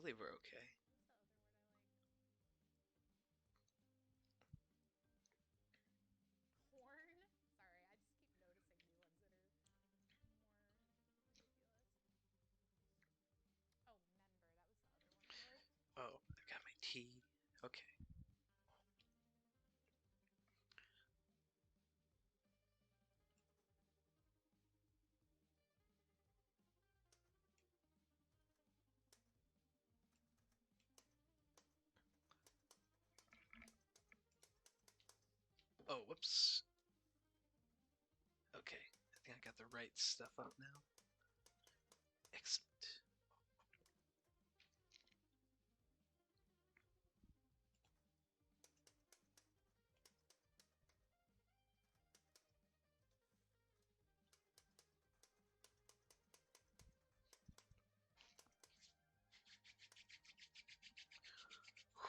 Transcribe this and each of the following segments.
believe we're okay. What's the other word I like? Horn? Sorry, I just keep noticing new ones that are more ridiculous. Oh, member. That was the other one I liked. Oh, I got my tea. Okay. Oh, whoops. Okay, I think I got the right stuff up now. Excellent.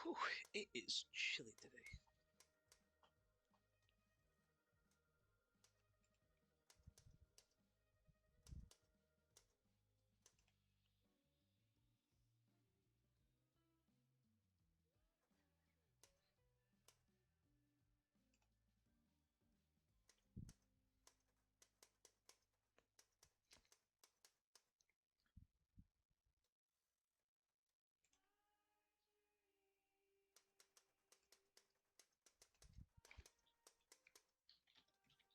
Whew, it is chilly today. All right. Urban Heat. Let me find a good instrumental track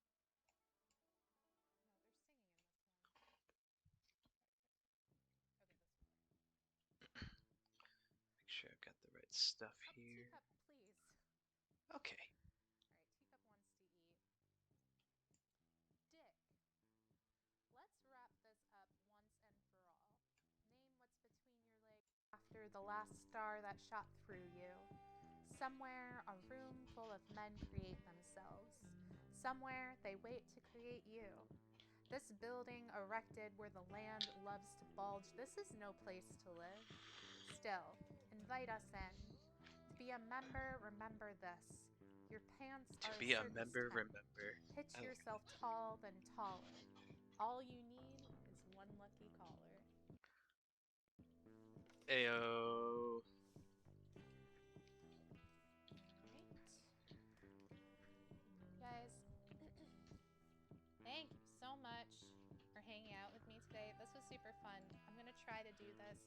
to read this over. Sorry. No, they're singing in this one. Okay, this one. Make sure I've got the right stuff Up here. teacup, please. Okay. All right, teacup wants to eat. Dick. Let's wrap this up once and for all. Name what's between your legs after the last star that shot through you. Somewhere, a room full of men create themselves. Somewhere, they wait to create you. This building erected where the land loves to bulge, this is no place to live. Still, invite us in. To be a member, remember this. Your pants To are a be a circus member, tent. remember. Pitch I like yourself tall, then taller. All you need is one lucky caller. that. Ayo. Alright. Guys, thank you so much for hanging out with me today. This was super fun. I'm going to try to do this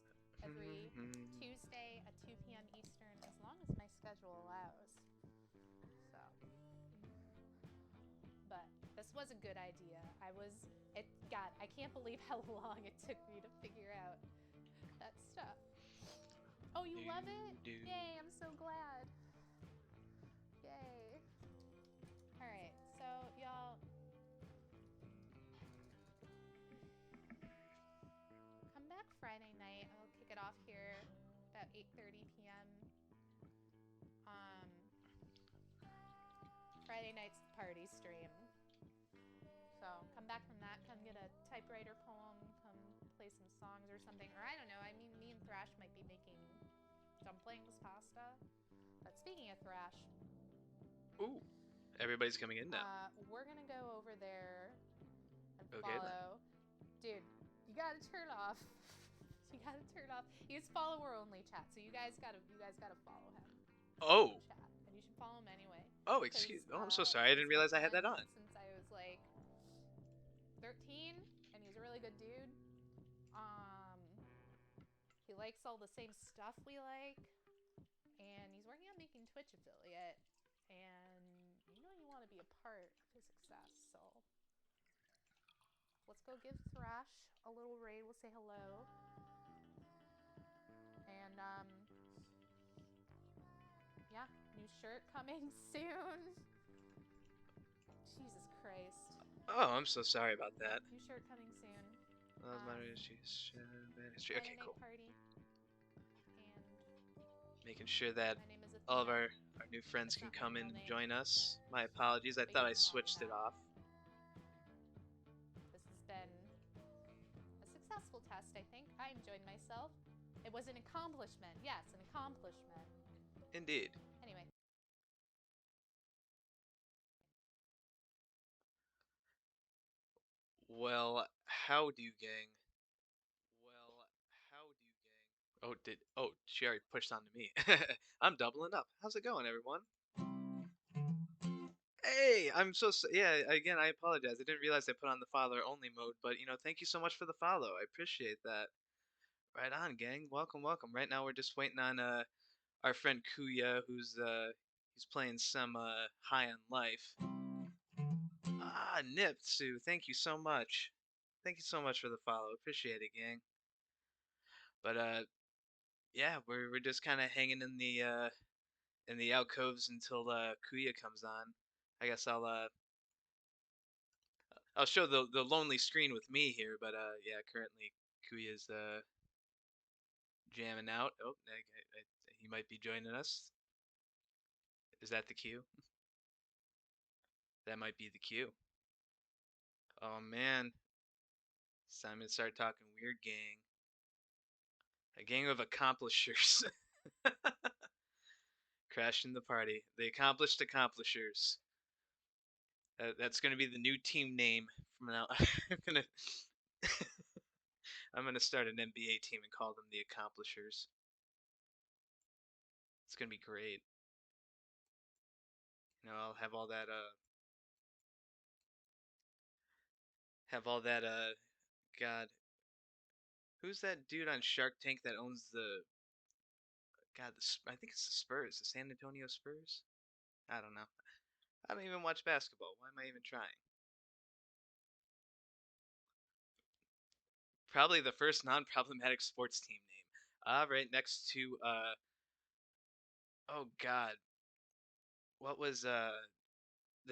every Tuesday at 2 p.m. Eastern as long as my schedule allows. So, but this was a good idea. God, I can't believe how long it took me to figure out that stuff. Oh, you love it? Yay, I'm so glad. Yay. All right, so y'all, come back Friday night. I'll kick it off here about 8:30 p.m. Um, Friday night's the party stream. So come back from that. Come get a typewriter poem. Come play some songs or something. Or I don't know. I mean, me and Thrash might be making dumplings, pasta. But speaking of Thrash, Ooh, everybody's coming in now. we're gonna go over there and Okay then. follow. Dude, you gotta turn off. You gotta turn off. He's follower only chat, so you guys gotta follow him. Oh. Chat, and you should follow him anyway. Oh, excuse. Oh, I'm so sorry. I didn't He's my realize I had that friend on. since I was like 13, and he's a really good dude. Um, he likes all the same stuff we like, and he's working on making Twitch affiliate. And you want to be a part of his success, so let's go give Thrash a little raid. We'll say hello, and yeah, new shirt coming soon. Jesus Christ. Oh, I'm so sorry about that. New shirt coming soon. Bad Um, history. Friday Okay, night cool. party, and Making sure that my name is all of Athena. our new friends It's can not my come in real and name, join us. My apologies. I but you thought I can call me switched it that. off. This has been a successful test, I think. I enjoyed myself. It was an accomplishment. Yes, an accomplishment. Indeed. Anyway, Well, how do, gang? Well, how do, gang? Oh, she already pushed on to me. I'm doubling up. How's it going, everyone? Hey, yeah, again, I apologize. I didn't realize I put on the follower only mode, but thank you so much for the follow. I appreciate that. Right on, gang. Welcome, welcome. Right now we're just waiting on our friend Kuya, who's he's playing some High on Life. Ah, Nipsu, thank you so much. Thank you so much for the follow. Appreciate it, gang. But yeah, we're just kind of hanging in the alcoves until Kuya comes on. I guess I'll show the lonely screen with me here, but yeah, currently Kuya's jamming out. Oh, he might be joining us. Is that the cue? That might be the cue. Oh man, it's time to start talking weird, gang. A gang of accomplishers crashing the party. The accomplished accomplishers. That's gonna be the new team name from now. I'm gonna I'm gonna start an NBA team and call them the accomplishers. It's gonna be great. I'll have all that God, who's that dude on Shark Tank that owns the God, I think it's the Spurs, the San Antonio Spurs? I don't know. I don't even watch basketball. Why am I even trying? Probably the first non-problematic sports team name. Right next to oh God, what was the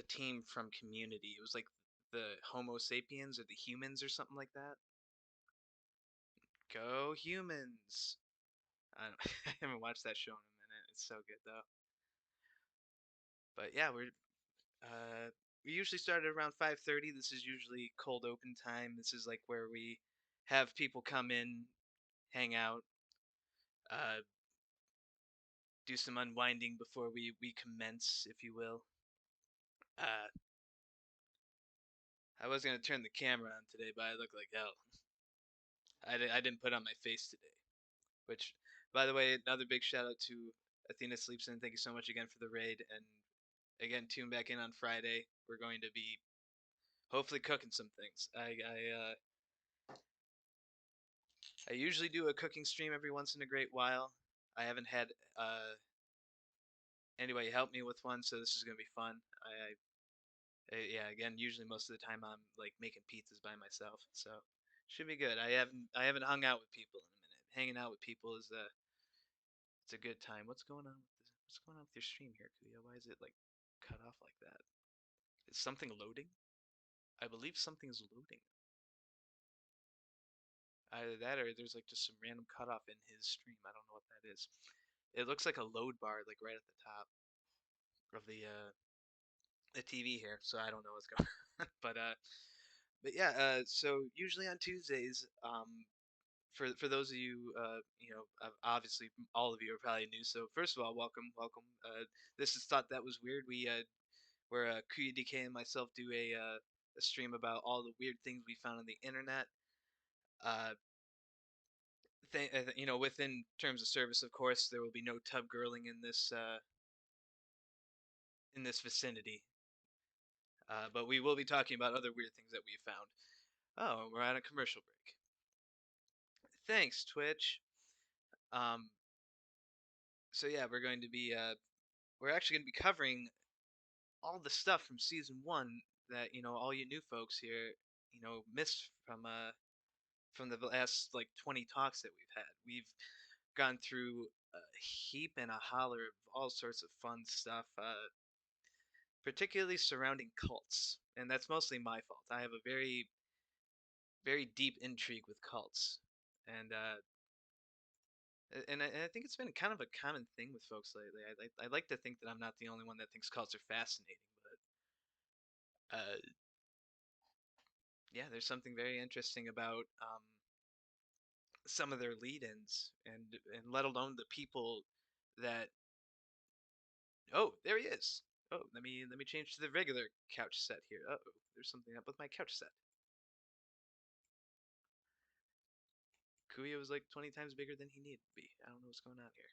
team from Community? It was like the Homo sapiens or the humans or something like that. Go humans! I don't, I haven't watched that show in a minute. It's so good though. But yeah, uh we usually start at around 5:30. This is usually cold open time. This is like where we have people come in, hang out, uh do some unwinding before we commence, if you will. Uh I was gonna turn the camera on today, but I look like hell. I didn't put on my face today. Which, by the way, another big shout out to Athena Sleepson. Thank you so much again for the raid. And again, tune back in on Friday. We're going to be hopefully cooking some things. I usually do a cooking stream every once in a great while. I haven't had anybody help me with one, so this is gonna be fun. Yeah, again, usually most of the time I'm like making pizzas by myself, so should be good. I haven't hung out with people in a minute. Hanging out with people is it's a good time. What's going on with your stream here, Kuya? Why is it like cut off like that? Is something loading? I believe something is loading. Either that or there's like just some random cutoff in his stream. I don't know what that is. It looks like a load bar like right at the top of the TV here, so I don't know what's going on. But yeah, so usually on Tuesdays, for those of you, obviously all of you are probably new. So first of all, welcome, welcome. This is Thought That Was Weird. Where CuyaDK and myself do a stream about all the weird things we found on the internet. Uh, within terms of service, of course, there will be no tub girling in this vicinity. But we will be talking about other weird things that we found. Oh, we're on a commercial break. Thanks, Twitch. Um, so yeah, we're actually going to be covering all the stuff from season one that all you new folks here missed from the last like 20 talks that we've had. We've gone through a heap and a holler of all sorts of fun stuff. particularly surrounding cults, and that's mostly my fault. I have a very deep intrigue with cults, and I think it's been kind of a common thing with folks lately. I like to think that I'm not the only one that thinks cults are fascinating, but yeah, there's something very interesting about some of their lead-ins, and let alone the people that. Oh, there he is. Oh, let me change to the regular couch set here. Uh-oh, there's something up with my couch set. Kuya was like 20 times bigger than he needed to be. I don't know what's going on here.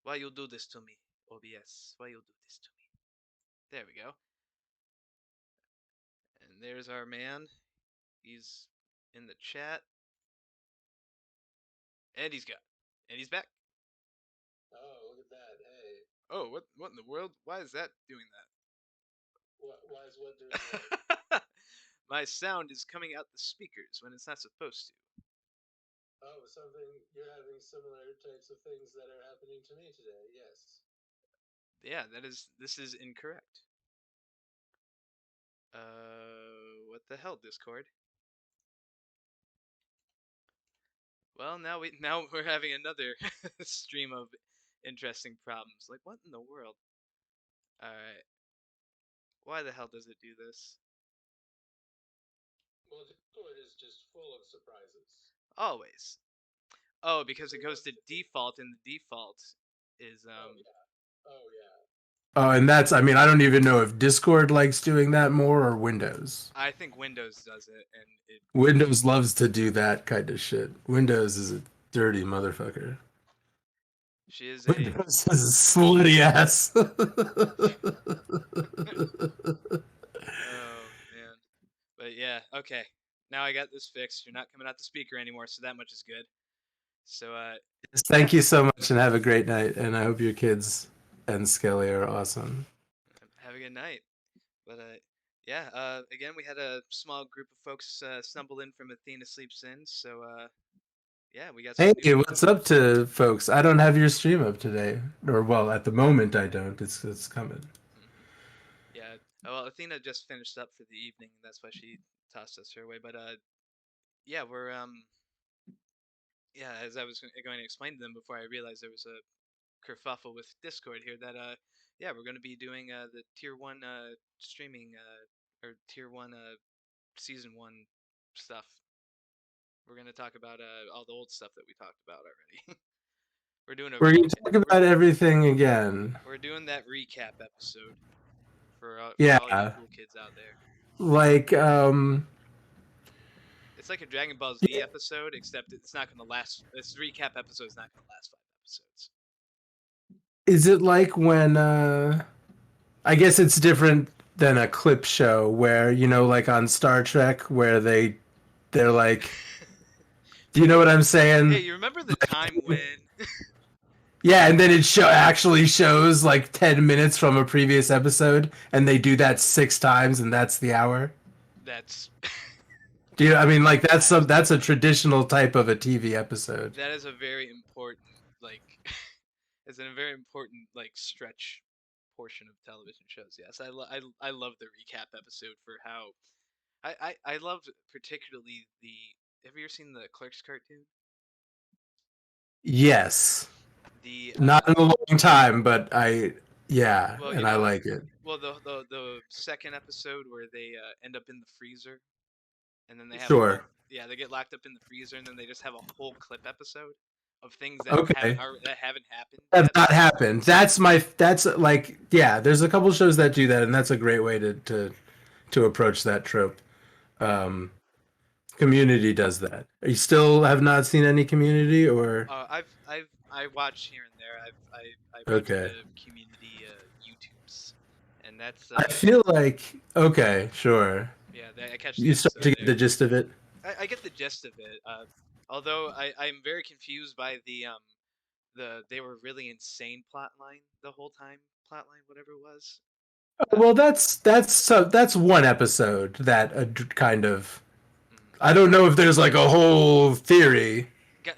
Why you do this to me? OBS, why you do this to me? There we go. And there's our man. He's in the chat, and he's gone, and he's back. Oh, look at that. Hey. Oh, what in the world? Why is that doing Why is what doing what? that? My sound is coming out the speakers when it's not supposed to. Oh, something. You're having similar types of things that are happening to me today. Yes. Yeah, this is incorrect. What the hell, Discord? Well, now we're having another stream of interesting problems. Like, what in the world? All right, why the hell does it do this? Well, Discord is just full of surprises. Always. Oh, because it Who goes wants to to be? default, and the default is Oh yeah. Oh yeah. Oh, and that's, I mean, I don't even know if Discord likes doing that more or Windows. I think Windows does it, and it Windows loves to do that kind of shit. Windows is a dirty motherfucker. she is a Windows is a slutty ass. oh man. But yeah, okay. Now I got this fixed. You're not coming out the speaker anymore, so that much is good. So yeah, Thank you so much and have a great night. And I hope your kids and Skelly are awesome. have a good night. But yeah, again we had a small group of folks stumble in from Athena Sleeps In, so yeah, we got some Hey, new. what's up to folks? I don't have your stream up today. Or, well, at the moment I don't. It's coming. Yeah, well, Athena just finished up for the evening, and that's why she tossed us her way. But yeah, we're yeah, as I was going to explain to them before I realized there was a kerfuffle with Discord here that yeah, we're going to be doing the tier 1 streaming or tier 1 season 1 stuff. We're going to talk about all the old stuff that we talked about already. we're doing a We're gonna recap. talk about everything again. We're doing that recap episode for all you Yeah. cool kids out there. Like, It's like a Dragon Ball Z episode, except it's not going to last. This recap episode is not going to last 5 episodes. is it like when I guess it's different than a clip show where, you know, like on Star Trek where they're like, do you know what I'm Hey, saying? you remember the time when Yeah, and then it actually shows like 10 minutes from a previous episode and they do that 6 times and that's the hour. that's Do you I mean like that that's a traditional type of a TV episode. that is a very important like it's a very important like stretch portion of television shows. Yes, I love the recap episode for how I loved particularly the. Have you ever seen the Clerks cartoon? Yes. The Not in a long time, but yeah, well, and I like it. well the second episode where they end up in the freezer, and then they have a whole, Sure. yeah, they get locked up in the freezer, and then they just have a whole clip episode of things Okay. that haven't happened Have yet. not happened. That's like, yeah, there's a couple shows that do that and that's a great way to approach that trope. Um Community does that. You still have not seen any Community or I watch here and there. I run okay. into community YouTubes, and that's I feel like okay, sure. yeah, I catch the You start episode to get there. the gist of it. I get the gist of it. Although I'm very confused by the they were really insane plot line the whole time, plot line, whatever it was. Well, that's one episode that kind of Mhm. I don't know if there's like a whole theory.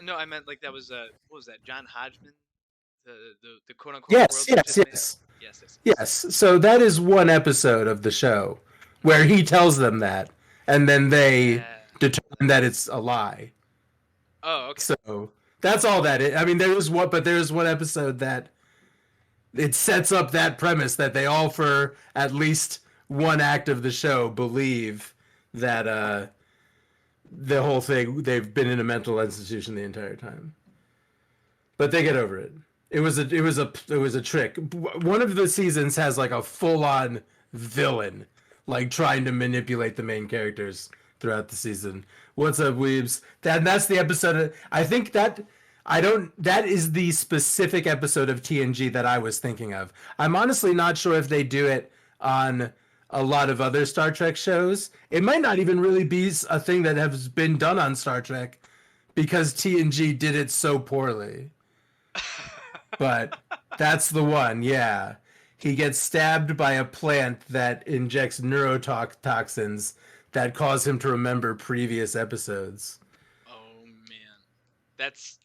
No, I meant like that was what was that, John Hodgman, the quote unquote Yes, world you yes, just made? yes. Yes, yes, yes. Yes. So that is one episode of the show where he tells them that, and then they Yeah. determine that it's a lie. Oh, okay. So that's all that is. I mean, there's one episode that it sets up that premise that they all, for at least one act of the show, believe that the whole thing, they've been in a mental institution the entire time. But they get over it. It was a trick. One of the seasons has like a full on villain, like trying to manipulate the main characters throughout the season. What's up, weebs? That's the episode. I think that I don't. That is the specific episode of TNG that I was thinking of. I'm honestly not sure if they do it on a lot of other Star Trek shows. It might not even really be a thing that has been done on Star Trek because TNG did it so poorly. But that's the one, yeah. He gets stabbed by a plant that injects neurotoxins that cause him to remember previous episodes. Oh man, that's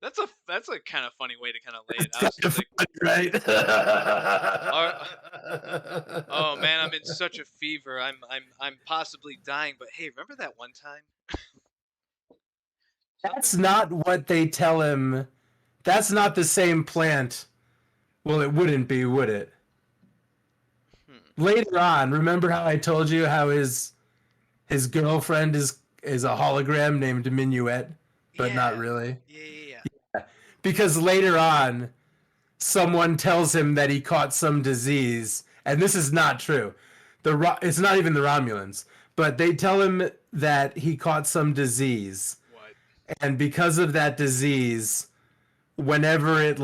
that's a kind of funny way to kind of lay it It's out. kind It's just of like, funny, right? oh man, I'm in such a fever. I'm possibly dying. But hey, remember that one time? That's Something. not what they tell him. That's not the same plant. Well, it wouldn't be, would it? Hmm. Later on, remember how I told you how his girlfriend is a hologram named Minuet, but not Yeah. really? Yeah. Yeah. Yeah. Because later on, someone tells him that he caught some disease, and this is not true. It's not even the Romulans, but they tell him that he caught some disease, What? and because of that disease, whenever it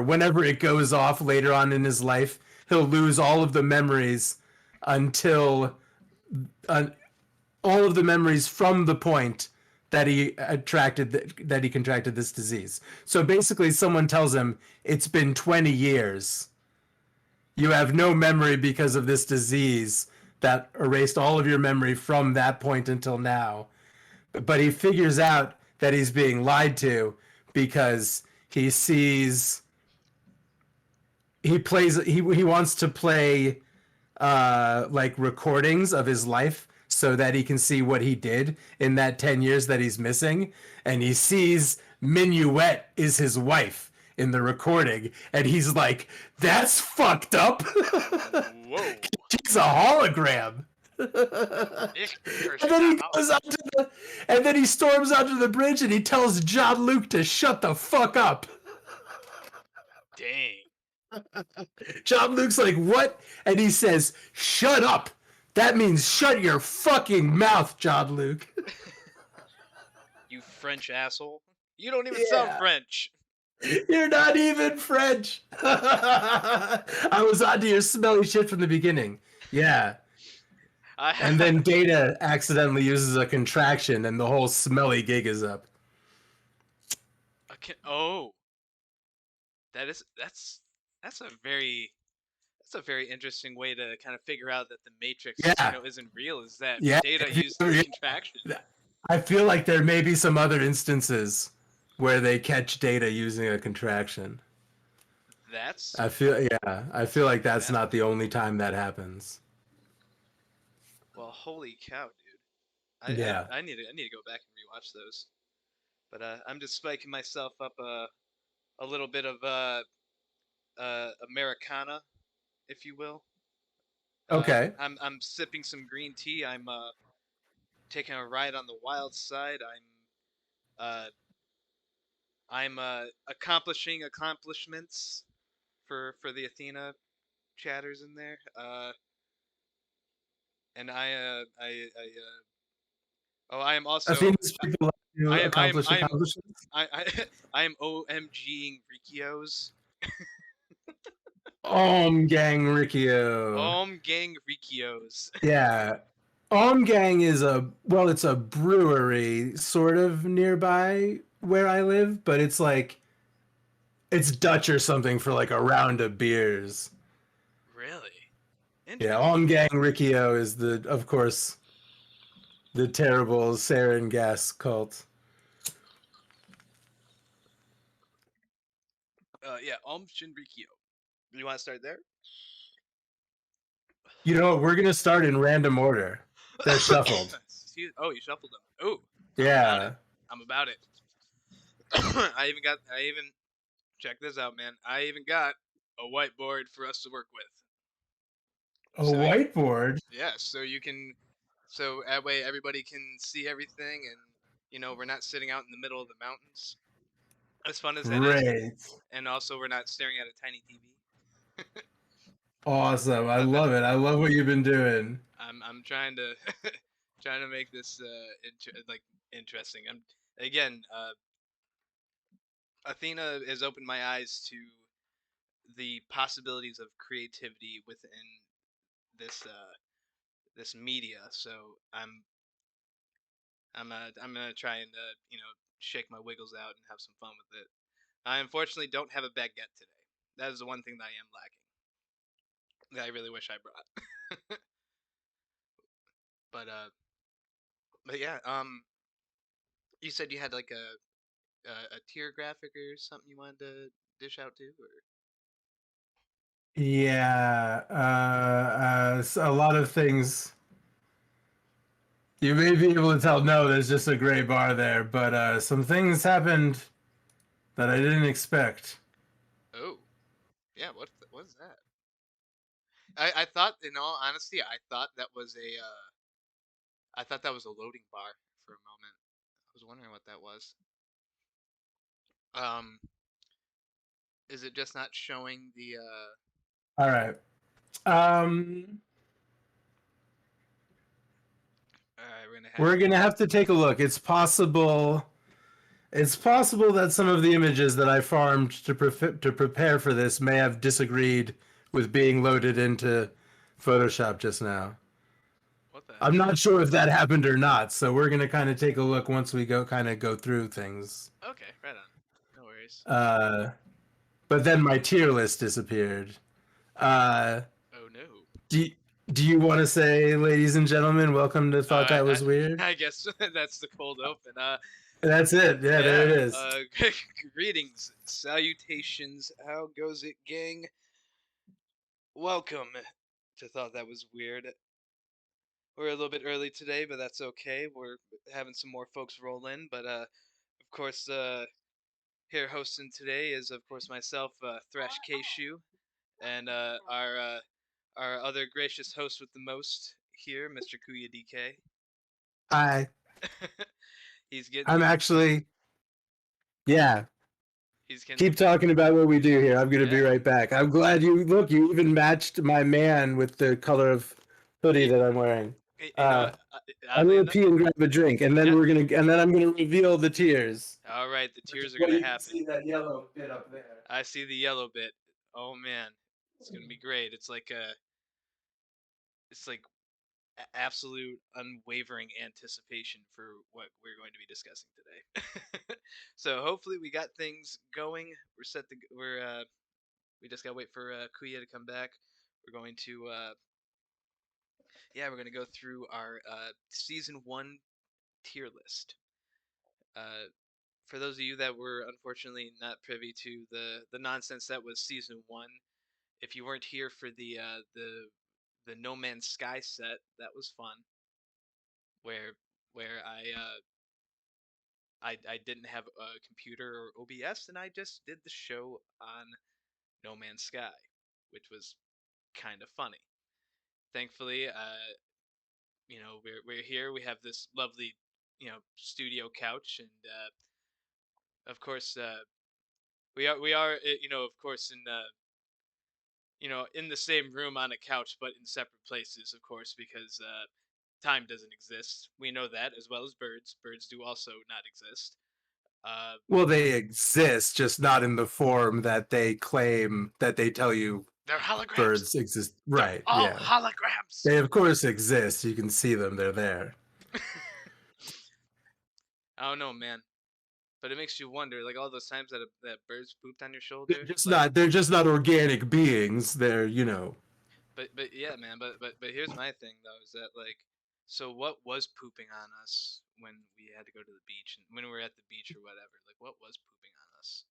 whenever it goes off later on in his life, he'll lose all of the memories until uh, all of the memories from the point that he contracted this disease. So basically, someone tells him it's been 20 years. You have no memory because of this disease that erased all of your memory from that point until now. But he figures out that he's being lied to because he wants to play like recordings of his life so that he can see what he did in that 10 years that he's missing, and he sees Minuet is his wife in the recording, and he's like, that's fucked up. Whoa. She's a hologram. And then he goes onto and then he storms onto the bridge and he tells John Luke to shut the fuck up. Dang. John Luke's like, what? And he says, shut up. That means shut your fucking mouth, John Luke. You French asshole. You don't even sound French. You're not even French. I was onto your smelly shit from the beginning. Yeah. And then Data accidentally uses a contraction and the whole smelly gig is up. Oh. That's a very interesting way to kind of figure out that the Matrix, isn't real. Is that Data used the contraction? I feel like there may be some other instances where they catch Data using a contraction. I feel like that's not the only time that happens. Well, holy cow, dude! I need to go back and rewatch those. But I'm just spiking myself up a little bit of Americana, if you will. Okay. I'm sipping some green tea. I'm taking a ride on the wild side. I'm accomplishing accomplishments for the Athena chatters in there. And I am also Athena's people like to accomplish accomplishments. I am OMGing Rikios. Gang Rikio. Gang Rikios. Yeah. Gang is it's a brewery sort of nearby where I live, but it's like it's Dutch or something for like a round of beers. Really? Yeah, Gang Rikio is of course the terrible sarin gas cult. Yeah, Shinrikyo. You want to start there? You know what? We're gonna start in random order. They're shuffled. Oh, you shuffled them. Oh, I'm about it. Yeah. I'm about it. I even check this out, man. I even got a whiteboard for us to work with. A So you, whiteboard. yeah, so you can, so that way everybody can see everything, and we're not sitting out in the middle of the mountains. As fun as that is, Great. and also we're not staring at a tiny TV. Awesome. I love it. I love what you've been doing. I'm trying to trying to make this like interesting. I'm again, Athena has opened my eyes to the possibilities of creativity within this media. So I'm gonna try and shake my wiggles out and have some fun with it. I unfortunately don't have a baguette today. That is the one thing that I am lacking. That I really wish I brought. but uh, but yeah. You said you had like a tier graphic or something you wanted to dish out to, or Yeah. A lot of things. You may be able to tell. No, there's just a gray bar there, but some things happened that I didn't expect. oh yeah, what's that? I thought, in all honesty, I thought that was a loading bar for a moment. I was wondering what that was. Um, is it just not showing the All right. Um, we're gonna have we're gonna have to take a look. It's possible. It's possible that some of the images that I farmed to prepare for this may have disagreed with being loaded into Photoshop just now. what the I'm heck? not sure if that happened or not, so we're gonna kind of take a look once we go through things. Okay, right on. No worries. Uh, but then my tier list disappeared. Uh, Oh no. do do you want to say, ladies and gentlemen, welcome to Thought That I Was Weird? I guess that's the cold open. That's it. Yeah, there Yeah. it is. Greetings, salutations. How goes it, gang? Welcome to Thought That Was Weird. We're a little bit early today, but that's okay. We're having some more folks roll in, but of course, here hosting today is of course myself, Thresh Shu, and our other gracious host with the most here, Mr. CuyaDK. Hi. he's getting I'm he's actually, yeah. he's getting Keep talking about what we do here. I'm gonna be yeah. right back. I'm glad you look. You even matched my man with the color of hoodie You, that I'm wearing. you know Uh, what? I'm Oddly gonna enough, pee and grab a drink, and then yeah. I'm gonna reveal the tears, All right, the which is tears are what gonna you can happen. see that yellow bit up there. I see the yellow bit. Oh man, it's gonna be great. It's like absolute unwavering anticipation for what we're going to be discussing today. So hopefully we got things going. We just gotta wait for Kuya to come back. We're going to we're gonna go through our season one tier list. Uh, for those of you that were unfortunately not privy to the nonsense that was season one, if you weren't here for the No Man's Sky set, that was fun. Where I didn't have a computer or OBS, and I just did the show on No Man's Sky, which was kind of funny. Thankfully, we're here. We have this lovely, studio couch, and of course, we are of course in the same room on a couch, but in separate places, of course, because time doesn't exist. We know that as well as birds. Birds do also not exist. Uh, Well, they exist, just not in the form that they claim that they tell you they're holograms. birds exist. They're Right? all Yeah, holograms. they of course exist. You can see them; they're there. I don't know, man, but it makes you wonder, like all those times that birds pooped on your They're shoulder, just like. not. They're just not organic beings. They're But yeah, man. But here's my thing though, is that like, so what was pooping on us when we had to go to the beach and when we were at the beach or whatever? Like, what was pooping on us?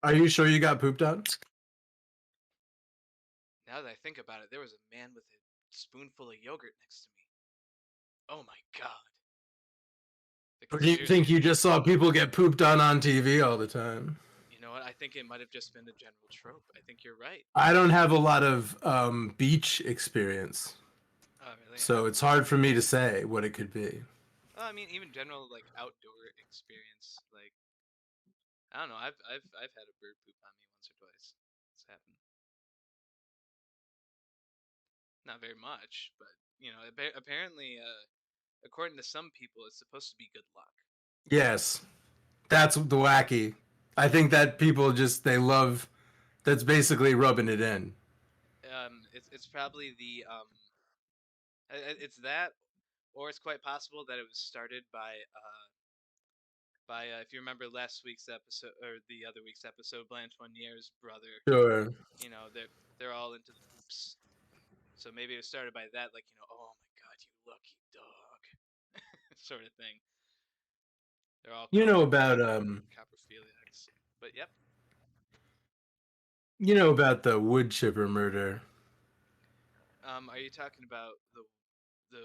Are you sure you got pooped on? Now that I think about it, there was a man with a spoonful of yogurt next to me. Oh my god. Like Or do you seriously, think you just saw people get pooped on TV all the time? you know what? I think it might have just been a general trope. I think you're right. I don't have a lot of beach experience, Oh really? so it's hard for me to say what it could be. Well, I mean, even general like outdoor experience. Like I don't know. I've had a bird poop on me once or twice. It's happened. Not very much, but apparently, according to some people, it's supposed to be good luck. Yes, that's the wacky. I think that people just they love. That's basically rubbing it in. It's probably it's that, or it's quite possible that it was started by if you remember last week's episode or the other week's episode, Blanchonier's brother. Sure. You know, they're all into the poops. So maybe it was started by that, like oh my god, you lucky dog, sort of thing. They're all You know about coprophiliacs. But yep. the wood chipper murder. Are you talking about the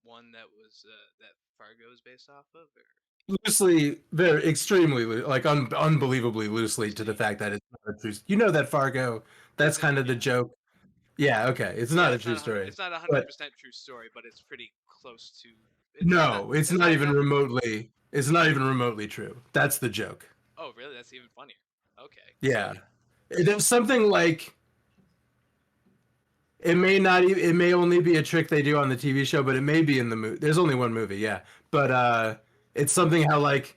one that was that Fargo is based off of, or Loosely, very extremely, like unbelievably loosely to the see? fact that it's not a true. You know that Fargo. That's Isn't kind of the yeah joke. Yeah. Okay. It's yeah not a it's true not story, it's not a hundred but percent true story, but it's pretty close to. It's not no, it's it's not not even exactly. remotely. It's not even remotely true. That's the joke. Oh really? That's even funnier. Okay, Yeah. so There's something like it may not. It may only be a trick they do on the TV show, but it may be in the movie. There's only one movie, yeah. But it's something how like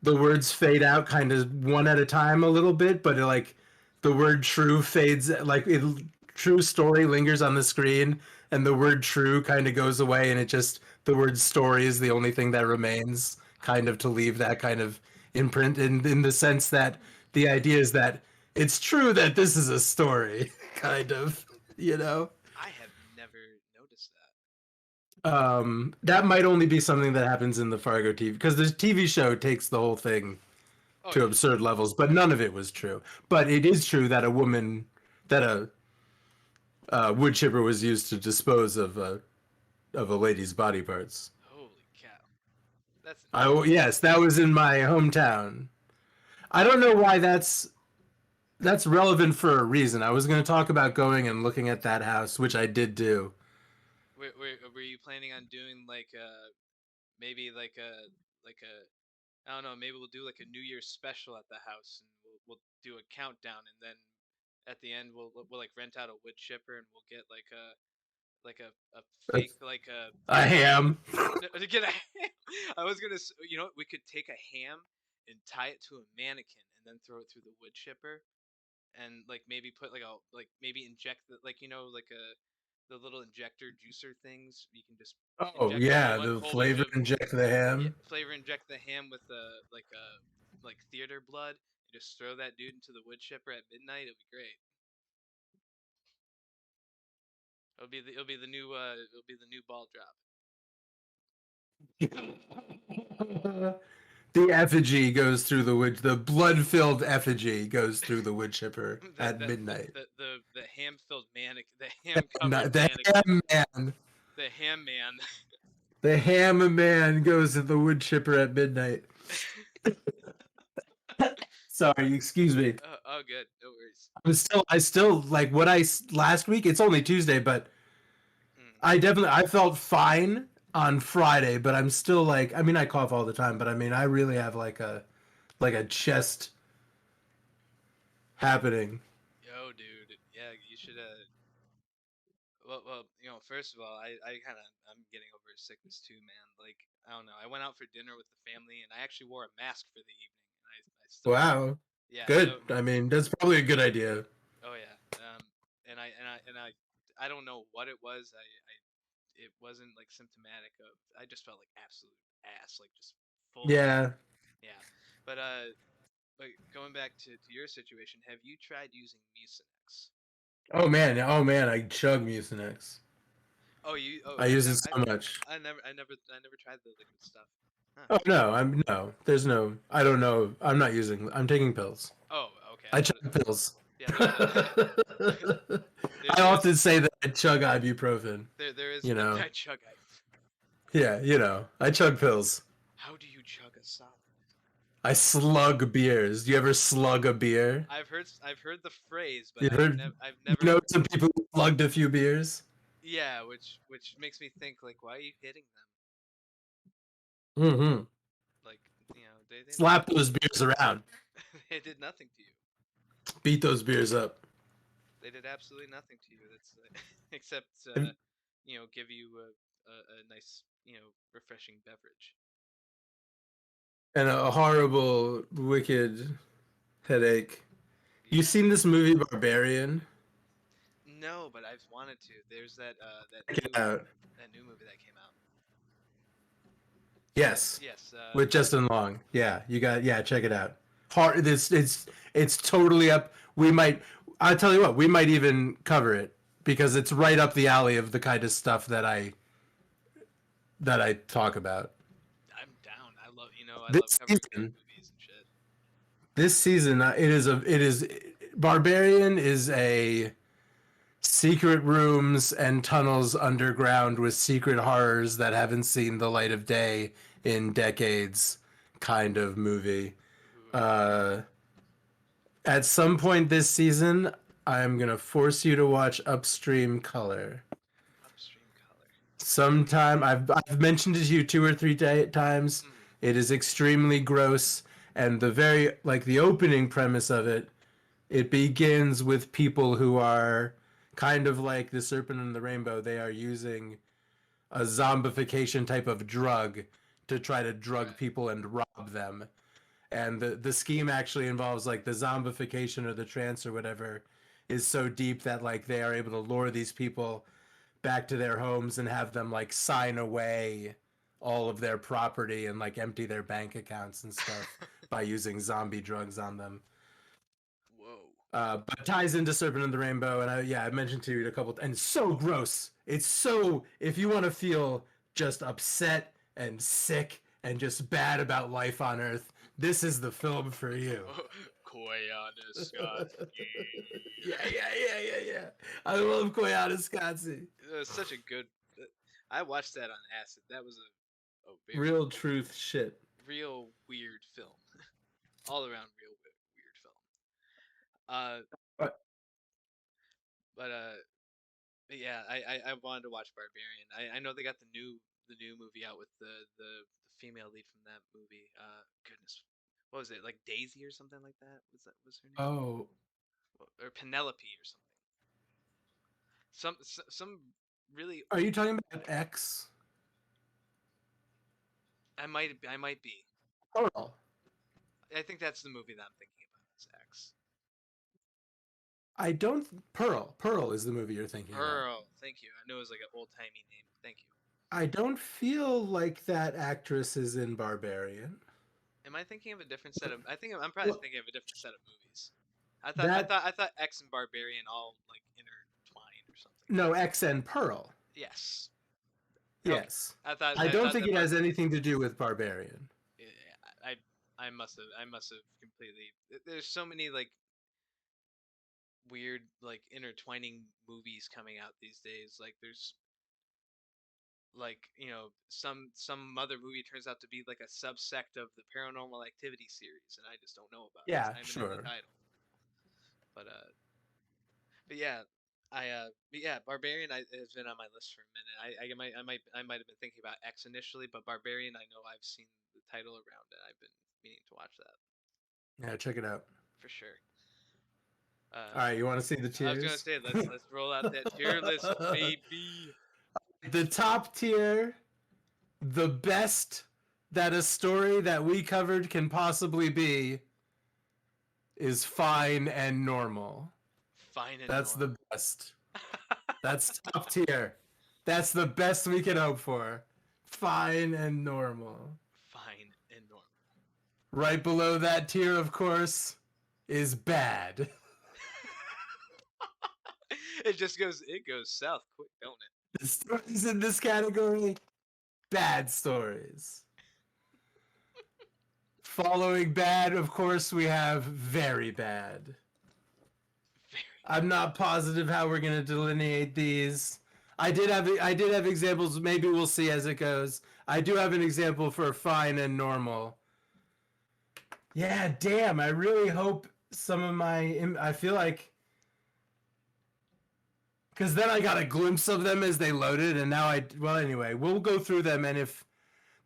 the words fade out kind of one at a time a little bit, but like the word true fades like true story lingers on the screen and the word true kind of goes away and it just the word story is the only thing that remains I kind of to leave that kind of imprint in the sense that the idea is that it's true that this is a story kind of, you know. I have never noticed that. That might only be something that happens in the Fargo TV because the TV show takes the whole thing Oh to yeah. absurd levels, but none of it was true. But it is true that a wood chipper was used to dispose of a lady's body parts. Holy cow. That's I intense. yes, that was in my hometown. I don't know why that's relevant for a reason. I was going to talk about going and looking at that house, which I did do. Were you planning on doing like maybe like a I don't know, maybe we'll do like a New Year's special at the house and we'll do a countdown and then at the end we'll like rent out a wood chipper and we'll get like a fake like A ham. to get a ham. I was gonna we could take a ham and tie it to a mannequin and then throw it through the wood chipper and like maybe put like maybe inject like like a the little injector juicer things you can just Oh inject the yeah, the hold it flavor inject the yeah, ham. flavor inject the ham with like theater blood. You just throw that dude into the wood chipper at midnight. It'll be great. It'll be the new ball drop. The effigy goes through the wood. The blood-filled effigy goes through the wood chipper the, at the the midnight. the ham filled mannequin, the ham covered The mannequin, ham man. the ham man. The ham man goes to the wood chipper at midnight. Sorry, excuse me. Oh, good. No worries. I still like what I last week. It's only Tuesday, but Mm. I felt fine on Friday, but I'm still like, I mean, I cough all the time, but I mean, I really have like a chest happening. Yo, dude. Yeah, you should. Well, first of all, I kind of I'm getting over sickness too, man. Like, I don't know. I went out for dinner with the family, and I actually wore a mask for the evening, and I still, Wow, yeah. good. So, I mean, that's probably a good idea. oh yeah. I don't know what it was. It wasn't like symptomatic of. I just felt like absolute ass, like just full of, Yeah. yeah. But going back to your situation, have you tried using Mucinex? Oh man, I chug Mucinex. Oh, you. Oh, I I've use it never. so much. I never tried the liquid stuff. Huh. Oh no, I'm no. There's no. I don't know. I'm not using. I'm taking pills. Oh, okay. I I thought. chug pills. Yeah, there's a I there's often say that I chug ibuprofen. there is You know, I chug I. yeah, I chug pills. How do you chug a solid? I slug beers. Do you ever slug a beer? I've heard the phrase, but You heard? I've You never know some people who slugged a few beers. yeah, which makes me think like why are you hitting them? Mm-hmm. Like, they didn't Slap those beers around. they did nothing to you. Beat those beers up. They did absolutely nothing to you. That's except And give you a nice, refreshing beverage. a horrible, wicked headache. You Yeah. seen this movie Barbarian? No, but I've wanted to. There's Check it out. that new movie that came out. Yes, Yes, with Justin Long. Yeah, you got. Yeah, check it out. Hard. It's totally up. We might. I'll tell you what. We might even cover it because it's right up the alley of the kind of stuff that I talk about. I'm down. I love This covering weird season, movies and shit. it is Barbarian is a secret rooms and tunnels underground with secret horrors that haven't seen the light of day in decades kind of movie. Ooh, Uh, at some point this season, I'm gonna force you to watch Upstream Color. upstream color. Sometime I've mentioned it to you two or three times. Mm, It is extremely gross, and the opening premise of it, it begins with people who are kind of like the Serpent and the Rainbow. They are using a zombification type of drug to try to drug right. people and rob them. And the scheme actually involves like the zombification or the trance or whatever is so deep that like they are able to lure these people back to their homes and have them like sign away all of their property and like empty their bank accounts and stuff by using zombie drugs on them. Whoa. But ties into Serpent and the Rainbow, and I mentioned to you a couple, and it's so gross. It's so if you want to feel just upset and sick and just bad about life on Earth, this is the film for you. Koyaanisqatsi. Yeah. I love CuyaDK. It was such a good. I watched that on acid. That was a very Real truth shit. real weird film. All around real weird film. Uh, But but yeah, I wanted to watch Barbarian. I know they got the new movie out with the female lead from that movie. Goodness, what was it like Daisy or something like that? Was her name? oh, Or Penelope or something? Some really. are you talking about X? I might be. Total. I think that's the movie that I'm thinking about. It's X. I don't. Pearl. Pearl is the movie you're thinking about. Pearl. Thank you. I knew it was like an old timey name. Thank you. I don't feel like that actress is in Barbarian. Am I thinking of a different set of? I think I'm probably Well, thinking of a different set of movies. I thought I that thought I thought X and Barbarian all like intertwined or something. no X and Pearl. Yes. Okay. Yes. I thought I I don't thought think that it has Barbarian. anything to do with Barbarian. Yeah, I must have completely. There's so many like weird like intertwining movies coming out these days. Like there's like some other movie turns out to be like a subsect of the Paranormal Activity series, and I just don't know about it. It's Yeah, not even in the sure. title. But but yeah, but yeah, Barbarian has been on my list for a minute. I might have been thinking about X initially, but Barbarian I know I've seen the title around and I've been meaning to watch that Yeah, check it out. for sure. All right, you want to see the I was gonna tiers? say let's roll out that tier list, baby. The top tier, the best that a story that we covered can possibly be, is fine and normal. Fine and That's the normal. best. That's top tier. That's the best we can hope for. Fine and normal. Fine and normal. Right below that tier, of course, is bad. it goes south quick, don't it? The stories in this category, bad stories. Following bad, of course, we have very bad. Very. I'm not positive how we're going to delineate these. I did have examples. Maybe we'll see as it goes. I do have an example for fine and normal. Yeah, damn. I really hope some of my. I feel like. Because then I got a glimpse of them as they loaded, and now I. Well, anyway, we'll go through them, and if.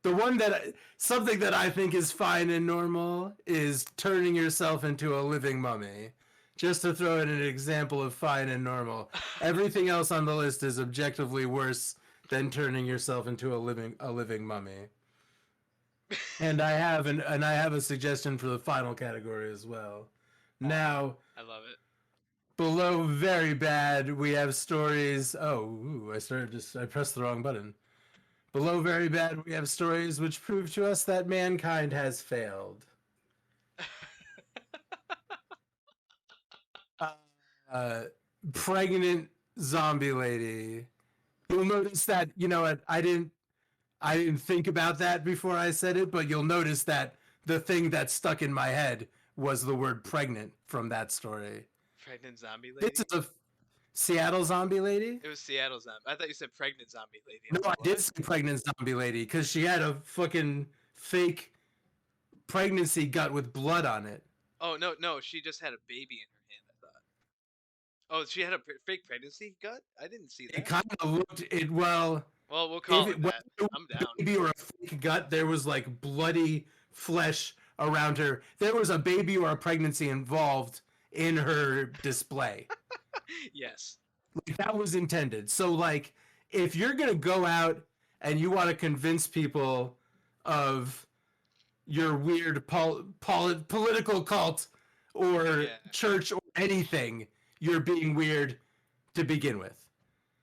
The one that. Something that I think is fine and normal is turning yourself into a living mummy. Just to throw in an example of fine and normal. Everything else on the list is objectively worse than turning yourself into a living mummy. And I have a suggestion for the final category as well. Now, I love it. below very bad, we have stories. Oh, ooh, I pressed the wrong button. Below very bad, we have stories which prove to us that mankind has failed. Uh, pregnant zombie lady. You'll notice that, you know what, I didn't think about that before I said it, but you'll notice that the thing that stuck in my head was the word pregnant from that story. Pregnant zombie This lady. is a Seattle zombie lady? It was Seattle zombie. I thought you said pregnant zombie lady. No, I I was did like, say pregnant zombie lady because she had a fucking fake pregnancy gut with blood on it. oh no, she just had a baby in her hand. I thought. Oh, she had a fake pregnancy gut. I didn't see It that. kind of looked it well. Well, we'll If call it, it whether that. it was I'm a down. baby or a fake gut, there was like bloody flesh around her. There was a baby or a pregnancy involved in her display. Yes. Like, that was intended. So, like, if you're gonna go out and you want to convince people of your weird political cult or Yeah. church or anything, you're being weird to begin with.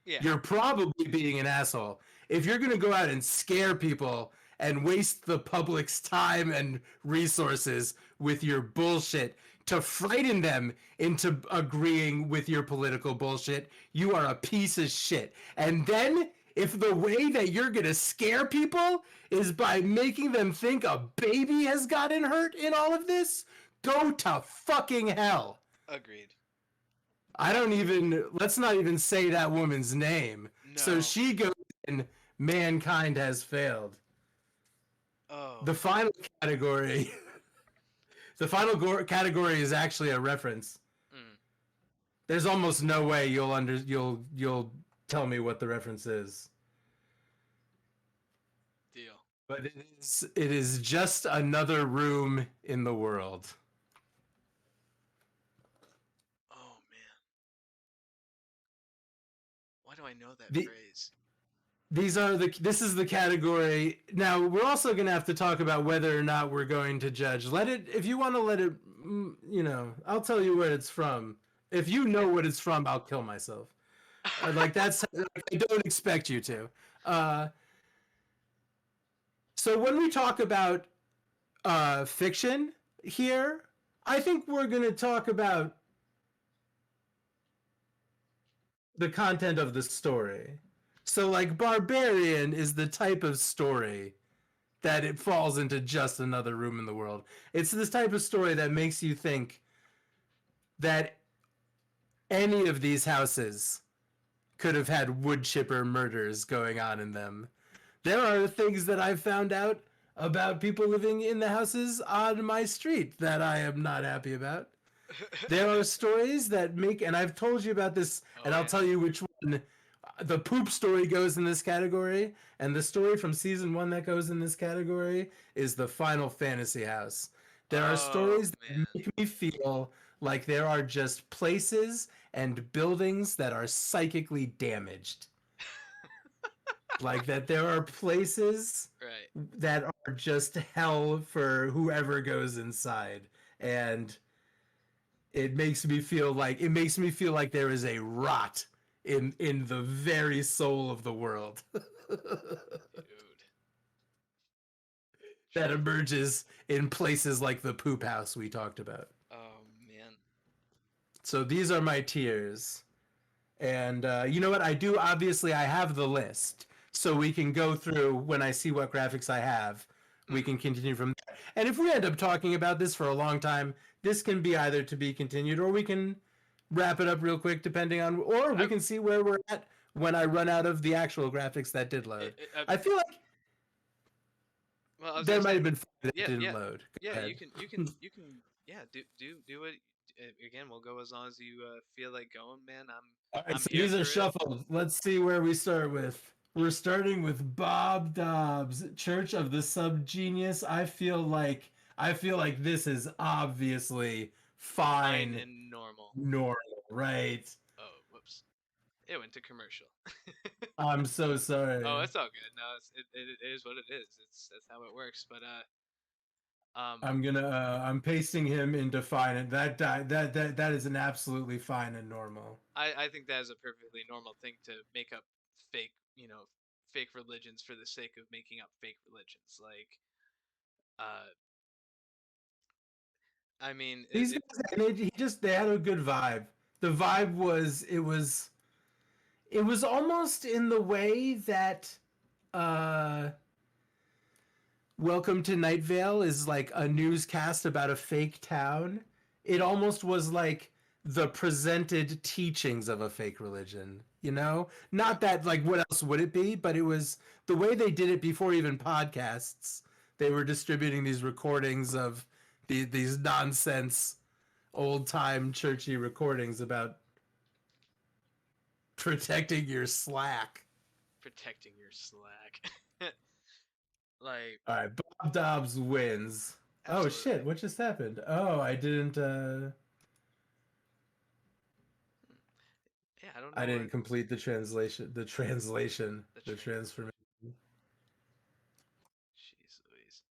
Yeah. You're probably being an asshole. If you're going to go out and scare people and waste the public's time and resources with your bullshit to frighten them into agreeing with your political bullshit, you are a piece of shit. And then, if the way that you're going to scare people is by making them think a baby has gotten hurt in all of this, go to fucking hell. Agreed. Let's not even say that woman's name. No. So she goes in, mankind has failed. Oh. The final category, the final category is actually a reference. Mm. There's almost no way you'll tell me what the reference is. Deal. But it is just another room in the world. Oh man. Why do I know that The- phrase? This is the category. Now, we're also going to have to talk about whether or not we're going to judge. If you want to let it, I'll tell you where it's from. If you know what it's from, I'll kill myself. I don't expect you to. So when we talk about fiction here, I think we're going to talk about the content of the story. So, like, Barbarian is the type of story that it falls into just another room in the world. It's this type of story that makes you think that any of these houses could have had wood chipper murders going on in them. There are things that I've found out about people living in the houses on my street that I am not happy about. There are stories that and I've told you about this, and I'll tell you which one. The poop story goes in this category, and the story from season 1 that goes in this category is the Final Fantasy house. There are stories that make me feel like there are just places and buildings that are psychically damaged. Like that there are places Right. that are just hell for whoever goes inside. And it makes me feel like there is a rot in the very soul of the world Dude. that emerges in places like the poop house we talked about. Oh man. So these are my tiers. And you know what? I have the list. So we can go through when I see what graphics I have. we Mm-hmm. can continue from there. And if we end up talking about this for a long time, this can be either to be continued, or we can wrap it up real quick, depending on, or we I, can see where we're at when I run out of the actual graphics that did load. I feel like well, I was there gonna might say, have been that yeah, didn't yeah, load. Go yeah. ahead. Yeah. Do it again. We'll go as long as you feel like going, man. All right, I'm so here these are for it. shuffled. Let's see where we start with. We're starting with Bob Dobbs, Church of the Subgenius. I feel like this is obviously Fine fine, and normal. normal, right? Oh, whoops. It went to commercial. I'm so Oh, sorry. it's all good. No, it is what it is. That's how it works. But um, I'm pasting him into fine, and that is an absolutely fine and normal. I think that is a perfectly normal thing to make up fake, fake religions for the sake of making up fake religions. Like, uh, I mean, These guys, they had a good vibe. The vibe was it was almost in the way that uh Welcome to Night Vale is like a newscast about a fake town. It almost was like the presented teachings of a fake religion, you know? yeah, Not that, like, what else would it be, but it was the way they did it before even podcasts. They were distributing these recordings of these nonsense old time churchy recordings about protecting your slack. protecting your slack. Like, All right, Bob Dobbs wins. Oh absolutely. shit! What just happened? Oh, I didn't. Hmm. Yeah, I don't I know didn't what complete the translation. the The translation. transformation. Jeez Louise.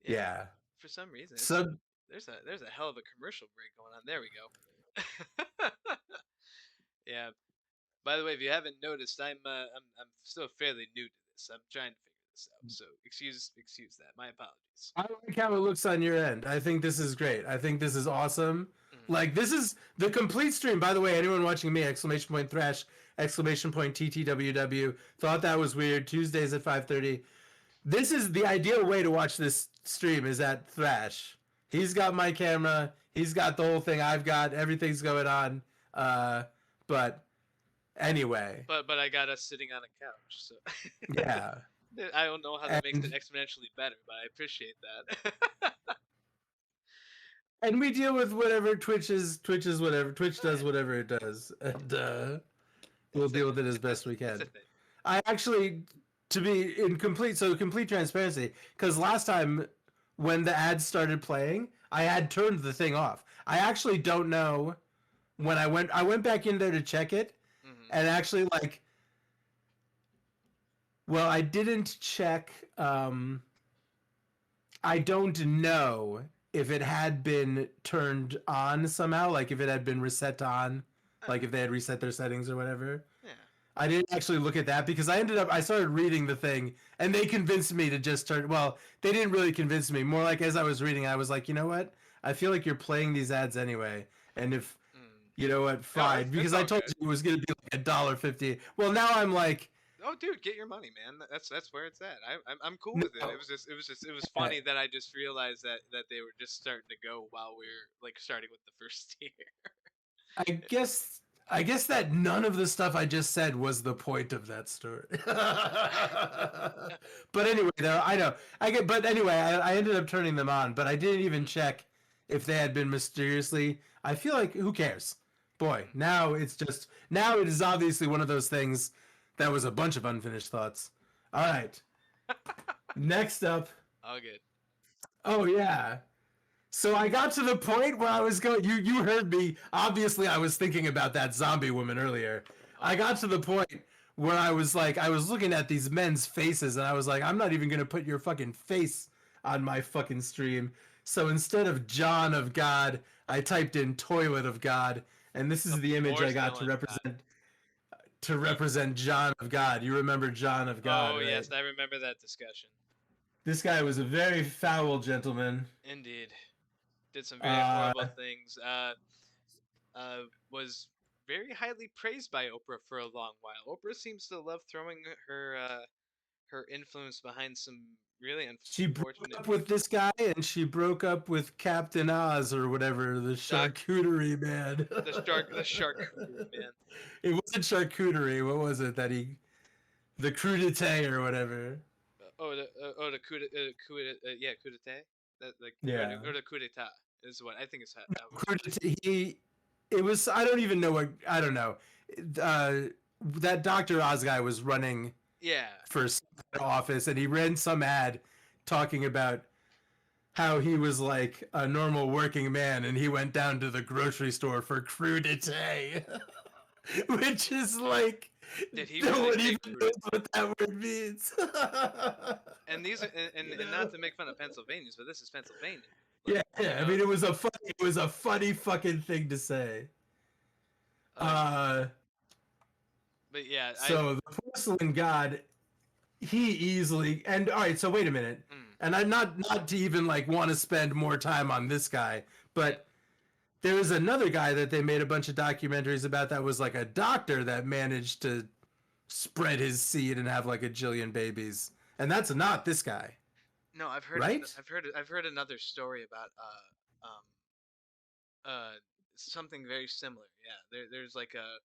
Yeah, Yeah. for some reason Sub. there's a hell of a commercial break going on. There we go. Yeah. By the way, if you haven't noticed, I'm still fairly new to this. I'm trying to figure this out. So excuse that. My apologies. I like how it looks on your end. I think this is great. I think this is awesome. Mm, Like, this is the complete stream. By the way, anyone watching me, exclamation point thrash, exclamation point TTWW, thought that was weird. Tuesdays at 5:30. This is the ideal way to watch this stream, is at Thrash. He's got my camera. He's got the whole thing. I've got everything's going on. But anyway, but I got us sitting on a couch, so yeah. I don't know how that makes it And exponentially better, but I appreciate that. and we deal with whatever Twitch is whatever. Twitch Oh does yeah, whatever it does. And we'll it's a deal with it as best we it's a can. thing. I actually, to be in complete transparency, because last time when the ads started playing, I had turned the thing off. I actually don't know when I went back in there to check it, Hmm. and actually, like, well, I didn't check. I don't know if it had been turned on somehow, like if it had been reset on, like Uh, if they had reset their settings or whatever. yeah. I didn't actually look at that because I started reading the thing and they convinced me to just turn. Well, they didn't really convince me. More like as I was reading, I was like, you know what? I feel like you're playing these ads anyway, and if Mm. you know what, No, fine. it's Because I all told good. you it was gonna be like $1.50. Well, now I'm like, Oh, dude, get your money, man. That's where it's at. I'm cool with it. no. It was funny that I just realized that they were just starting to go while we are like starting with the first tier. I guess I guess that none of the stuff I just said was the point of that story. But anyway, though, I know I get. But anyway, I ended up turning them on, but I didn't even Mm, check if they had been mysteriously. I feel like who cares? Boy, mm. now it is obviously one of those things that was a bunch of unfinished thoughts. All right, next up. All good. Oh yeah, so I got to the point where I was going. You heard me. Obviously, I was thinking about that zombie woman earlier. I Oh got no. to the point where I was looking at these men's faces, and I was like, I'm not even gonna put your fucking face on my fucking stream. So instead of John of God, I typed in Toilet of God, and this is The the image I got porcelain god. to represent John of God. You remember John of God, Oh right? yes, I remember that discussion. This guy was a very foul gentleman. Indeed, did some very Uh, horrible things. Was very highly praised by Oprah for a long while. Oprah seems to love throwing her influence behind some really She broke unfortunate up with people. this guy, and she broke up with Captain Oz or whatever, the Doc, charcuterie man. the charcuterie man. It wasn't charcuterie. What was it that he, the crudité or whatever? The coup d'etat. That like Yeah, or the coup d'etat is what I think is how we say it. crudité. He, it was. I don't even know what. I don't know. That Doctor Oz guy was running Yeah. for some office, and he ran some ad talking about how he was like a normal working man, and he went down to the grocery store for crudité, which is like Did he no really one say even coup knows d'etat? what that word means. And these are You and not know? to make fun of Pennsylvanians, but this is Pennsylvania. Yeah, Like yeah. I mean, it was a funny fucking thing to say. like Uh, but yeah, I so the porcelain god, he easily and all right. So wait a minute, mm, and I'm not to even like want to spend more time on this guy, yeah. but there was another guy that they made a bunch of documentaries about that was like a doctor that managed to spread his seed and have like a jillion babies, and that's not this guy, No, right? I've heard another story about uh something very similar. Yeah. There's like a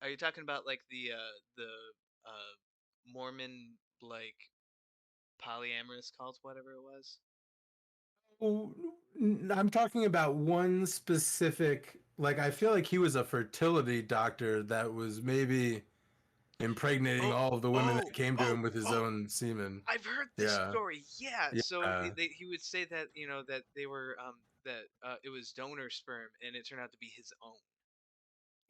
are you talking about like the Mormon like polyamorous cult whatever it was? Oh, I'm talking about one specific. Like, I feel like he was a fertility doctor that was maybe impregnating Oh, all of the women oh, that came to oh, him with his oh. own semen. I've heard this Yeah, story. Yeah. So yeah, he would say that, you know, that they were that it was donor sperm and it turned out to be his own.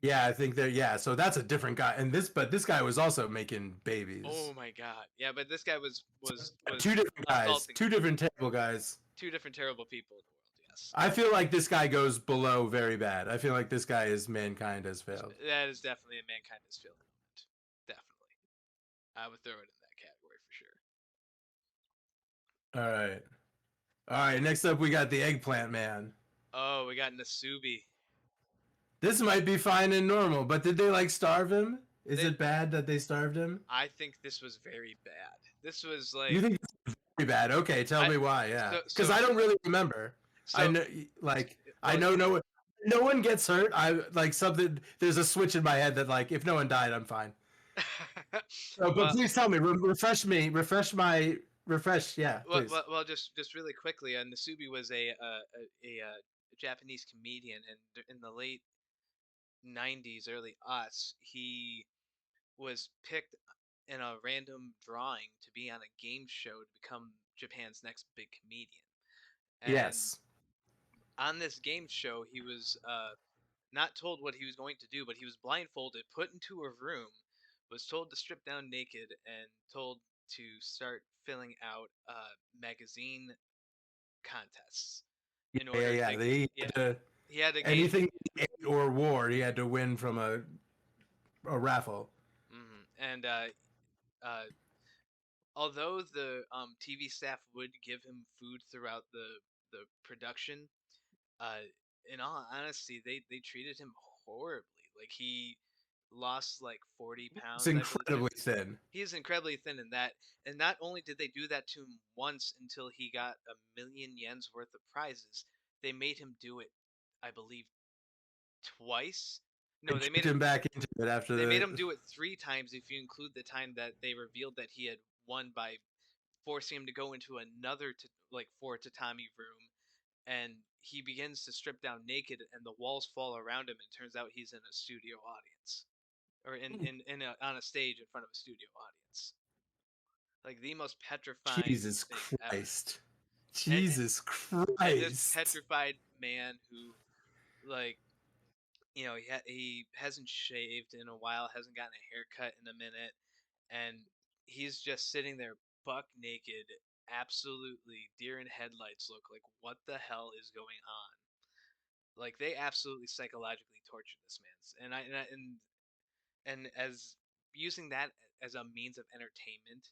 yeah. I think that. Yeah, so that's a different guy, and but this guy was also making Oh babies. my God. Yeah, but this guy So, two was different guys, assaulting two different terrible guys. two different terrible people in the world. Yes. I feel like this guy goes below very bad. I feel like this guy is mankind has failed. That is definitely a mankind is feeling moment. Definitely. I would throw it in that category for sure. All right, all right. Next up, we got the eggplant man. Oh, we got Nasubi. This might be fine and normal, but did they like starve him? Is They it bad that they starved him? I think this was very bad. This was You like think it's very bad? Okay, tell I me why. Yeah, so because so I don't really remember. I so know, like, I well know no one gets hurt. I like something. There's a switch in my head that like if no one died, I'm fine. So, but well please tell me, refresh me, refresh. Yeah, please. just really quickly, Nasubi was a Japanese comedian, and in the late '90s, early aughts, he was picked in a random drawing to be on a game show to become Japan's next big comedian. And Yes. on this game show, he was not told what he was going to do, but he was blindfolded, put into a room, was told to strip down naked, and told to start filling out magazine contests Yeah, in yeah, order yeah. to They yeah had to, he had to gain anything he ate or wore, he had to win from a raffle. and uh, although the TV staff would give him food throughout the production, uh, in all honesty, they treated him horribly. Like he lost like 40 It's pounds, I believe. incredibly thin. He is incredibly thin in that, and not only did they do that to him once until he got 1,000,000 yens worth of prizes, they made him do it, I believe, twice. They No, tricked him back into it after they made him the. do it 3 times if you include the time that they revealed that he had won by forcing him to go into another like four tatami room, and he begins to strip down naked, and the walls fall around him, and turns out he's in a studio audience or on a stage in front of a studio audience. Like the most petrifying Jesus thing ever. Christ. And Jesus and this Christ. petrified man who, like, you know, he hasn't shaved in a while, hasn't gotten a haircut in a minute, and he's just sitting there buck naked, absolutely deer in headlights look like what the hell is going on? Like they absolutely psychologically tortured this man's and as using that as a means of entertainment,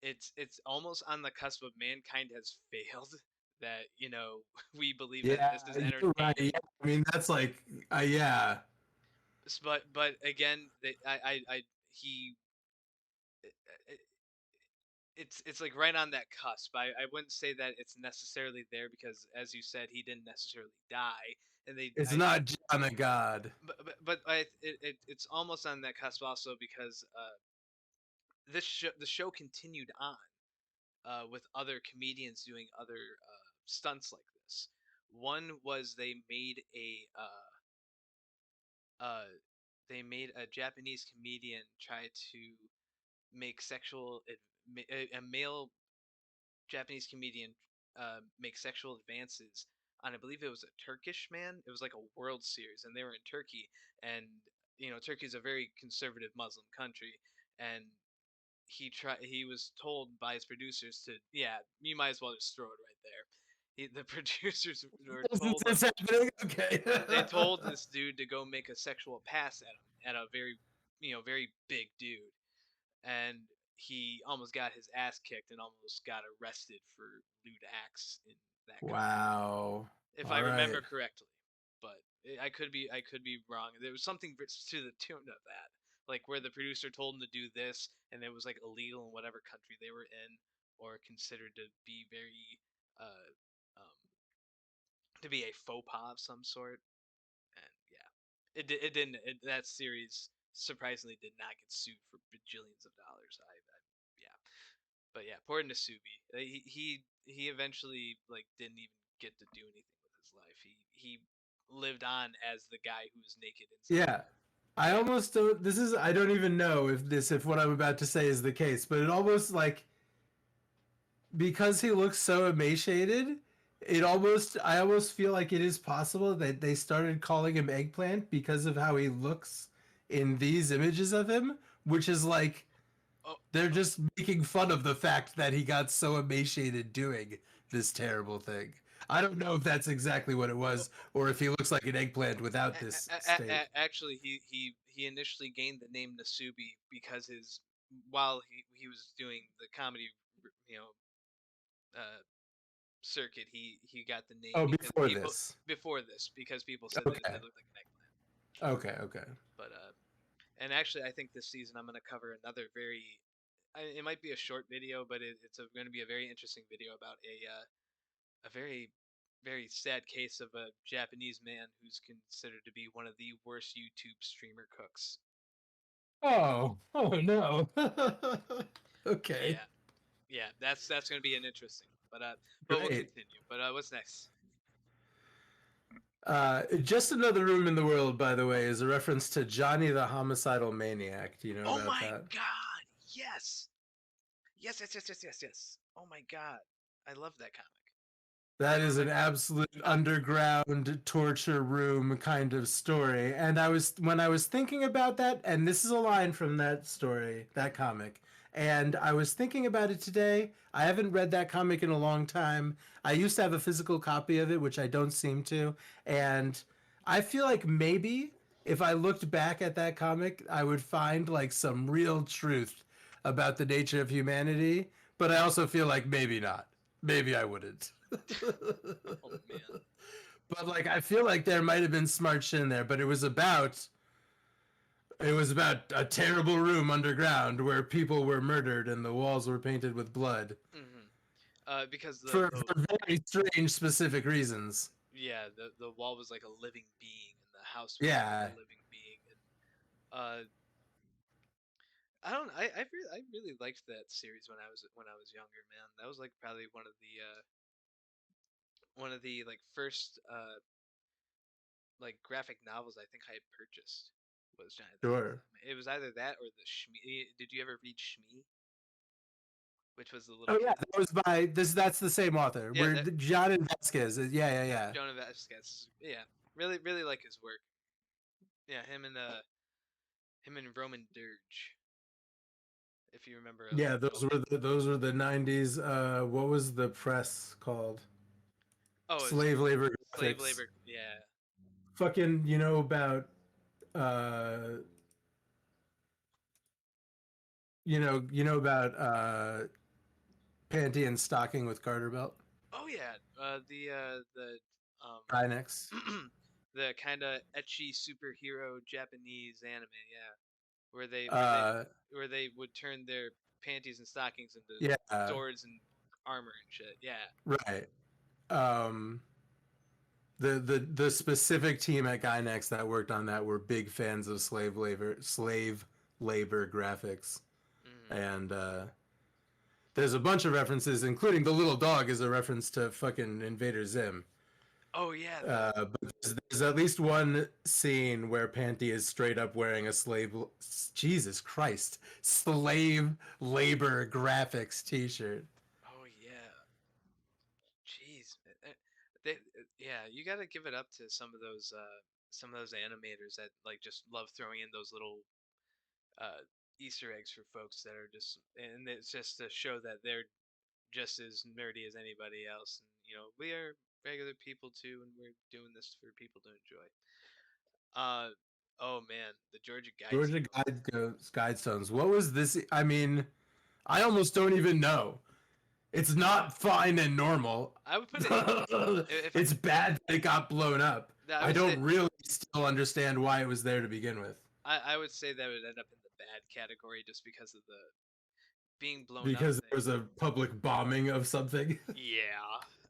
it's almost on the cusp of mankind has failed that, you know, we believe that Yeah, this is you're right. Yeah, entertaining. I mean, that's like, yeah. But again, he it's like right on that cusp. I wouldn't say that it's necessarily there because, as you said, he didn't necessarily die, and they It's I not John of God. it's almost on that cusp also because the show continued on with other comedians doing other stunts like this. One was uh, they made a Japanese comedian try to make a male Japanese comedian make sexual advances on, I believe it was a Turkish man. It was like a World Series, and they were in Turkey, and Turkey is a very conservative Muslim country, and he was told by his producers to, yeah, you might as well just throw it right there. The producers were Isn't told this him, happening? Okay. they told this dude to go make a sexual pass at a very very big dude, and he almost got his ass kicked and almost got arrested for lewd acts in that country, Wow. if I All remember right. correctly. But I could be wrong. There was something to the tune of that, like where the producer told him to do this, and it was like illegal in whatever country they were in, or considered to be very, uh, um, to be a faux pas of some sort. And yeah, it didn't. That series surprisingly did not get sued for bajillions of dollars. Yeah, but yeah, poor Nasubi. He eventually like didn't even get to do anything with his life. He lived on as the guy who was naked inside Yeah. the. I Yeah. almost don't. I don't even know if what I'm about to say is the case, but it almost like because he looks so emaciated, I almost feel like it is possible that they started calling him Eggplant because of how he looks in these images of him, which is like Oh, they're just making fun of the fact that he got so emaciated doing this terrible thing. I don't know if that's exactly what it oh, was or if he looks like an eggplant without this state. actually, he initially gained the name Nasubi because his while he was doing the comedy, you know, uh, circuit, he got the name Oh, because before people this. before this because people said that Okay. it looked like an eggplant. Okay, okay. But and actually, I think this season I'm gonna cover another it might be a short video, but it's going to be a very interesting video about a very very sad case of a Japanese man who's considered to be one of the worst YouTube streamer cooks. Oh, oh no. Okay. Yeah, yeah, that's going to be an interesting one. But we'll Great. continue. But what's next? Just Another Room in the World, by the way, is a reference to Johnny the Homicidal Maniac. Do you know Oh about my that? God! Yes, yes. Oh my God, I love that comic. I That love is that an comic. absolute Uh, underground torture room kind of story. And when I was thinking about that, and this is a line from that story, that comic, and I was thinking about it today. I haven't read that comic in a long time. I used to have a physical copy of it, which I don't seem to. And I feel like maybe if I looked back at that comic, I would find like some real truth about the nature of humanity. But I also feel like maybe not. Maybe I wouldn't. oh man. But like I feel like there might have been smart shit in there, but it was about a terrible room underground where people were murdered and the walls were painted with blood Hmm. Because for very strange specific reasons. yeah, the wall was like a living being, and the house was like a Yeah, living being, and uh, I don't. I really liked that series when I was younger, man. That was like probably one of the like first like graphic novels I think I had purchased was Johnny the sure. Homicide. It was either that or the Shmee. Did you ever read Shmee, which was the little Oh yeah, kid? that was by this. That's the same author. Yeah, Where that John and Vasquez. Yeah, yeah. Jonah Vasquez. Yeah, really like his work. Yeah, him and Roman Dirge, if you remember Yeah, Roman. those were the '90s. What was the press called? Oh, it's Slave labor slave graphics. labor. Yeah. Fucking, uh, you know about panty and stocking with garter belt. Oh yeah. The Dynex. the kind of etchy superhero Japanese anime. Yeah, where Uh, they would turn their panties and stockings into Yeah, swords and armor and shit. Yeah. right. Um, the specific team at Gynex that worked on that were big fans of slave labor graphics, Mm. and there's a bunch of references, including the little dog is a reference to fucking Invader Zim. Oh yeah, the But there's at least one scene where Panty is straight up wearing a Jesus Christ, slave labor graphics T-shirt. oh yeah. Jeez, man. Yeah, you got to give it up to some of those animators that like just love throwing in those little uh Easter eggs for folks that are just, and it's just to show that they're just as nerdy as anybody else, and we are regular people too, and we're doing this for people to enjoy. Uh, oh man, the Georgia Georgia Guidestones. Guidestones. What was this? I mean, I almost don't even know. It's not fine and normal. I would put it if It's bad that it got blown up. I I would say don't really still understand why it was there to begin with. I would say that would end up in the bad category just because of the being blown up Because thing. there was a public bombing of something. Yeah,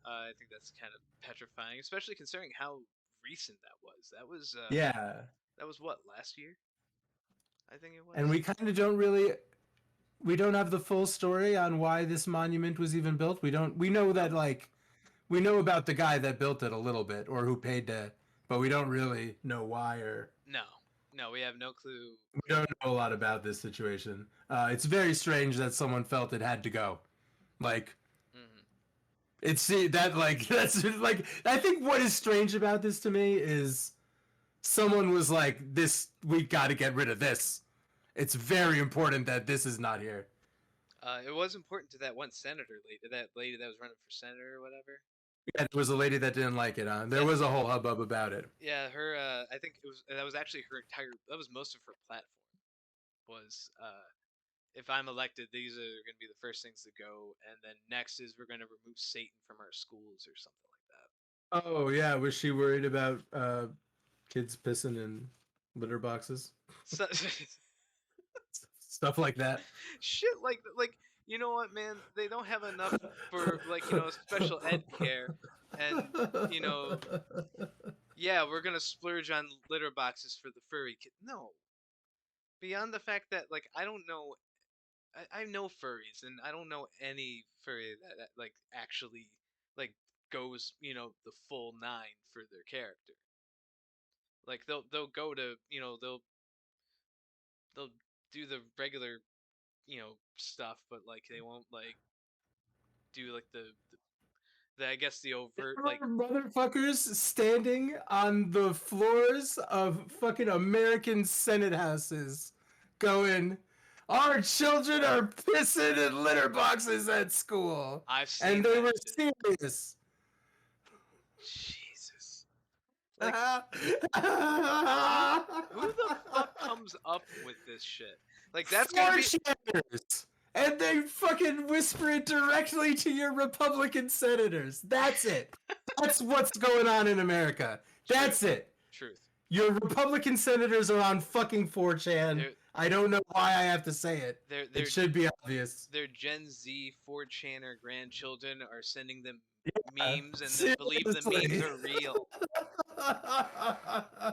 I think that's kind of petrifying, especially considering how recent that was. Yeah. That was what, last year? I think it And was. we kind of don't really we don't have the full story on why this monument was even built. We know that Nope. like we know about the guy that built it a little bit or who paid to, but we don't really know why or No, no, we have no clue. we don't know a lot about this situation. It's very strange that someone felt it had to go. Like Hmm. it's that like that's like I think what is strange about this to me is someone was like, this we got to get rid of this. It's very important that this is not here. It was important to that one senator lady, that lady that was running for senator or whatever. Yeah, there was a lady that didn't like it. There Yeah, was a whole hubbub about it. yeah, her. I think that was actually her entire. That was most of her platform. Was if I'm elected, these are going to be the first things to go, and then next is we're going to remove Satan from our schools or something like that. Oh yeah, was she worried about kids pissing in litter boxes, So, stuff like that? shit like you know what, man? They don't have enough for like special ed care, and you know yeah, we're gonna splurge on litter boxes for the furry kid. No, beyond the fact that like I don't know, I know furries, and I don't know any furry that like actually like goes the full nine for their character. Like they'll go to they'll do the regular stuff, but like they won't like do like the I guess the overt There like. were motherfuckers standing on the floors of fucking American Senate houses, going, "Our children are pissing in litter boxes at school," I've and seen they that were shit. serious. Jesus. Like who the fuck comes up with this shit? Like that's gonna Four be. chairs, and they fucking whisper it directly to your Republican senators. That's it. That's what's going on in America. That's Truth. it. Truth. Your Republican senators are on fucking 4chan. They're I don't know why I have to say it. they're It they're should be obvious. their Gen Z 4chaner grandchildren are sending them Uh, memes, and then believe the memes seriously. are real.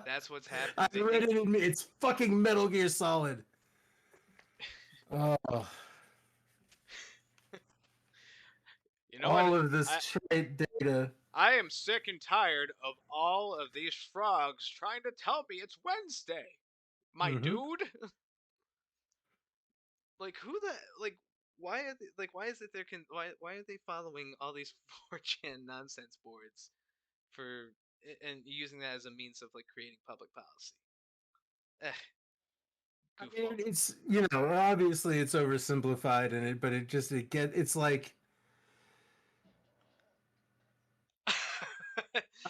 That's what's I happening. They read think it in me. It's fucking Metal Gear Solid. Oh, you know what? all of this I trait data. I am sick and tired of all of these frogs trying to tell me it's Wednesday. My Mm-hmm. dude. Like who the like why are they, like why is it they're why are they following all these 4chan nonsense boards for and using that as a means of like creating public policy? Eh, I mean, goofball. it's obviously it's oversimplified and it, but it's like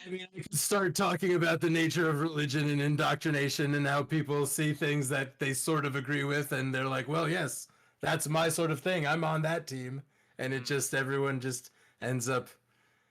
I mean, I could start talking about the nature of religion and indoctrination and how people see things that they sort of agree with, and they're like, "Well, yes, that's my sort of thing. I'm on that team," and it Mm. just everyone just ends up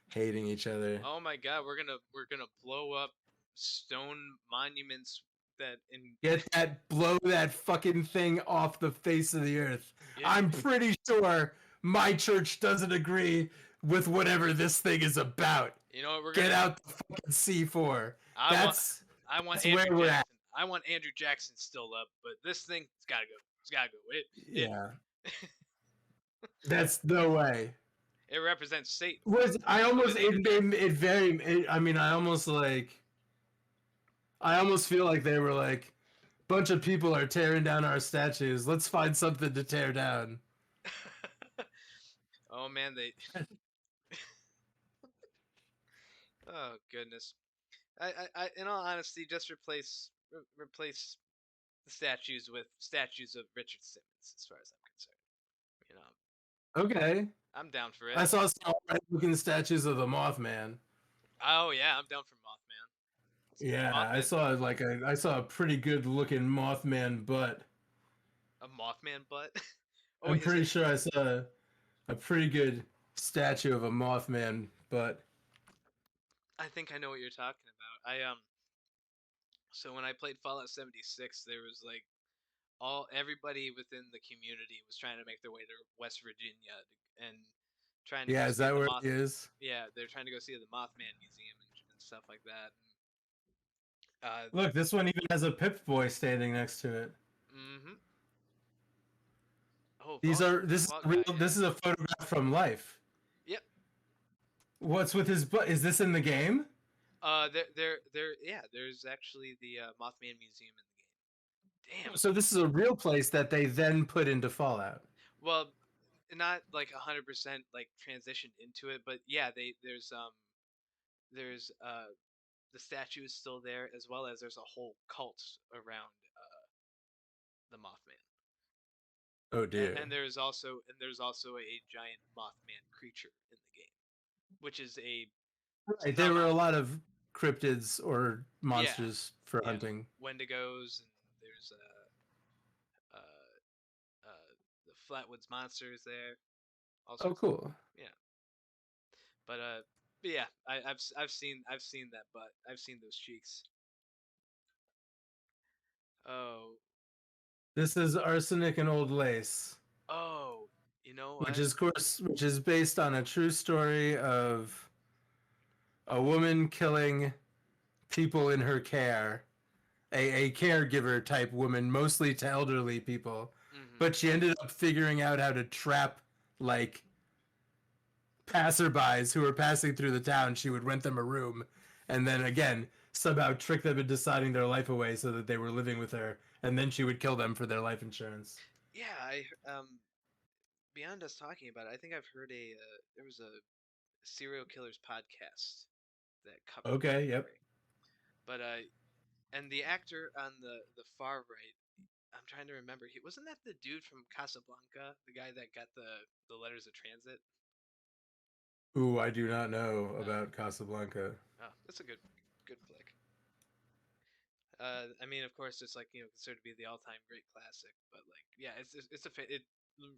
hating each other. Oh my god, we're gonna blow up stone monuments that in blow that fucking thing off the face of the earth. yeah, I'm pretty sure my church doesn't agree with whatever this thing is about. you know what we're Get gonna do? out the fucking C4. I want That's I want that's where Andrew we're at. Jackson. I want Andrew Jackson still up, but this thing, it's gotta go. It's gotta go. It Yeah. That's no way. it represents Satan. Was I So almost does Andrew Jackson. it very I mean I almost like I almost feel like they were like bunch of people are tearing down our statues. Let's find something to tear down. Oh man, they. Oh goodness. In all honesty, just replace the statues with statues of Richard Simmons, as far as I'm concerned. You know, Okay. I'm down for it. I saw some alright looking statues of the Mothman. Oh yeah, I'm down for Mothman. Yeah, Mothman's I saw a pretty good looking Mothman butt. a Mothman butt. Oh I'm wait, is pretty it? sure I saw a pretty good statue of a Mothman butt. I think I know what you're talking about. So when I played Fallout 76, there was like all everybody within the community was trying to make their way to West Virginia and trying to go Yeah, is see that the where Moth. he is? Yeah, they're trying to go see the Mothman Museum and stuff like that. And, Look, this one even has a Pip Boy standing next to it. mm-hmm. Oh, These Vault, are this is Vault a guy. real Yeah. this is a photograph from life. Yep. What's with his butt? Is this in the game? Yeah. There's actually the Mothman Museum in the game. Damn. So this is a real place that they then put into Fallout. Well, not like 100% like transitioned into it, but yeah, there's the statue is still there, as well as there's a whole cult around the Mothman. Oh And, dear. there's also a giant Mothman creature in the game, which is a Right, there some were a lot of cryptids or yeah, monsters for yeah, hunting. Wendigos, and there's the Flatwoods monsters there, all Oh, sorts of cool. yeah. But yeah, I've seen that butt. I've seen those cheeks. Oh, This is Arsenic and Old Lace, oh, you know which what? is, of course, which is based on a true story of a woman killing people in her care, a caregiver type woman, mostly to elderly people. Mm-hmm. But she ended up figuring out how to trap like passerbys who were passing through the town. She would rent them a room, and then again somehow trick them into signing their life away so that they were living with her, and then she would kill them for their life insurance. Yeah, beyond us talking about it, I think I've heard there was a serial killers podcast that covered that Okay, yep. story. But and the actor on the far right, I'm trying to remember. He wasn't that the dude from Casablanca, the guy that got the letters of transit. Ooh, I do not know Oh, about Casablanca. oh, that's a good flick. I mean, of course, it's like considered to be the all-time great classic, but like, yeah, it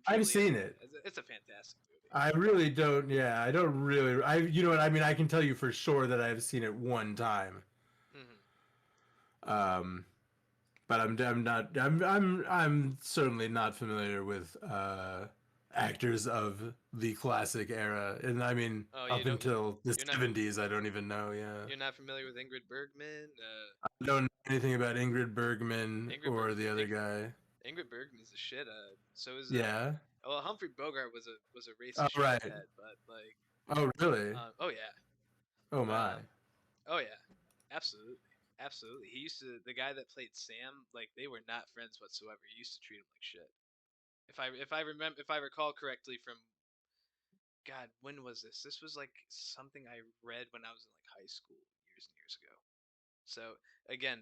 I've truly is seen it. it's a fantastic movie. I really don't. Yeah, I don't really. You know what I mean. I can tell you for sure that I've seen it one time. Hmm. Um, but I'm not. I'm certainly not familiar with actors of the classic era, and I mean Oh, up until the you're not '70s. I don't even know. Yeah, you're not familiar with Ingrid Bergman? I don't know anything about Ingrid Bergman Ingrid Berg or the other guy. Ingrid Bergman's the shit. So is Yeah. well, Humphrey Bogart was a Oh racist right. shithead, but like, Oh really? oh yeah, Oh but my. oh yeah, absolutely, absolutely. He used to the guy that played Sam, like they were not friends whatsoever. He used to treat him like shit. If I recall correctly from God, when was this? This was like something I read when I was in like high school years and years ago. So again,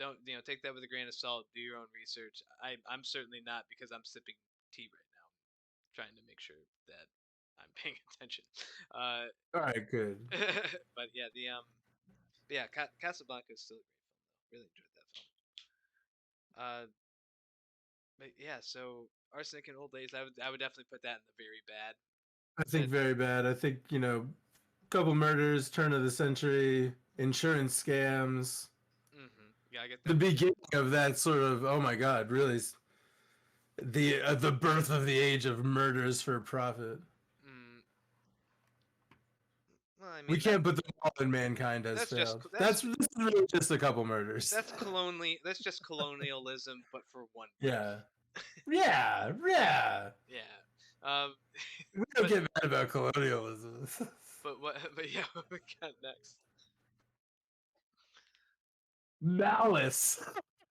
don't take that with a grain of salt. Do your own research. I'm certainly not, because I'm sipping tea right now, trying to make sure that I'm paying attention. Uh, All right, good. but yeah, yeah, Casablanca is still a great film though. Really enjoyed that film. But yeah, so Arsenic and Old Lace, I would definitely put that in the very bad. I think That very bad. I think couple murders, turn of the century, insurance scams. mm-hmm. Gotta get The that money. beginning of that sort of, oh my god, really, the birth of the age of murders for profit. Mm, well, I We mean that can't put them all in mankind has that's just failed. This is really just a couple murders. that's just colonialism, but for one Yeah, week. yeah, yeah. Yeah. Um, We don't but get mad about colonialism. what? But yeah, what we got next? Malice.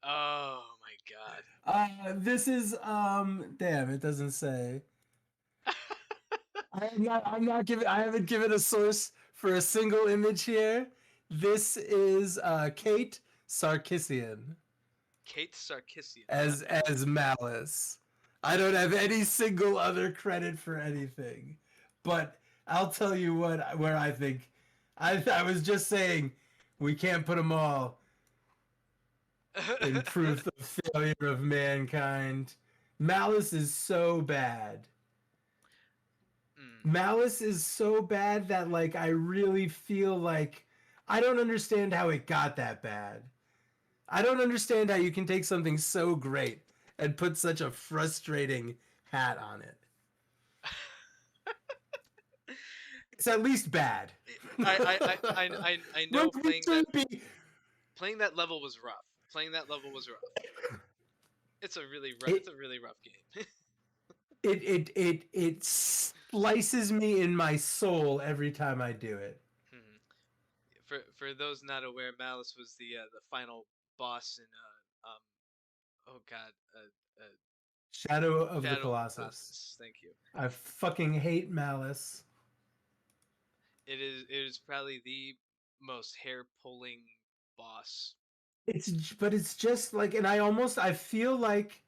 Oh my god. This is damn, it doesn't say. I'm not giving I haven't given a source for a single image here. This is Kate Sarkisian Kate Sarkisian. as Malice. I don't have any single other credit for anything. But I'll tell you what where I think I was just saying we can't put them all in proof of failure of mankind. Malice is so bad. Mm. Malice is so bad that like I really feel like I don't understand how it got that bad. I don't understand how you can take something so great and put such a frustrating hat on it. It's at least bad. I Look, know we should be. playing that level was rough. Playing that level was rough. It's It a really rough game. it slices me in my soul every time I do it. Hmm. For those not aware, Malice was the final boss in oh god, Shadow of the Shadow of the Colossus. Colossus. Thank you. I fucking hate Malice. It is probably the most hair pulling boss. It's just like, and I feel like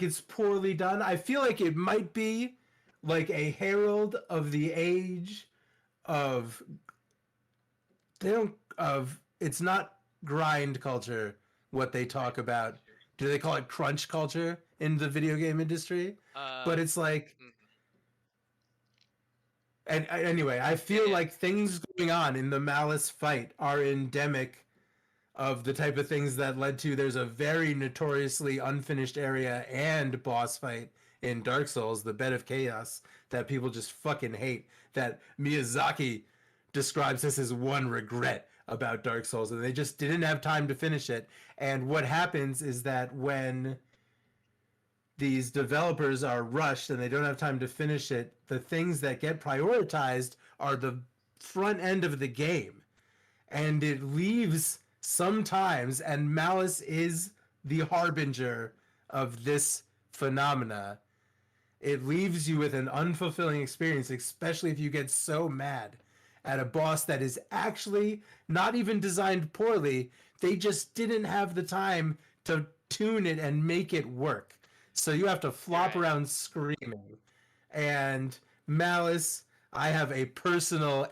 it's poorly done. I feel like it might be like a herald of the age of they don't of it's not grind culture what they talk about. Do they call it crunch culture in the video game industry? Uh, But it's like, mhm. and anyway, I Yeah, feel yeah. like things going on in the Malice fight are endemic of the type of things that led to there's a very notoriously unfinished area and boss fight in Dark Souls, the Bed of Chaos, that people just fucking hate. That Miyazaki describes as his one regret about Dark Souls, and they just didn't have time to finish it. And what happens is that when these developers are rushed and they don't have time to finish it, the things that get prioritized are the front end of the game, and it leaves sometimes, and Malice is the harbinger of this phenomena. It leaves you with an unfulfilling experience, especially if you get so mad at a boss that is actually not even designed poorly. They just didn't have the time to tune it and make it work. So you have to You're flop right. around screaming. And Malice, I have a personal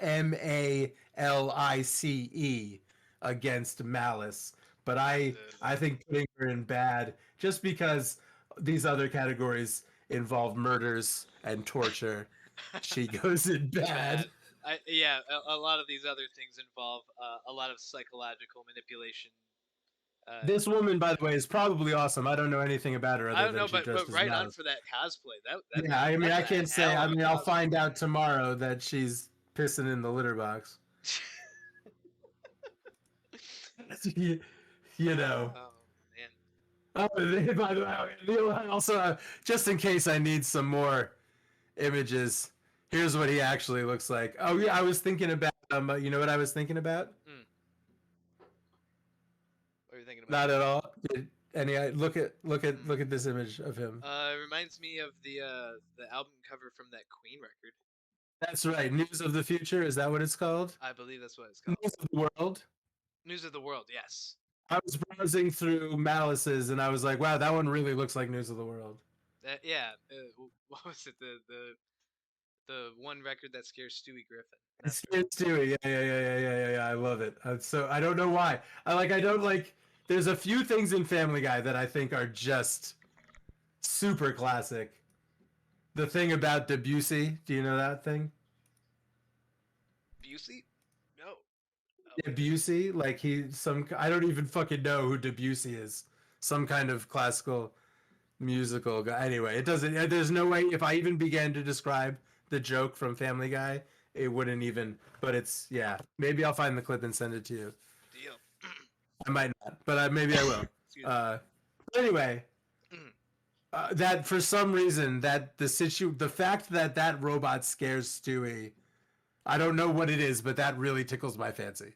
Malice against Malice, but I think putting her in bad just because these other categories involve murders and torture. She goes in bad. Bad. Yeah, a lot of these other things involve a lot of psychological manipulation. Uh, This woman, by the way, is probably awesome. I don't know anything about her I other don't than know, she but dressed as right on Malice. for that cosplay. Yeah, I mean, That's I a can't say. hell I of a mean, I'll cosplay. find out tomorrow that she's pissing in the litter box. you, you know. Oh man. Oh, by the way, also, just in case I need some more images, here's what he actually looks like. Oh yeah, I was thinking about. You know what I was thinking about? Mm, what are you thinking about? Not at all. Any look at Mm. this image of him. It reminds me of the album cover from that Queen record. That's right. News of the Future. Is that what it's called? I believe that's what it's called. News of the World. News of the World. Yes. I was browsing through Malice's and I was like, wow, that one really looks like News of the World. Yeah. What was it? The one record that scares Stewie Griffin. It's That's scared Stewie. Yeah. I love it. So I don't know why. I don't like. There's a few things in Family Guy that I think are just super classic. The thing about Debussy. Do you know that thing? Busey. No. Debussy, like he some I don't even fucking know who Debussy is. Some kind of classical musical guy. Anyway, it doesn't. There's no way if I even began to describe the joke from Family Guy, it wouldn't even. But it's yeah. Maybe I'll find the clip and send it to you. Deal. I might not, but maybe I will. Excuse me. Anyway, that for some reason that the fact that that robot scares Stewie, I don't know what it is, but that really tickles my fancy.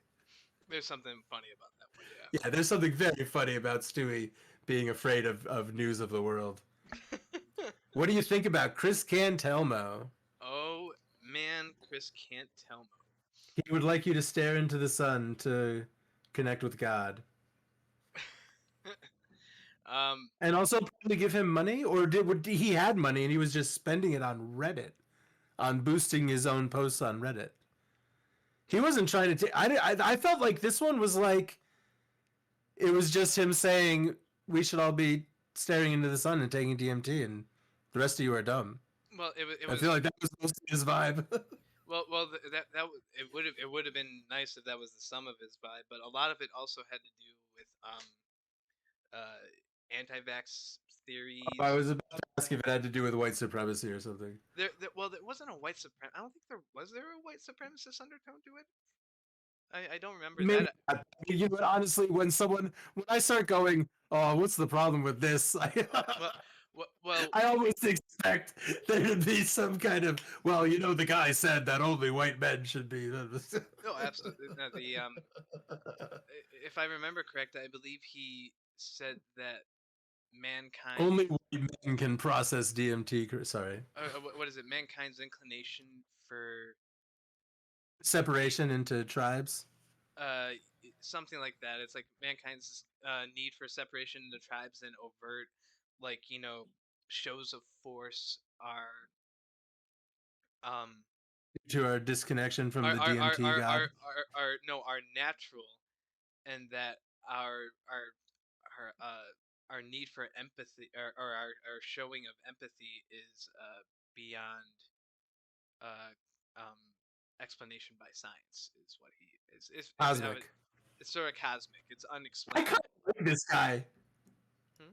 There's something funny about that one, Yeah, there's something very funny about Stewie being afraid of news of the world. yeah. What do you think about Chris Cantelmo? Oh man, Chris can't tell me. He would like you to stare into the sun to connect with God. um, And also probably give him money, or he had money and he was just spending it on Reddit, on boosting his own posts on Reddit. He wasn't trying to. I felt like this one was like it was just him saying we should all be staring into the sun and taking DMT, and the rest of you are dumb. well, it I was feel like that was mostly his vibe. well it would have been nice if that was the sum of his vibe, but a lot of it also had to do with anti-vax I theories. was about to ask if it had to do with white supremacy or something. Well, there wasn't a white suprem. I don't think there was there a white supremacist undertone to it. I don't remember Maybe that. not. You know, honestly, when I start going, oh, what's the problem with this? Well, well, I almost expect there to be some kind of, well, you know, the guy said that only white men should be. no, absolutely. No, if I remember correct, I believe he said that mankind, Only white men can process DMT. Sorry, what is it? Mankind's inclination for separation into tribes. uh something like that. It's like mankind's need for separation into tribes and overt, like shows of force um To our disconnection from the are DMT god. no are natural, and that our our need for empathy, or our showing of empathy is beyond uh, um, explanation by science is what he is. Cosmic. It's sort of cosmic. It's I kind unexplainable. of like this guy. Hmm?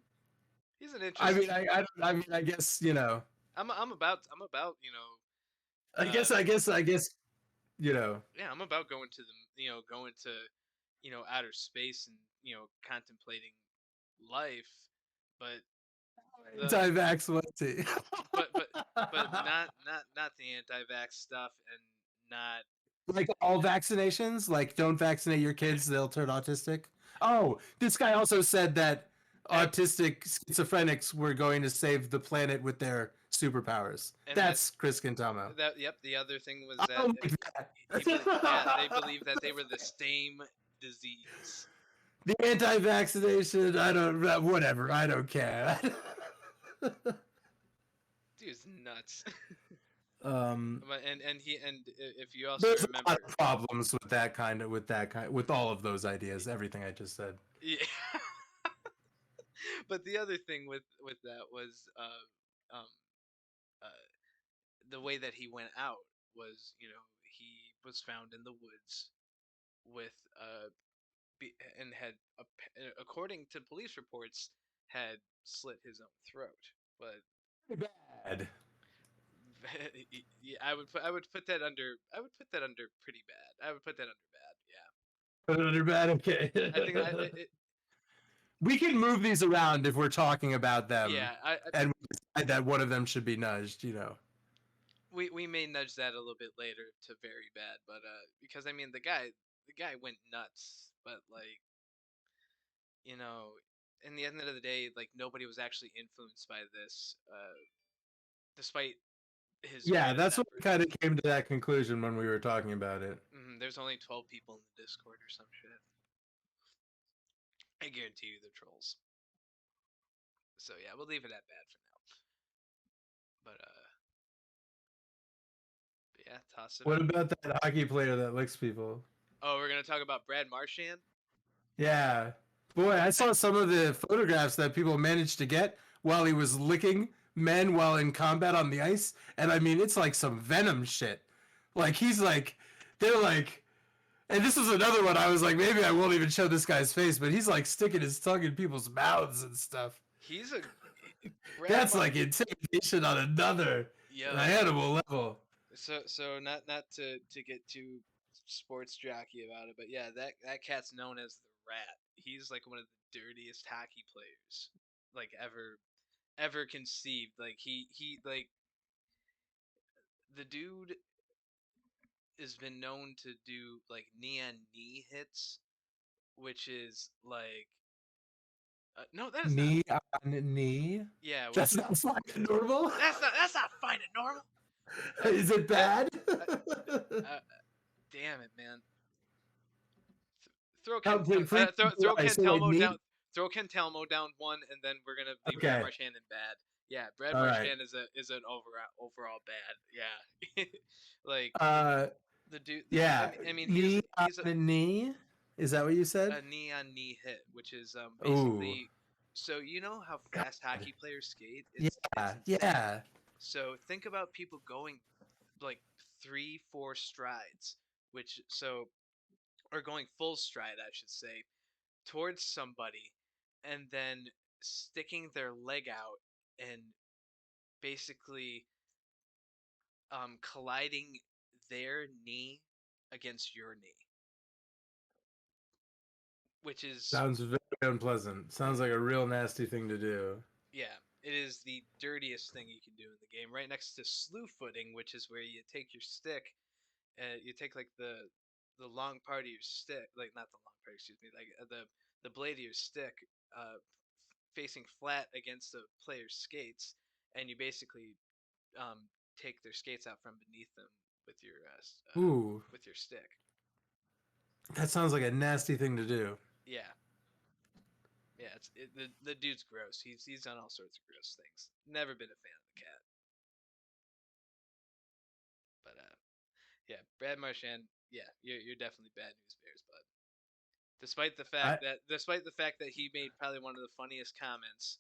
He's an I mean, interesting. I mean, I guess you know. I'm about I guess you know. yeah, I'm about going to the going to outer space and contemplating life, but the Anti-vax, what's he? but but but not the anti-vax stuff, and not Like all vaccinations, like don't vaccinate your kids, they'll turn autistic. Oh, this guy also said that ev- autistic schizophrenics were going to save the planet with their superpowers. and That's Chris Quintamo. that yep. The other thing was I that don't like yeah, they that. believe that they were the same disease. The anti-vaccination, I don't, whatever, I don't care. Dude's nuts. um, And if you also there's a lot remember, of problems with with all of those ideas, everything I just said. yeah. But the other thing with that was uh, the way that he went out was, he was found in the woods with and had, according to police reports, had slit his own throat. But Bad. yeah, I would put that under pretty bad. I would put that under bad. Yeah. Put it under bad. Okay. I think it We can move these around if we're talking about them, yeah, and we decide that one of them should be nudged. You know. we may nudge that a little bit later to very bad, but because I mean the guy went nuts, but like, in the end of the day, like, nobody was actually influenced by this, despite his Yeah, greatest that's what efforts. kind of came to that conclusion when we were talking about it. There's only 12 people in the Discord or some shit. I guarantee you they're trolls. So yeah, we'll leave it at bad for now. But yeah, toss it What up. about that hockey player that licks people? Oh, we're gonna talk about Brad Marchand. Yeah, boy, I saw some of the photographs that people managed to get while he was licking men while in combat on the ice, and I mean, it's like some Venom shit. Like they're like, And this was another one I was like, maybe I won't even show this guy's face, but he's like sticking his tongue in people's mouths and stuff. He's a Brad That's Mar- like intimidation on another Yo. animal level. So not to get too sports jockey about it, but yeah, that cat's known as the Rat. He's like one of the dirtiest hockey players like ever conceived. Like he like the dude has been known to do like knee on knee hits, which is like no, that is not. Knee on knee. Yeah, That's which not fine and normal. that's not fine and normal. That Is it that bad? uh, uh, damn it, man. Throw Oh, please, Throw I say like Cantelmo knee. down. Throw Cantelmo down one, and then we're gonna leave Brad Okay. Marchand in bad. Yeah, Brad All right. Marchand is an overall bad. Yeah, like Uh, the dude. yeah. I mean Knee on he's knee. Is that what you said? a knee on knee hit, which is Ooh. basically. So you know how God. fast hockey players skate? It's Yeah. insane. Yeah. So think about people going like 3-4 strides, which so or going full stride, I should say, towards somebody, and then sticking their leg out and basically colliding their knee against your knee, which is Sounds very unpleasant. Sounds like a real nasty thing to do. yeah, it is the dirtiest thing you can do in the game. Right next to slew footing, which is where you take your stick, you take like the long part of your stick, like not the long part, excuse me, like the blade of your stick, facing flat against a player's skates, and you basically take their skates out from beneath them with your Ooh, with your stick. that sounds like a nasty thing to do. Yeah, yeah. The dude's gross. He's done all sorts of gross things. Never been a fan of the cat, but yeah, Brad Marchand. Yeah, you're definitely bad news bears, bud. I Despite the fact that he made probably one of the funniest comments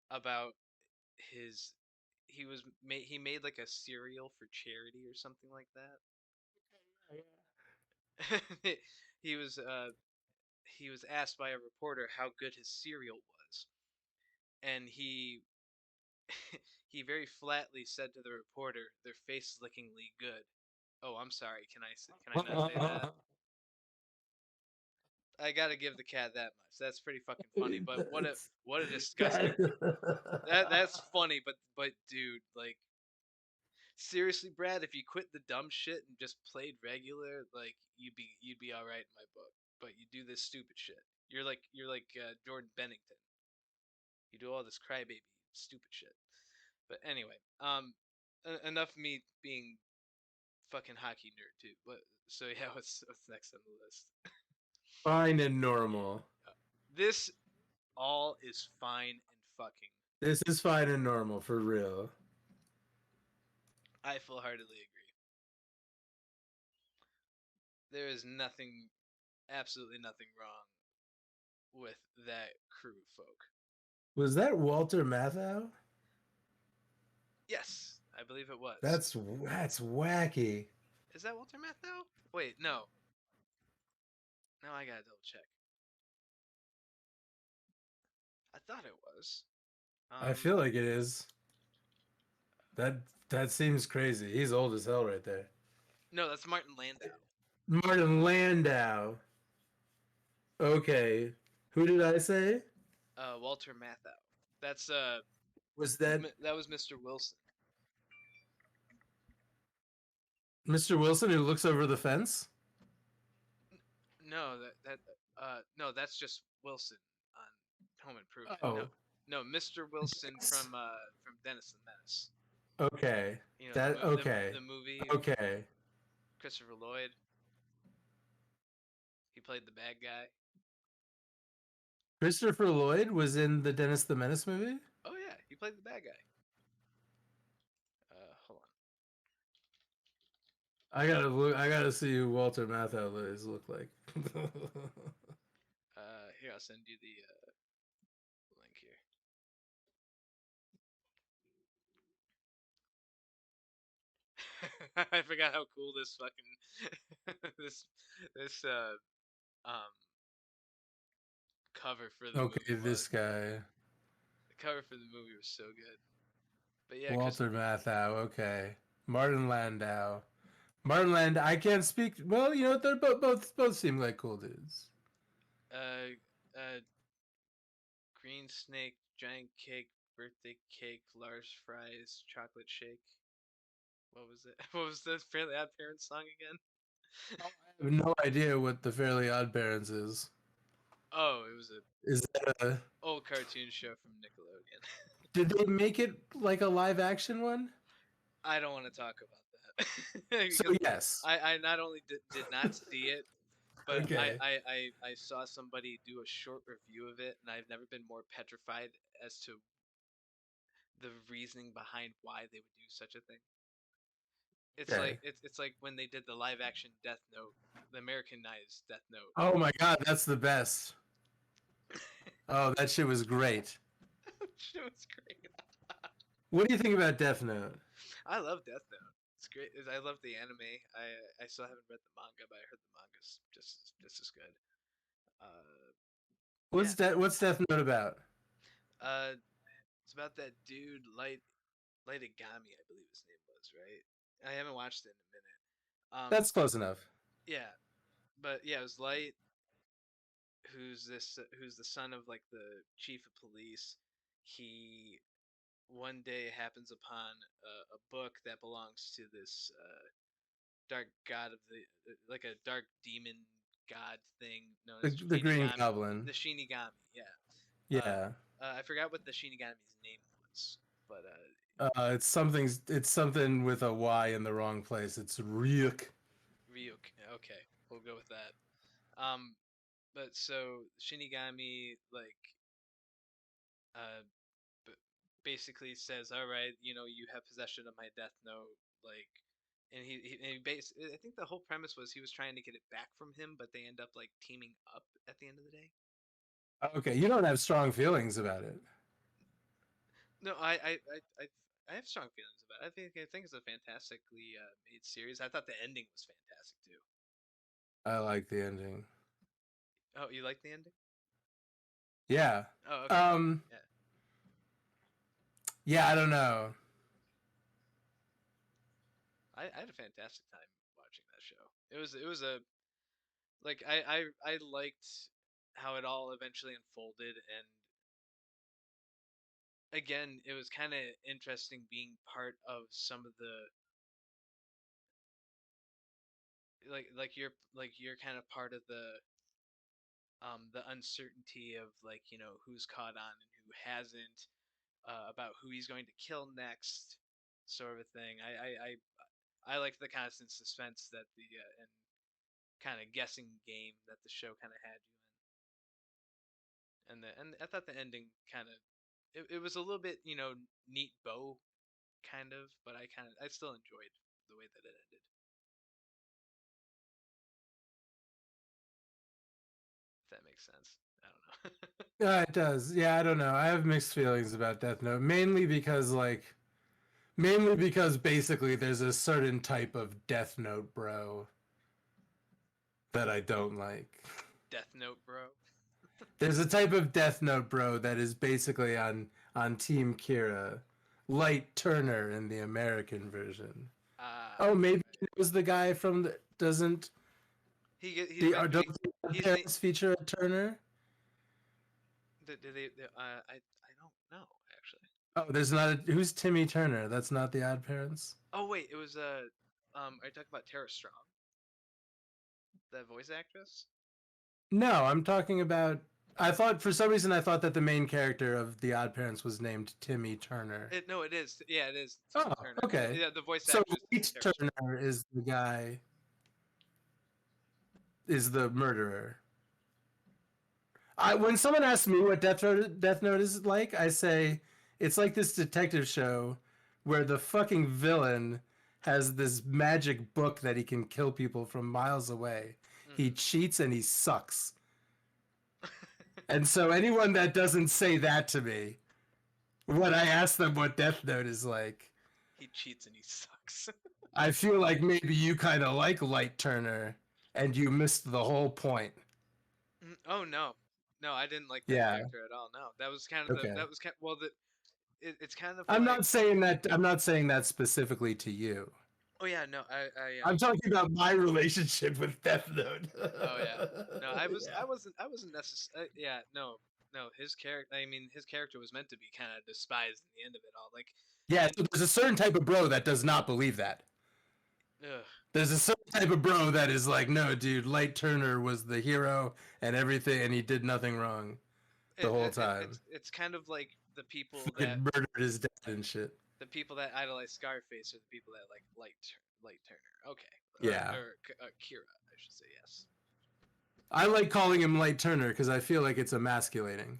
about his he made like a cereal for charity or something like that. he was he was asked by a reporter how good his cereal was, and he very flatly said to the reporter, "They're face lickingly good." Oh, I'm sorry. Can I not say that? I gotta give the cat that much. That's pretty fucking funny. But that's, what a disgusting. that, That's funny. But dude, like seriously, Brad, if you quit the dumb shit and just played regular, like you'd be all right in my book. But you do this stupid shit. You're like Jordan Bennington. You do all this crybaby stupid shit. But anyway, enough me being fucking hockey nerd too. But so yeah, what's next on the list? fine and normal. This all is fine and fucking. This is fine and normal for real. I full heartedly agree. There is nothing, absolutely nothing wrong with that crew of folk. Was that Walter Matthau? Yes, I believe it was. That's wacky. Is that Walter Matthau? Wait, no. No, I gotta double check. I thought it was. I Um, feel like it is. That that seems crazy. He's old as hell right there. no, that's Martin Landau. Martin Landau. Okay. Who did I say? Walter Matthau. That's Was that that was Mr. Wilson. Mr. Wilson who looks over the fence? No, no, that's just Wilson on Home Improvement. No, Oh, no, Mr. Wilson that's from Dennis the Menace. okay. You know That okay. the movie. Okay. Christopher Lloyd. He played the bad guy. Christopher Lloyd was in the Dennis the Menace movie? Oh yeah, he played the bad guy. Hold I gotta see who Walter Matthau is look like. on. Here I'll send you the link here. I forgot how cool this fucking this this um cover for the Okay, movie was. this guy, The cover for the movie was so good. But yeah, Chris, Walter Matthau. Okay, Martin Landau. Martin Landau. I can't speak. Well, you know, they're both seem like cool dudes. uh, uh, green snake, giant cake, birthday cake, large fries, chocolate shake. What was it? What was the Fairly Odd Parents song again? I have no idea what the Fairly Odd Parents is. Oh, it was a Is that a? old cartoon show from Nickelodeon. Did they make it like a live action one? I don't want to talk about that So because yes. I not only did not see it, but Okay. I saw somebody do a short review of it, and I've never been more petrified as to the reasoning behind why they would do such a thing. Okay. It's like when they did the live action Death Note, the Americanized Death Note. Oh my god, that's the best. Oh, that shit was great. Shit was great. What do you think about Death Note? I love Death Note. It's great. I love the anime. I still haven't read the manga, but I heard the manga's just as good. Uh, yeah. What's Death Note about? Uh, it's about that dude Light Agami, I believe his name was, right? I haven't watched it in a minute. That's close enough. Yeah, but yeah, it was Light, who's the son of like the chief of police. He one day happens upon a book that belongs to this dark god of the like a dark demon god thing known as The Green Shinigami. Goblin. The Shinigami, yeah. Uh, Yeah. I forgot what the Shinigami's name was, but It's something with a Y in the wrong place. It's Ryuk. Ryuk. Okay, we'll go with that. Um, but so Shinigami like uh basically says, "All right, you know, you have possession of my Death Note," like, I think the whole premise was he was trying to get it back from him, but they end up like teaming up at the end of the day. Okay, you don't have strong feelings about it. No, I have strong feelings about it. I think it's a fantastically made series. I thought the ending was fantastic too. I like the ending. Oh, you like the ending? Yeah. Oh, okay. Um. Yeah, Yeah, I don't know. I had a fantastic time watching that show. It was a like I liked how it all eventually unfolded, and again, it was kind of interesting being part of some of the, like you're kind of part of the uncertainty of, like, who's caught on and who hasn't, about who he's going to kill next, sort of a thing. I like the constant suspense that the and kind of guessing game that the show kind of had you in, and I thought the ending kind of, it was a little bit, neat bow kind of, but I still enjoyed the way that it ended. If that makes sense. I don't know. Yeah, it does. Yeah, I don't know. I have mixed feelings about Death Note, mainly because basically there's a certain type of Death Note bro that I don't like. Death Note, bro. There's a type of Death Note bro that is basically on Team Kira, Light Turner in the American version. Oh, maybe Okay. it was the guy from the doesn't He the eventually don't the he's na- parents feature a Turner? I don't know actually. Oh, there's not a, who's Timmy Turner? That's not the Odd Parents. Oh wait, it was are you talking about Tara Strong, the voice actress? No, I'm talking about. I thought for some reason I thought that the main character of the Odd Parents was named Timmy Turner. No, it is. Yeah, it is Tim Oh, Turner. okay. Yeah, the voice So actress is Light Tara Strong. Turner is the guy, is the murderer. When someone asks me what Death Note is like, I say it's like this detective show where the fucking villain has this magic book that he can kill people from miles away. He Hmm. cheats and he sucks. And so anyone that doesn't say that to me when I ask them what Death Note is like, He cheats and he sucks. I feel like maybe you kind of like Light Turner, and you missed the whole point. Oh no, no, I didn't like that Yeah. character at all. No, that was kind of the Okay. that was kind well the it's kind of I'm like not saying that. I'm not saying that specifically to you. oh yeah no I'm talking about my relationship with Death Note. oh yeah no Yeah. I wasn't necessarily yeah no no his character I mean his character was meant to be kind of despised in the end of it all like Yeah. and So there's a certain type of bro that does not believe that. ugh, There's a certain type of bro that is like, no, dude, Light Turner was the hero and everything, and he did nothing wrong the whole time. it's kind of like Fucking murdered his dad and shit. the people that idolize Scarface are the people that like Light Turner okay Yeah. or Kira I should say yes. I like calling him Light Turner because I feel like it's emasculating.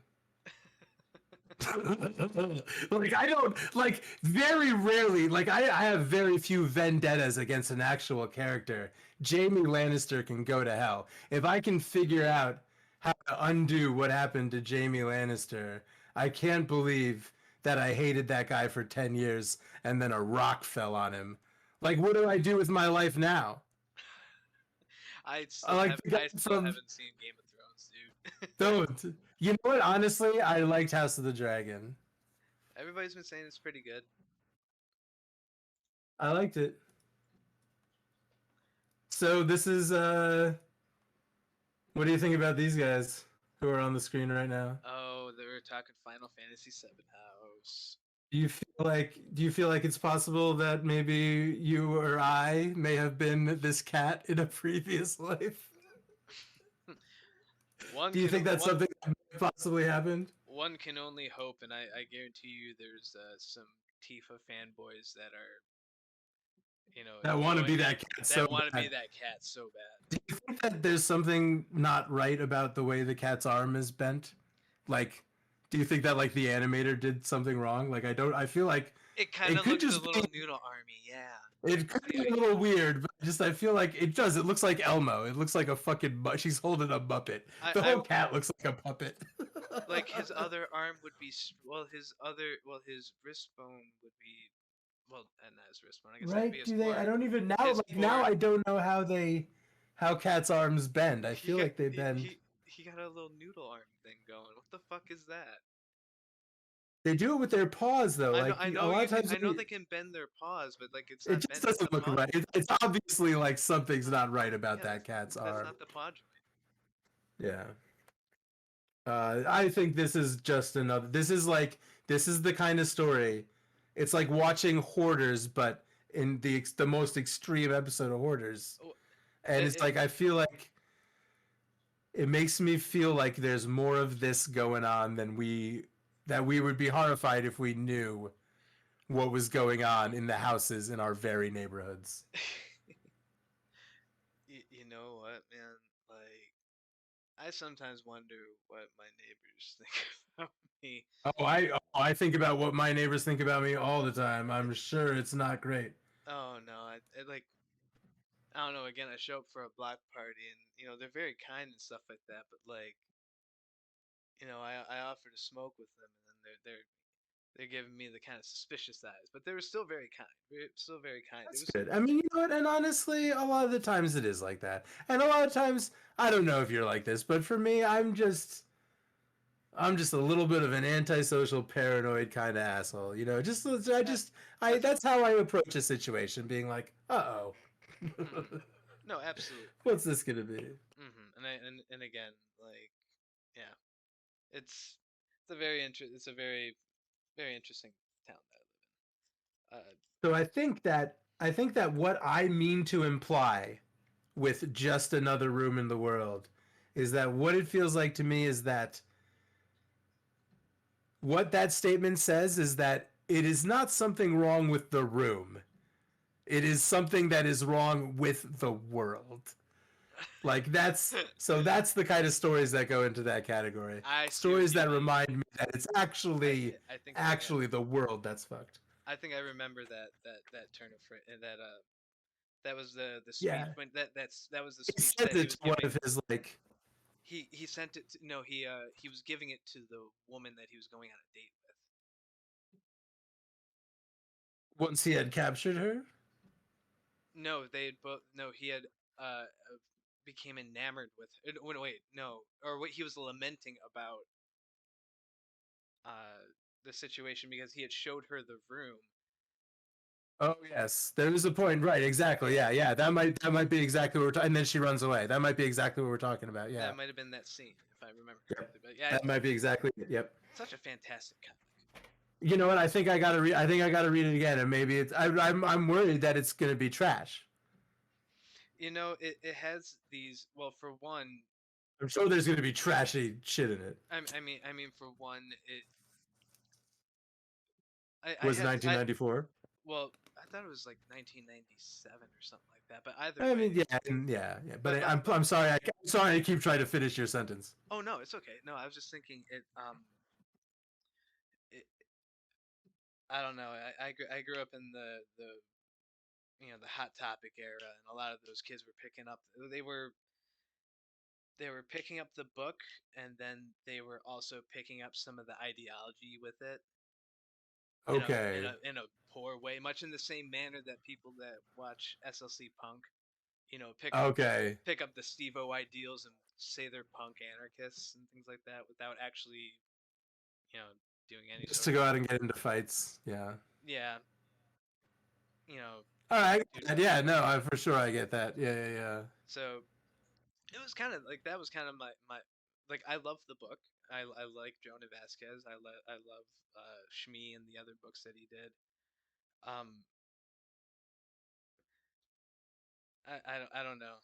Like I don't like very rarely like I have very few vendettas against an actual character. Jamie Lannister can go to hell. If I can figure out how to undo what happened to Jamie Lannister, I can't believe that I hated that guy for 10 years and then a rock fell on him. Like what do I do with my life now? I like the guy I still from haven't seen Game of Thrones, dude. don't. You know what? Honestly, I liked House of the Dragon. Everybody's been saying it's pretty good. I liked it. So this is what do you think about these guys who are on the screen right now? Oh, they were talking Final Fantasy VII House. Do you feel like it's possible that maybe you or I may have been this cat in a previous life? One Do you can think that's something that may have possibly happened? one can only hope, and I guarantee you, there's some Tifa fanboys that are That want to enjoying be that cat so that want to be bad. that cat so bad. Do you think that there's something not right about the way the cat's arm is bent? Like, do you think that like the animator did something wrong? Like, I don't. I feel like It kind it of could looks a just be. little noodle army, yeah. It could be a little weird, but just I feel like it does. It looks like Elmo. It looks like a fucking. She's holding a muppet. The I whole cat looks like a puppet. like his other arm would be his wrist bone would be not his wrist bone. I guess that would be Right? his Do they? I forearm. don't even now. His Like now, forearm. I don't know how cats' arms bend. I He feel got like they bend. he got a little noodle arm thing going. What the fuck is that? They do it with their paws though. Like a lot of times, I know they can bend their paws, but like it's it not just bending the doesn't look paw. right. It's obviously like something's not right about Yeah, that cat's that's arm. not the paw joint. Yeah. I think this is just another. This is the kind of story. It's like watching Hoarders, but in the most extreme episode of Hoarders, Oh, and it's like I feel like it makes me feel like there's more of this going on than we would be horrified if we knew what was going on in the houses in our very neighborhoods. you know what, man? Like I sometimes wonder what my neighbors think about me. I think about what my neighbors think about me all the time. I'm sure it's not great. Oh no, like I don't know. Again, I show up for a block party, and they're very kind and stuff like that. But like I offer to smoke with them, and then they're giving me the kind of suspicious eyes. But they were still very kind. Still very kind. It That's was good. I mean, you know what? And honestly, a lot of the times it is like that. And a lot of times, I don't know if you're like this, but for me, I'm just a little bit of an antisocial, paranoid kind of asshole. You know, that, I that's that's how I approach a situation, being like, uh-oh. mhm. No, absolutely. What's this gonna be? And again, like yeah, it's a very very interesting town that I live in. So I think that what I mean to imply with just another room in the world is that what it feels like to me is that what that statement says is that it is not something wrong with the room. It is something that is wrong with the world. Like that's the kind of stories that go into that category. I see what Stories you that mean. remind me that it's I think actually the world that's fucked. I think I remember that turn of phrase that was the speech Yeah. when that was the He speech sent that he it was to one giving. of his like He sent it to, no he was giving it to the woman that he was going on a date with. once he had captured her. No, they had both. No, he had became enamored with. Wait, no, or what he was lamenting about uh the situation because he had showed her the room. Oh yes, there was a point, right? Exactly. Yeah, Yeah, yeah. That might be exactly what we're talking. And then she runs away. That might be exactly what we're talking about. Yeah. that might have been that scene if I remember Yep. correctly. But yeah, That might be exactly it. Yep. such a fantastic comic. You know what? I think I gotta read. I think I gotta read it again, and maybe it's. I'm worried that it's gonna be trash. It has these. Well, for one, I'm sure there's gonna be trashy shit in it. I mean, for one, I Was had I 1994? well, I thought it was like 1997 or something like that. But either I mean, way, yeah, yeah. but But but I'm sorry. I'm sorry. I keep trying to finish your sentence. oh no, it's okay. No, I was just thinking it I don't know. I grew up in the hot topic era, and a lot of those kids were picking up. They were picking up the book, and then they were also picking up some of the ideology with it in a in Okay. a in a poor way, much in the same manner that people that watch SLC Punk, Okay. pick up the Steve-O ideals and say they're punk anarchists and things like that without actually, you know, doing any Just sort to of go out and get into fights. Yeah. yeah, you know, All right. do that. Yeah. No. For sure. I get that. Yeah. Yeah. Yeah. So it was kind of like that was kind of my like I love the book. I like Jonah Vasquez. I love Shmi and the other books that he did. Um, I don't know.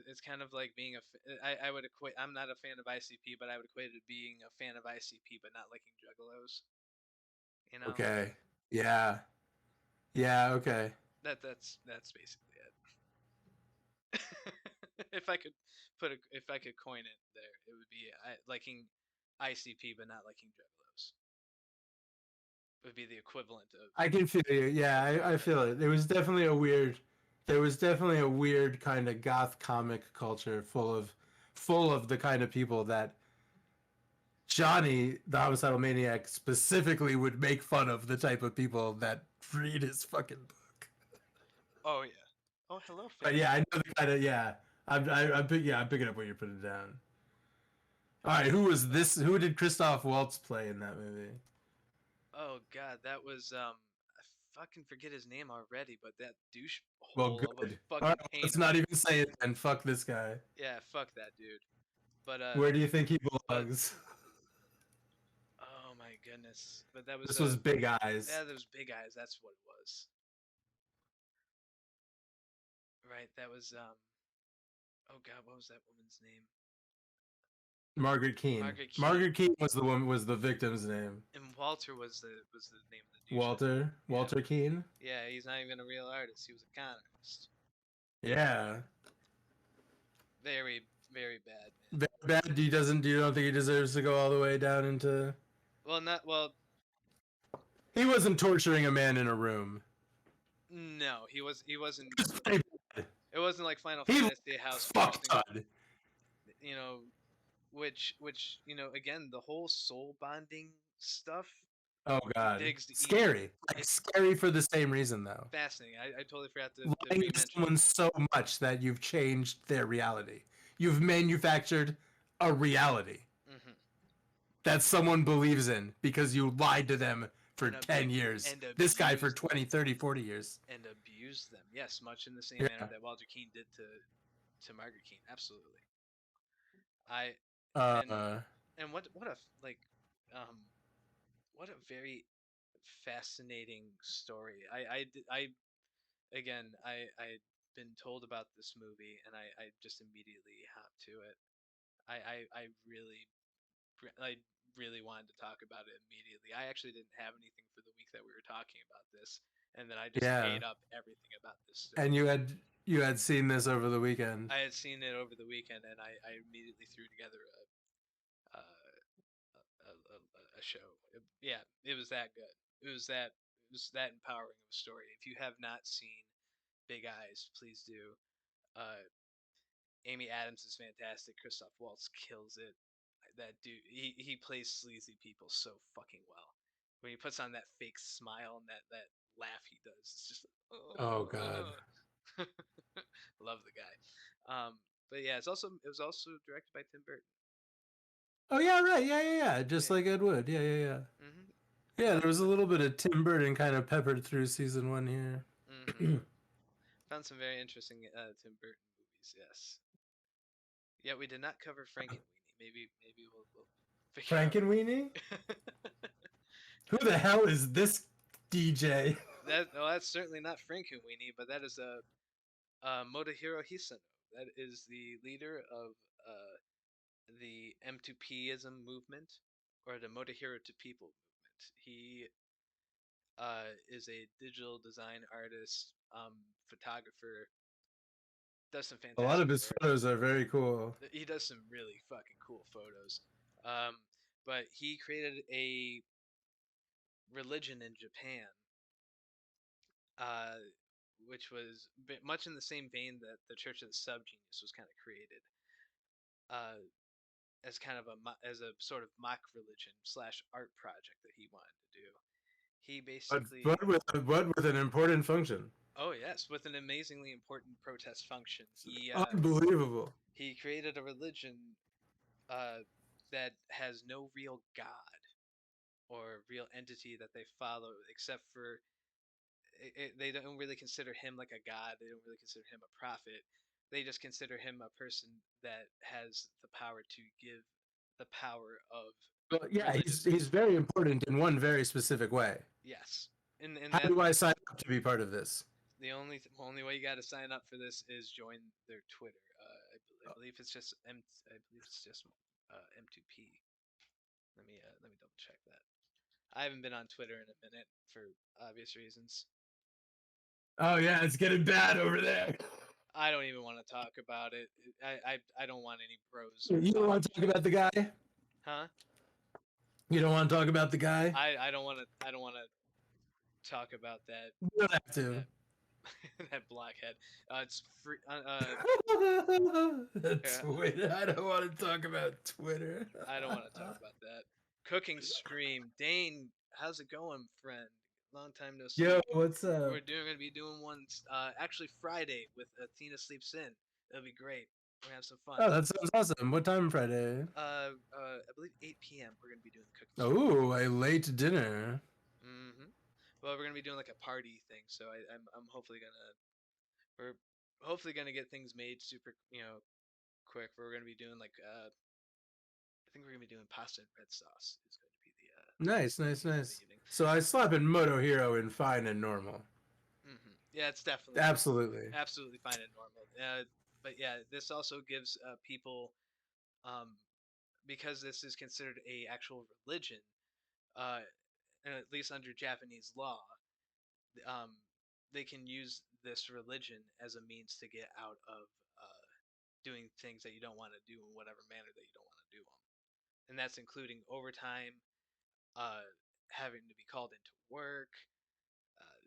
It's kind of like being I would equate. I'm not a fan of ICP, but I would equate it to being a fan of ICP, but not liking Juggalos. You know Okay. Yeah. Yeah. Okay. that's basically it. If I could coin it there, it would be liking ICP but not liking Juggalos. It would be the equivalent I can feel you. Yeah. I of it. feel it. It was definitely a weird. There was definitely a weird kind of goth comic culture full of the kind of people that Johnny, the homicidal maniac, specifically would make fun of the type of people that read his fucking book. Oh yeah. Oh hello But fam. yeah, I know the kind of yeah. I'm picking up what you're putting down. All right, who was But this? Who did Christoph Waltz play in that movie? oh god, that was I fucking forget his name already, but that douche Well, hole of a good. All right, fucking let's painter. not even say it then. Fuck this guy. Yeah, fuck that dude. But Where do you think he but belongs? oh my goodness. But that was This was Big Eyes. yeah, those big eyes. That's what it was. Right. That was oh god, what was that woman's name? Margaret Keane. Margaret Keane. Margaret Keane was the woman. Was the victim's name? And Walter was the name of the douchebag. Walter. Yeah. Walter Keane. Yeah, he's not even a real artist. He was a con artist. Yeah. Very, very bad, man. Very bad. Do you doesn't? Do you don't think he deserves to go all the way down into? Well, not well. He wasn't torturing a man in a room. No, he was. He wasn't. It's pretty bad. It wasn't like Final He Fantasy House fuck posting. ton. You know, which again the whole soul bonding stuff Oh god, digs even. scary. Like It's scary for the same reason though. fascinating. I totally forgot to Lying to re-mention. someone so much that you've changed their reality. You've manufactured a reality Hmm. that someone believes in because you lied to them for And 10 years. and This guy for abused 20, 30, 40 years. and abused them. Yes, much in the same manner Yeah. that Walter Keane did to Margaret Keane. Absolutely. I and Uh, and what a like um what a very fascinating story. I again I'd been told about this movie and I just immediately hopped to it. I I really wanted to talk about it immediately. I actually didn't have anything for the week that we were talking about this, and then I just yeah. ate up everything about this And story. you had seen this over the weekend. I had seen it over the weekend, and I immediately threw together a show. Yeah, it was that good. It was that empowering of a story. If you have not seen Big Eyes, please do. Uh, Amy Adams is fantastic. Christoph Waltz kills it. That dude, he plays sleazy people so fucking well. When he puts on that fake smile and that laugh he does, it's just Oh god. Love the guy. But yeah, it was also directed by Tim Burton. Oh yeah, right. Yeah, yeah, yeah. Just Yeah. like Ed Wood. Yeah, yeah, yeah. Yeah, there Found was some. a little bit of Tim Burton kind of peppered through season one here. Found some very interesting Tim Burton movies. Yes. Yeah, we did not cover Frankenweenie. Maybe we'll figure out. Frankenweenie? Who the Uh, hell is this DJ? that's certainly not Frankenweenie, but that is Motohiro Hisano. That is the leader of the M2Pism movement, or the Motohiro to People movement. He is a digital design artist, photographer, does some A lot of fantastic his work. photos are very cool. He does some really fucking cool photos. Um, but he created a religion in Japan, uh, which was much in the same vein that the Church of the Subgenius was kind of created, uh, as kind of as a sort of mock religion slash art project that he wanted to do. He But basically, but with an important function. oh yes, with an amazingly important protest function. Unbelievable. He created a religion uh, that has no real god or real entity that they follow, except for they don't really consider him like a god. They don't really consider him a prophet. They just consider him a person that has the power to give the power of Well, yeah, he's religious. he's very important in one very specific way. Yes, and How that do I sign up to be part of this? the only way you got to sign up for this is join their Twitter. I believe it's just M2P. Let me double check that. I haven't been on Twitter in a minute for obvious reasons. Oh yeah, it's getting bad over there. I don't even want to talk about it. I don't want any bros You don't want to talk between. about the guy? Huh? You don't want to talk about the guy? I don't want to talk about that You don't have to. that that blockhead. It's free. Yeah, Twitter. I don't want to talk about Twitter. I don't want to talk about that. Cooking stream. Dane, how's it going, friend? Long time no Yo, see. what's up? We're gonna be doing one actually Friday with Tina sleeps in. It'll be great. We're gonna have some fun. Oh, that sounds awesome. What time Friday? I believe 8 p.m. We're gonna be doing the cooking stream. Oh, a late dinner. Well, we're gonna be doing like a party thing, so I'm hopefully gonna we're hopefully gonna get things made super quick. We're gonna be doing like I think we're gonna be doing pasta and red sauce is going to be Nice, the nice, theme of the nice. evening. So I slap in Moto Hero in fine and normal. Yeah, it's definitely Absolutely. absolutely fine and normal. But yeah, this also gives people, um, because this is considered a actual religion, uh, and at least under Japanese law, um, they can use this religion as a means to get out of doing things that you don't want to do in whatever manner that you don't want to do them, and that's including overtime, uh, having to be called into work, uh,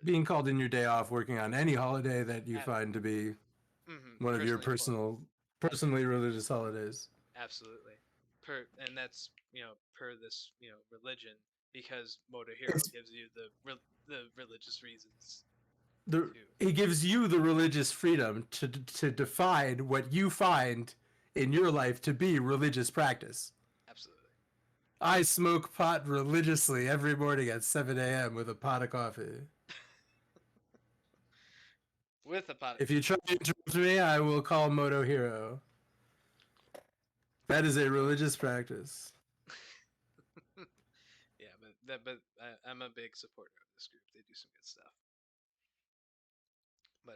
Being called in your day off, working on any holiday that you find to be one of your personally important. personally religious holidays. Absolutely. And that's per this religion, because Motohiro It's gives you the religious reasons the to. it gives you the religious freedom to define what you find in your life to be religious practice. Absolutely. I smoke pot religiously every morning at 7 a.m. with a pot of coffee. With a pot of If you try to interrupt me, I will call Moto Hero. That is a religious practice. Yeah, I'm a big supporter of this group. They do some good stuff. But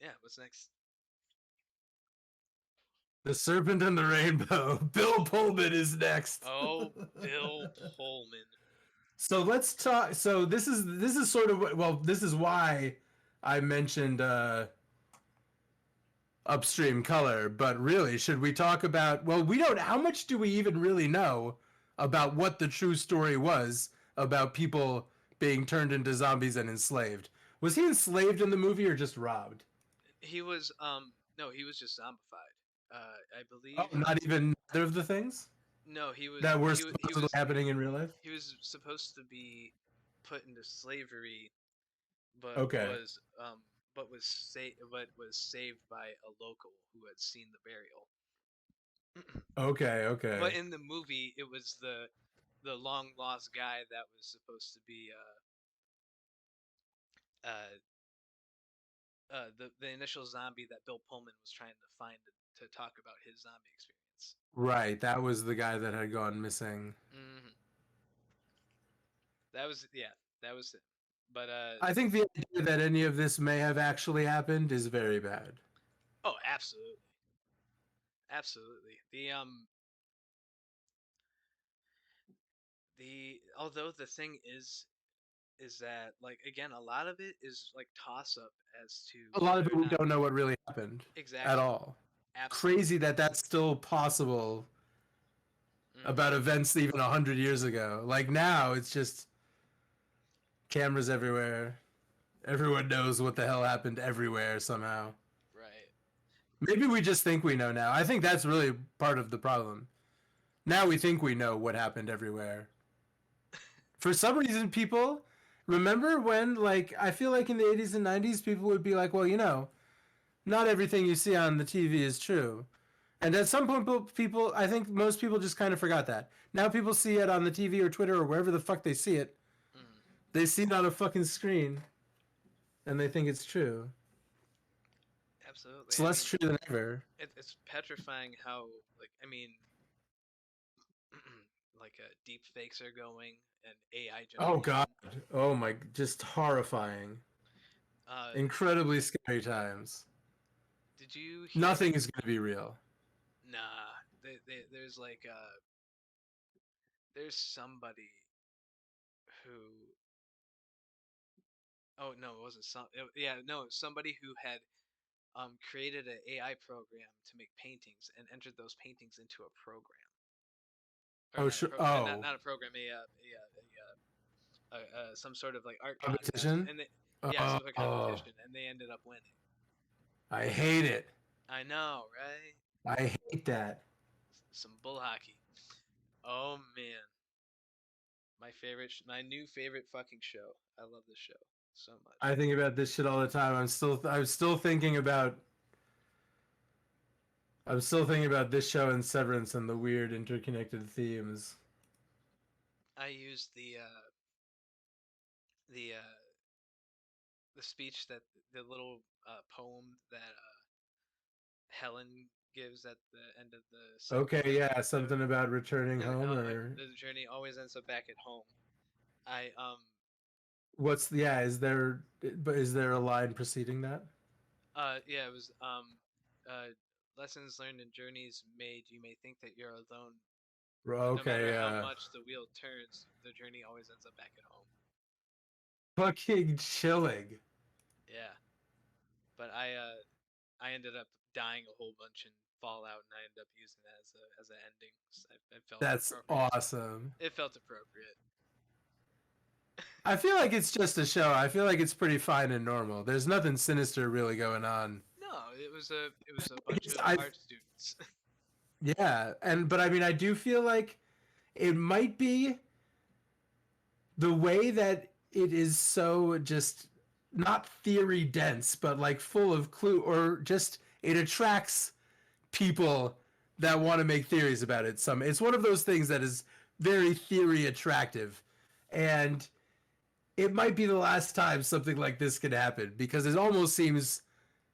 yeah, what's next? The Serpent and the Rainbow. Bill Pullman is next. Oh, Bill Pullman. So let's talk. So this is sort of this is why I mentioned upstream color, but really, should we talk about? Well, we don't. How much do we even really know about what the true story was about people being turned into zombies and enslaved? Was he enslaved in the movie or just robbed? He was no, he was just zombified. I Oh, believe not even either of the things no, he was that were he wa- he supposedly was happening in real life. he was supposed to be put into slavery, but Okay. was but was saved by a local who had seen the burial. Okay, But okay. in the movie, it was the long lost guy that was supposed to be uh the initial zombie that Bill Pullman was trying to find to talk about his zombie experience. Right, that was the guy that had gone missing. Hmm. That was yeah, that was it. But I think the idea that any of this may have actually happened is very bad. oh, absolutely, absolutely. The although the thing is that like again a lot of it is like toss up as to A lot of whether it or we not don't know what really happened at exactly, all. Crazy absolutely. that that's still possible Hmm. about events even 100 years ago. Like now, it's just cameras everywhere. Everyone knows what the hell happened everywhere somehow. Right. Maybe we just think we know now. I think that's really part of the problem. Now we think we know what happened everywhere. For some reason, people remember when, like, I feel like in the 80s and 90s, people would be like, well, not everything you see on the TV is true. And at some point, people, I think most people just kind of forgot that. Now people see it on the TV or Twitter or wherever the fuck they see it. Hmm. They see it on a fucking screen and they think it's true. It's Absolutely. I less mean, true than ever. it's petrifying how like I mean like deep fakes are going and AI Oh generation. god. Oh my, just horrifying. Uh, Incredibly scary times. did you hear? Nothing is going to be real. Nah, there's like there's somebody who. Oh no, it wasn't some. Yeah, no, it was somebody who had created an AI program to make paintings and entered those paintings into a program, or Oh, not a sure. pro, not Oh, not a program, some sort of like art contest, competition? and they yeah, some Oh, sort of oh, competition, and they ended up winning. I hate it. I know, right? I hate that. Some bull hockey. Oh man, my new favorite fucking show. I love this show so much. I think about this shit all the time. I'm still thinking about this show and Severance and the weird interconnected themes. I used the the speech that the little poem that Helen gives at the end of the second Okay, season. yeah, something about returning home or The journey always ends up back at home. I what's the, yeah, is there a line preceding that? yeah, it was lessons learned and journeys made. You may think that you're alone, but no matter Okay, how much the wheel turns, the journey always ends up back at home. fucking chilling. Yeah, but I ended up dying a whole bunch in Fallout, and I ended up using that as an ending. I felt That's appropriate. awesome. It felt appropriate. I feel like it's just a show. I feel like it's pretty fine and normal. There's nothing sinister really going on. No, it was a bunch of I art students. Yeah, and but I mean I do feel like it might be the way that it is so just not theory dense, but like full of clue, or just it attracts people that want to make theories about it. It's one of those things that is very theory attractive, and it might be the last time something like this could happen because it almost seems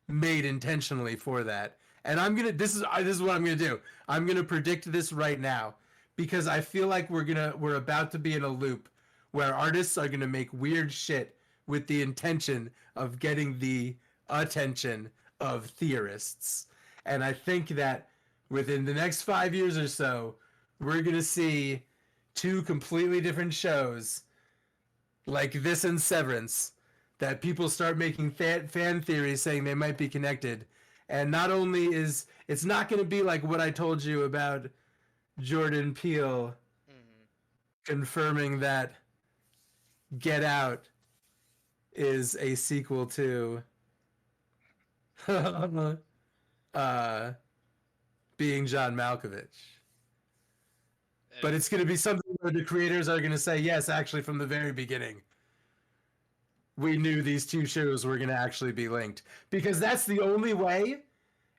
made intentionally for that. And I'm gonna this is what I'm gonna do. I'm gonna predict this right now because I feel like we're about to be in a loop where artists are gonna make weird shit with the intention of getting the attention of theorists. And I think that within the next 5 years or so, we're gonna see two completely different shows like this and Severance that people start making fan theories saying they might be connected. And not only is it's not going to be like what I told you about Jordan Peele Hmm. confirming that Get Out is a sequel to uh, Being John Malkovich. But it's going to be something where the creators are going to say, yes, actually, from the very beginning, we knew these two shows were going to actually be linked, because that's the only way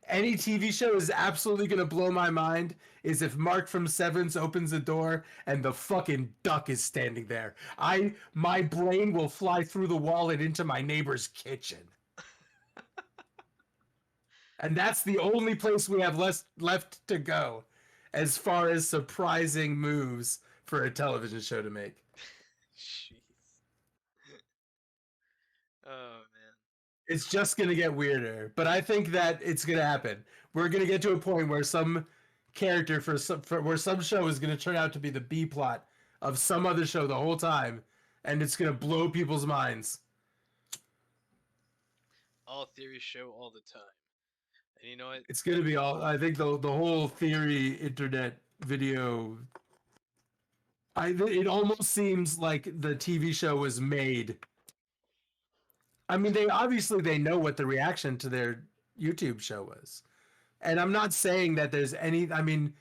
any TV show is absolutely going to blow my mind is if Mark from Severance opens the door and the fucking duck is standing there. My brain will fly through the wall and into my neighbor's kitchen. And that's the only place we have left to go as far as surprising moves for a television show to make. Jeez. Oh man. It's just going to get weirder, but I think that it's going to happen. We're going to get to a point where some character where some show is going to turn out to be the B plot of some other show the whole time, and it's going to blow people's minds. All theories show all the time. And you know what? It's going to be all. I think the whole theory internet video. It almost seems like the TV show was made. I mean, they know what the reaction to their YouTube show was. And I'm not saying that there's any. I mean,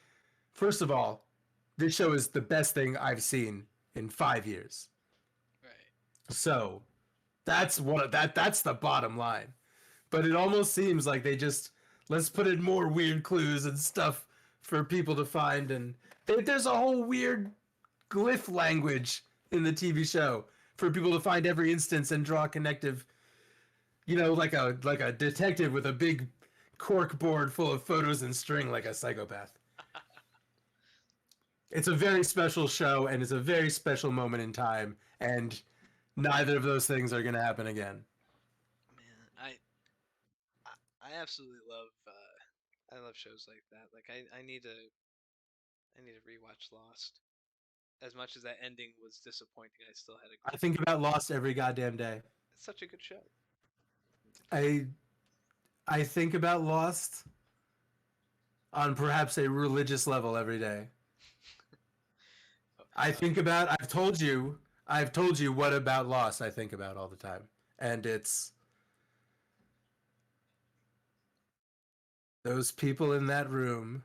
first of all, this show is the best thing I've seen in 5 years. Right. So that's that's the bottom line. But it almost seems like they just let's put in more weird clues and stuff for people to find. And there's a whole weird glyph language in the TV show for people to find every instance and draw connective. You know, like a detective with a big cork board full of photos and string, like a psychopath. It's a very special show, and it's a very special moment in time, and neither of those things are going to happen again. Man, I absolutely love I love shows like that. Like I need to rewatch Lost. As much as that ending was disappointing, I still had a I great think time. about Lost every goddamn day. It's such a good show. I I think about Lost on perhaps a religious level every day. Oh, I think about I've told you what about Lost I think about all the time. And it's those people in that room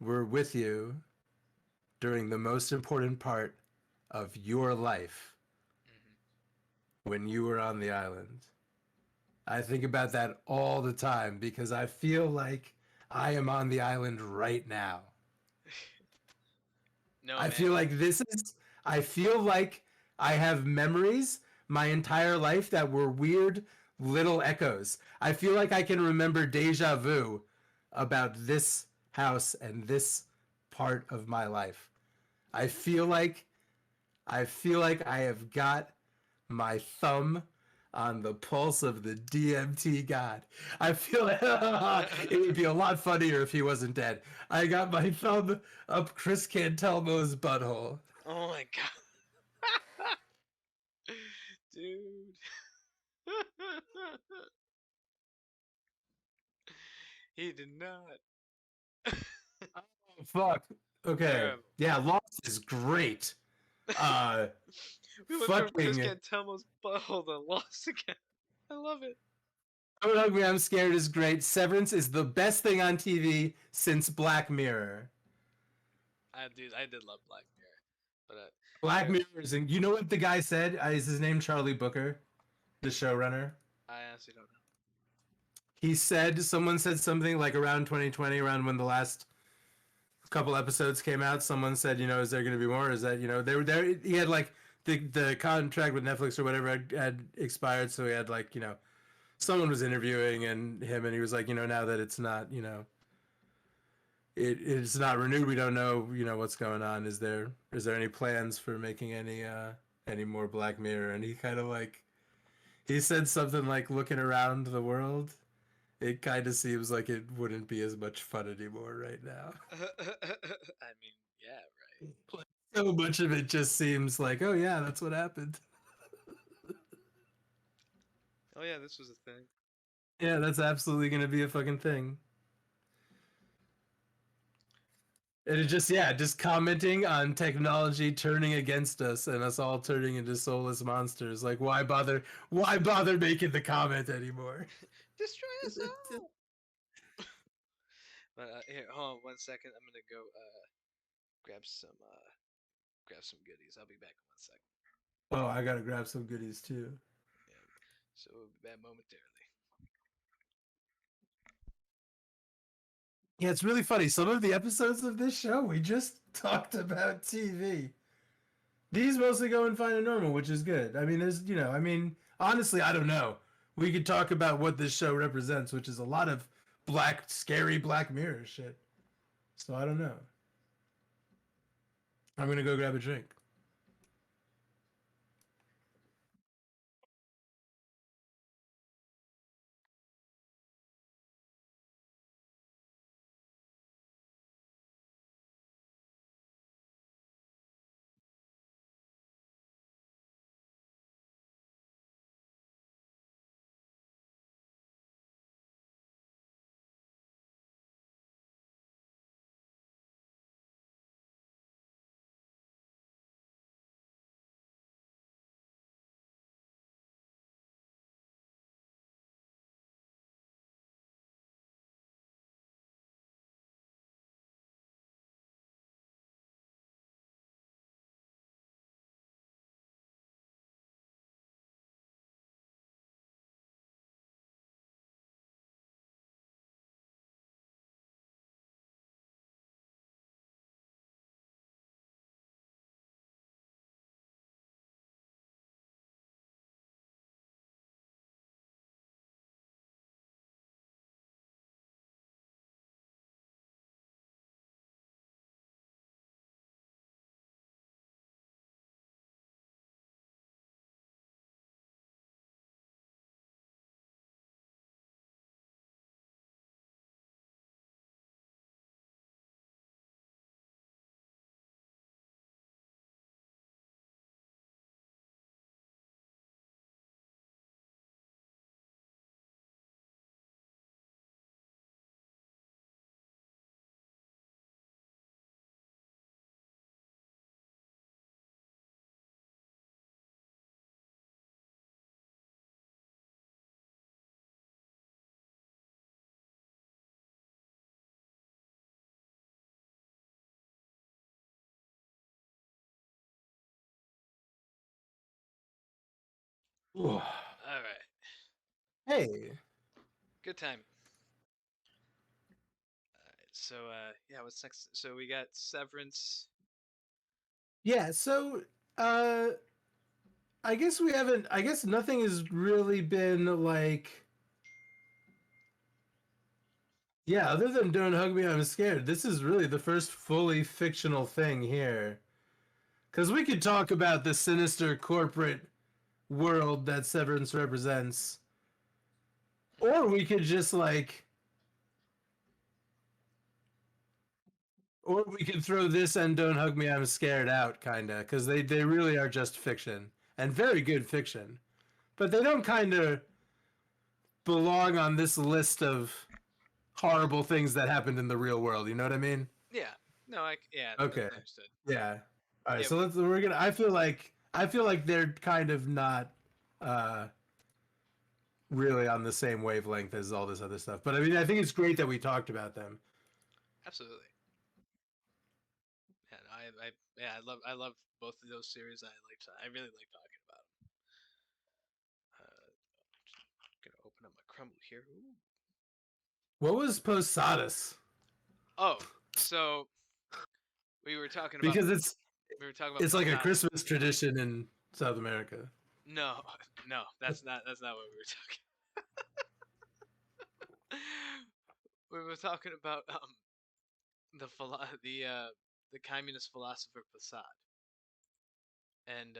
were with you during the most important part of your life hmm when you were on the island. I think about that all the time because I feel like I am on the island right now. No, I man. feel like I feel like I have memories my entire life that were weird little echoes. I feel like I can remember deja vu about this house and this part of my life. I feel like I have got my thumb on the pulse of the DMT god. I feel like it would be a lot funnier if he wasn't dead. I got my thumb up Chris Cantelmo's butthole. Oh my god. Dude. He did not. Oh, fuck. Okay. Terrible. Yeah, Lost is great. Uh, We went from Chris fucking Cantelmo's butthole to Lost again. I love it. Don't Hug Me, I'm Scared is great. Severance is the best thing on TV since Black Mirror. I did love Black Mirror, but Black here Mirror is, you know what the guy said? Is his name Charlie Booker, the showrunner? I honestly don't know. He said someone said something like around 2020, around when the last couple episodes came out. Someone said, you know, is there going to be more? Is that they were there? He had like the contract with Netflix or whatever had expired, so he had like someone was interviewing and he was like, now that it's not it's not renewed, we don't know what's going on. Is there any plans for making any more Black Mirror? And he kind of like he said something like looking around the world, it kind of seems like it wouldn't be as much fun anymore right now. I mean, yeah, right. Like, so much of it just seems like, oh yeah, that's what happened. Oh yeah, this was a thing. Yeah, that's absolutely gonna be a fucking thing. And it Man. just commenting on technology turning against us and us all turning into soulless monsters. Like, why bother? Why bother making the comment anymore? Destroy us all. But here, hold on 1 second. I'm gonna go grab some grab some goodies. I'll be back in 1 second. Oh, I gotta grab some goodies too. So we'll be back momentarily. Yeah, it's really funny. Some of the episodes of this show we just talked about TV. These mostly go and find a normal, which is good. I mean, there's I mean, honestly, I don't know. We could talk about what this show represents, which is a lot of black, scary Black Mirror shit. So I don't know. I'm gonna go grab a drink. Ooh. All right. Hey. Good time. All right. So yeah, what's next? So we got Severance. Yeah, so uh I guess we haven't I guess nothing has really been like yeah, other than Don't Hug Me, I'm Scared. This is really the first fully fictional thing here. Cuz we could talk about the sinister corporate world that Severance represents, or we could just like or we could throw this and Don't Hug Me, I'm Scared out kind of cuz they really are just fiction and very good fiction. But they don't kind of belong on this list of horrible things that happened in the real world. You know what I mean? Yeah. No, yeah, Okay. understood. Yeah. All right. Yeah, So we're gonna. I feel like they're kind of not uh, really on the same wavelength as all this other stuff. But I mean, I think it's great that we talked about them. absolutely. Yeah, no, I love both of those series. I really like talking about them. Just gonna open up my crumble here. Ooh. What was Posadas? Oh, so we were talking about Because it's like a Posada. Christmas tradition in South America. No, no, that's not what we were talking. We were talking about the communist philosopher Posad and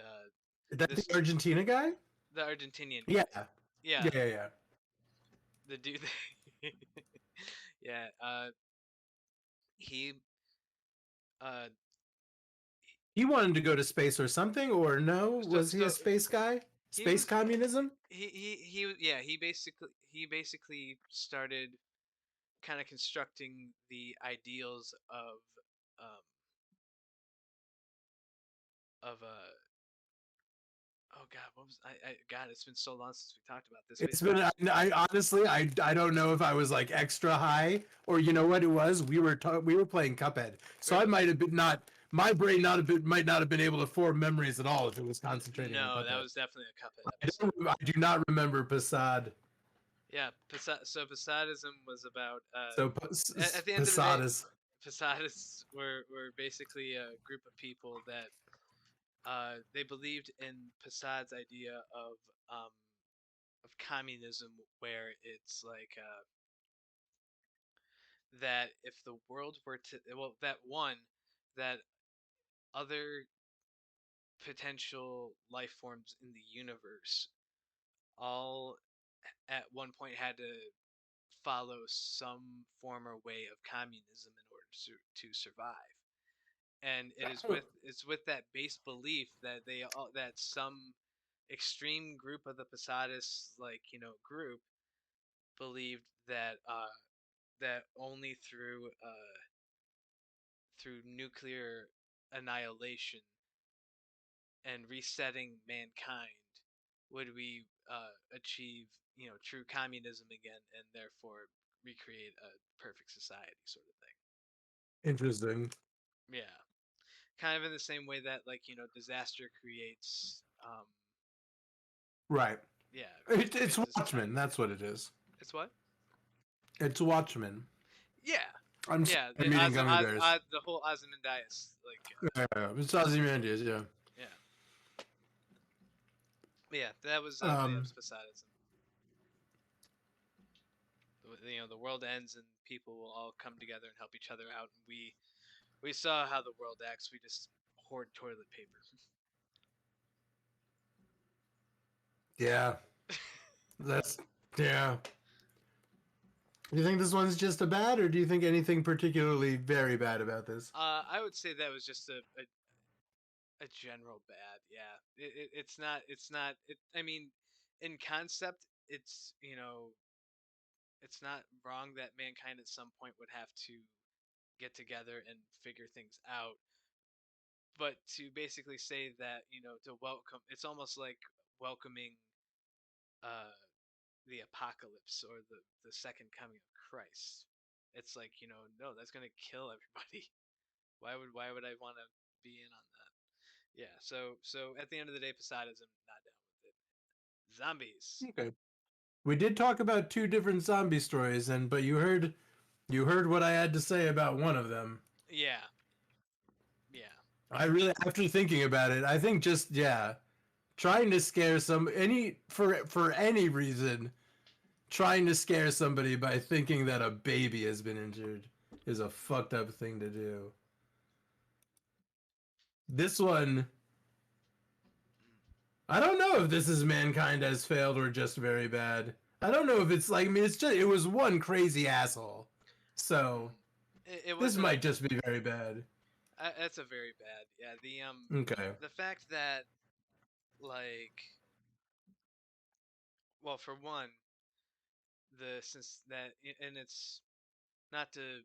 Is that the this Argentina guy? the Argentinian Yeah. guy. Yeah, Yeah. Yeah. Yeah. the dude. Yeah, he uh He wanted to go to space or something, or no? so Was he a so space guy? he Space was communism? yeah, he basically started kind of constructing the ideals um of oh god, what was God, it's been so long since we talked about this. It's been. I honestly, I don't know if I was like extra high or you know what it was. We were playing Cuphead, so We're, I might have been not my brain might not have been able to form memories at all if it was concentrating on No, that Cuphead. was definitely a Cuphead episode. I do not remember Passad. Yeah, so Posadism was about So at the end of the day, Passad is Posadists were basically a group of people that they believed in Posad's idea um of communism, where it's like that if the world were to, well, that one, that other potential life forms in the universe all at one point had to follow some form or way of communism in order to survive. And it's with that base belief that that some extreme group of the Posadist, like, group believed that that only through nuclear annihilation and resetting mankind would we achieve, true communism again, and therefore recreate a perfect society, sort of thing. interesting. Yeah, kind of in the same way that, like, disaster creates Right. yeah, It's creates a Watchmen. society. That's what it is. It's what? It's Watchmen. Yeah, I'm sorry, yeah. The I'm eating gummy bears. The whole Ozymandias, like, It's Ozymandias, yeah. yeah, yeah. That was Um, Posadism. The world ends and people will all come together and help each other out, and we saw how the world acts. We just hoard toilet paper. yeah. That's yeah. Do you think this one's just a bad, or do you think anything particularly very bad about this? I would say that was just a general bad. Yeah, it's not. I mean, in concept, it's not wrong that mankind at some point would have to get together and figure things out. But to basically say that, to welcome, it's almost like welcoming uh the apocalypse or the second coming of Christ. It's like, no, that's gonna kill everybody. Why would I want to be in on that? Yeah. So at the end of the day, Poseidon's not down with it. Zombies. Okay. We did talk about two different zombie stories, but you heard what I had to say about one of them. Yeah. Yeah. I really, after thinking about it, I think just yeah, trying to scare for any reason, trying to scare somebody by thinking that a baby has been injured is a fucked up thing to do. This one, I don't know if this is mankind has failed or just very bad. I don't know if it's like, I mean, it was one crazy asshole. So It this wasn't. might just be very bad. That's a very bad. Yeah. Okay. The fact that, like, well, for one, since that, and it's not to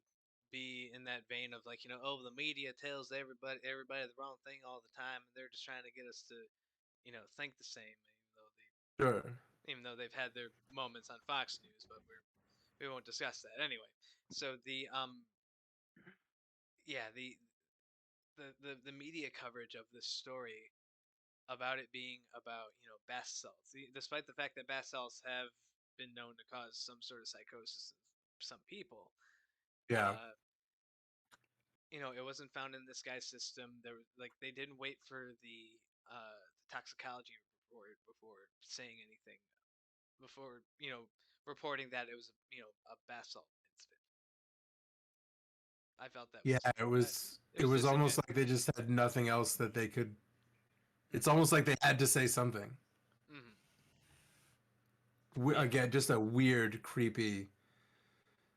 be in that vein of, like, oh, the media tells everybody the wrong thing all the time, and they're just trying to get us to, think the same, Sure. even though they've had their moments on Fox News, but we won't discuss that anyway. So yeah, the media coverage of this story about it being about, bath salts, despite the fact that bath salts have been known to cause some sort of psychosis in some people. Yeah. uh it wasn't found in this guy's system. There was, like, they didn't wait for the toxicology report before saying anything, before, reporting that it was, a bath salt incident. I felt that Yeah, was it it was was almost like they disingenuous. just had nothing else that they could. It's almost like they had to say something. Hmm. Yeah. Again, just a weird, creepy.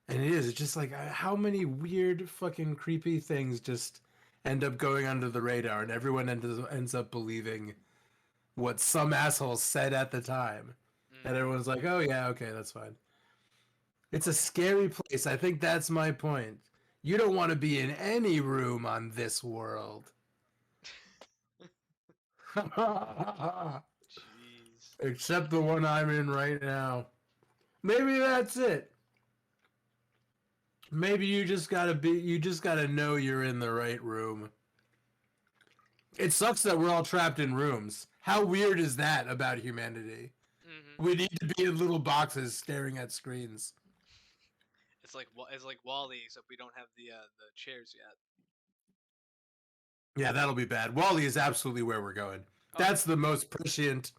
And it is. It's just like how many weird, fucking creepy things just end up going under the radar, and everyone ends up believing what some asshole said at the time, and Hmm. everyone's like, "Oh yeah, okay, that's fine." It's a Yeah. scary place. I think that's my point. You don't want to be in any room on this world. Jeez. Except the one I'm in right now. Maybe that's it. Maybe you just gotta know you're in the right room. It sucks that we're all trapped in rooms. How weird is that about humanity? Hmm. We need to be in little boxes staring at screens. It's like Wally, except we don't have the chairs yet. Yeah, that'll be bad. Wally is absolutely where we're going. Oh That's the most prescient,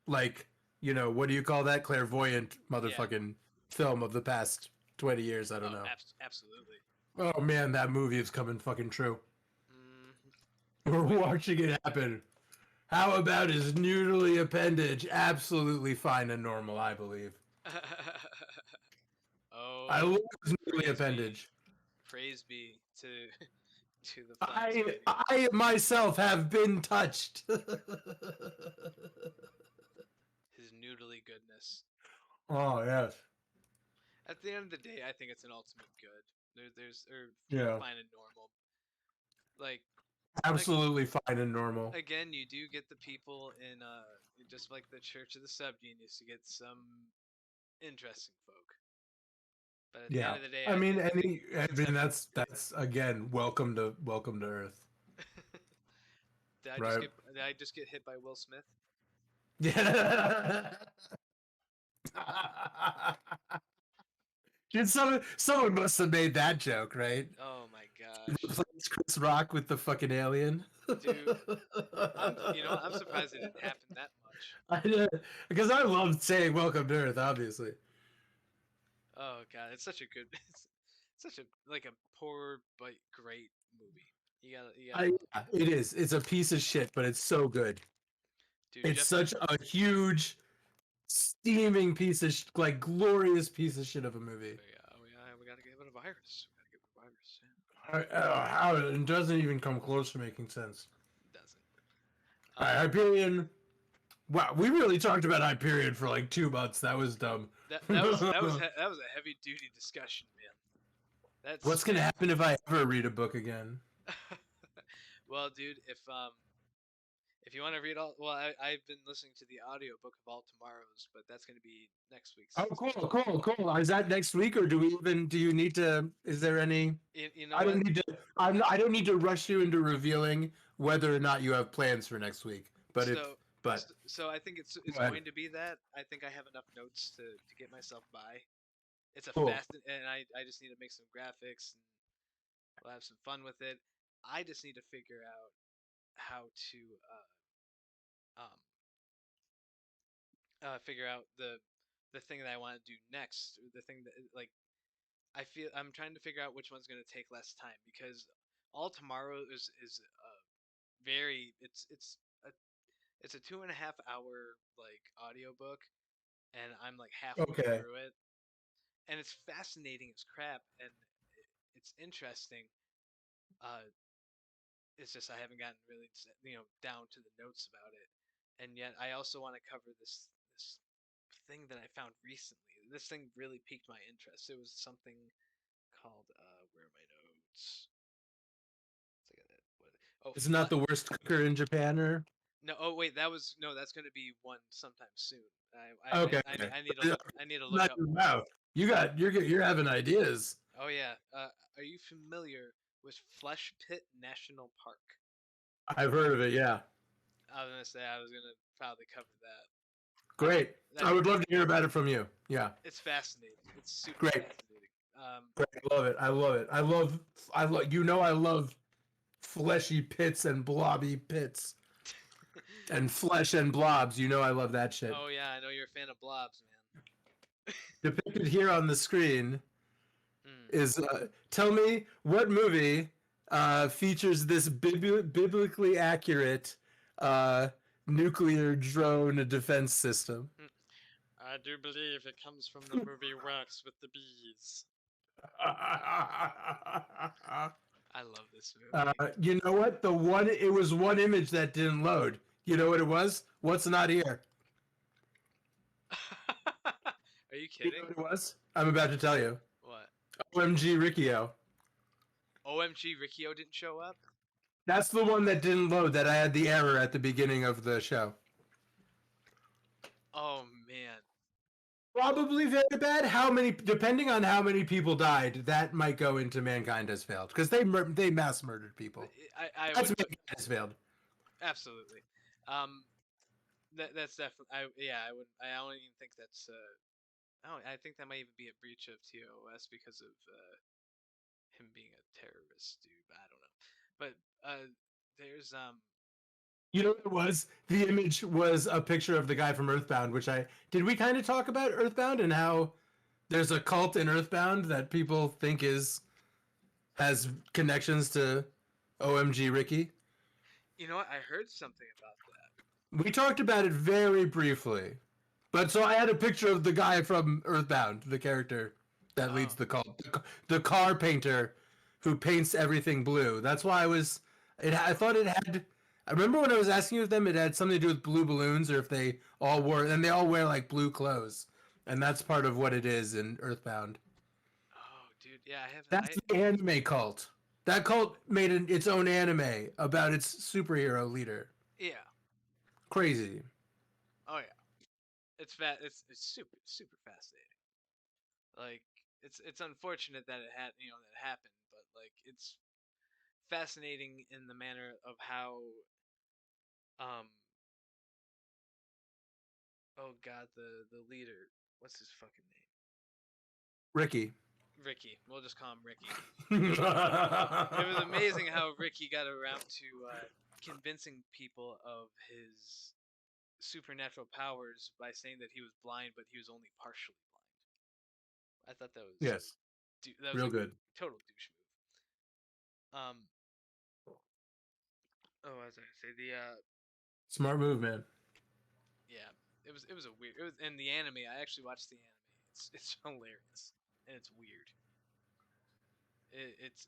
like, what do you call that? Clairvoyant yeah. motherfucking film of the past 20 years. I don't Oh, know. absolutely. Oh man, that movie is coming fucking true. Hmm. We're Wait. watching it happen. How about his noodly appendage? Absolutely fine and normal, I believe. I Oh, love his noodly praise be, appendage. praise be to to the finest I beauty. I myself have been touched. His noodly goodness. Oh yes. At the end of the day, I think it's an ultimate good. There's or Yeah. fine and normal. Like like Absolutely fine and normal. again, you do get the people in just like the Church of the Subgenius, you get some interesting folk. But at the end Yeah. of the day, I mean I think I mean conceptually great. that's again welcome to Earth. Right. Did I just get hit by Will Smith? Yeah. Dude, someone must have made that joke, right? Oh my gosh. Replace Chris Rock with the fucking alien. Dude, I'm surprised it didn't happen that much. I know, because I love saying "Welcome to Earth." Obviously, Oh god, it's such a good it's such a like a poor but great movie. You gotta love it. it is. It's a piece of shit, but it's so good. Dude, It's Jeff such a huge, steaming piece of like glorious piece of shit of a movie. we gotta give it a virus. We gotta give it a virus. Yeah, How it doesn't even come close to making sense. it doesn't. All right, Hyperion. Wow, we really talked about Hyperion for like 2 months. That was dumb. That was a heavy duty discussion, man. What's That's gonna happen if I ever read a book again? well, dude, if you want to read all, well, I've been listening to the audiobook of All Tomorrows, but that's going to be next week Oh, since cool, cool, cool. Is that next week, or do you need to? Is there any? you know I don't what? need to. I don't need to rush you into revealing whether or not you have plans for next week. But if, So but so I think it's go ahead. going to be that. I think I have enough notes to get myself by. It's a Cool. fast and I just need to make some graphics and we'll have some fun with it. I just need to figure out how to um figure out the thing that I want to do next, or the thing that like I feel I'm trying to figure out which one's going to take less time because All Tomorrow is very a it's a 2.5 hour like audiobook and I'm like halfway Okay. through it and it's fascinating as crap and it's interesting. Uh, it's just I haven't gotten really down to the notes about it, and yet I also want to cover this thing that I found recently. This thing really piqued my interest. It was something called where are my notes? Let's look at it. Oh, It's not the worst cooker in Japan, or no. Oh wait, that was no. That's going to be one sometime soon. okay. Okay. I need to look. I need to look Not up. wow. You're having ideas. Oh yeah. Are you familiar with Flesh Pit National Park? I've heard of it. Yeah. I was gonna say I was gonna probably cover that. Great. That I would love to hear about it from you. Yeah. it's fascinating. It's super Great. fascinating. Great. I love it. I love it. I love. I love fleshy pits and blobby pits and flesh and blobs. I love that shit. Oh yeah, I know you're a fan of blobs, man. Depicted here on the screen Hmm. is tell me what movie features this biblically accurate uh, nuclear drone defense system. Hmm. I do believe it comes from the movie Wax with the Bees. I love this movie. You know what? It was one image that didn't load. You know what it was? What's not here? Are you You kidding? know what it was? I'm about to tell you. What? OMG Riccio. OMG, Riccio didn't show up? That's the one that didn't load, that I had the error at the beginning of the show. Oh man. Probably very bad. Depending on how many people died, that might go into mankind has failed. Because they mass murdered people. I That's would mankind has failed. Absolutely. Um, that's definitely. I would. I don't even think that's. Oh, I think that might even be a breach of TOS because of him being a terrorist, dude. I don't know, but there's You know what it was? The image was a picture of the guy from Earthbound, which I did. We kind of talk about Earthbound and how there's a cult in Earthbound that people think is has connections to OMG Ricky. you know what? I heard something about that. We talked about it very briefly. But so I had a picture of the guy from Earthbound, the character that leads Oh, the cult, the car painter who paints everything blue. That's why I was. I thought it had. I remember when I was asking you if them, it had something to do with blue balloons, or if they all wore, and they all wear like blue clothes, and that's part of what it is in Earthbound. oh, dude. Yeah, I haven't. That's the anime cult. That cult made its own anime about its superhero leader. Yeah. Crazy. Oh yeah. It's super fascinating. Like it's unfortunate that it had that happened, but like it's fascinating in the manner of how um oh god the leader, what's his fucking name? Ricky. Ricky. We'll just call him Ricky. It was amazing how Ricky got around to convincing people of his supernatural powers by saying that he was blind, but he was only partially blind. I thought Yes. that was Real a good. total douche move. Oh, as I say, the Smart move, man. yeah, it was a weird. It was in the anime. I actually watched the anime. It's hilarious and it's weird.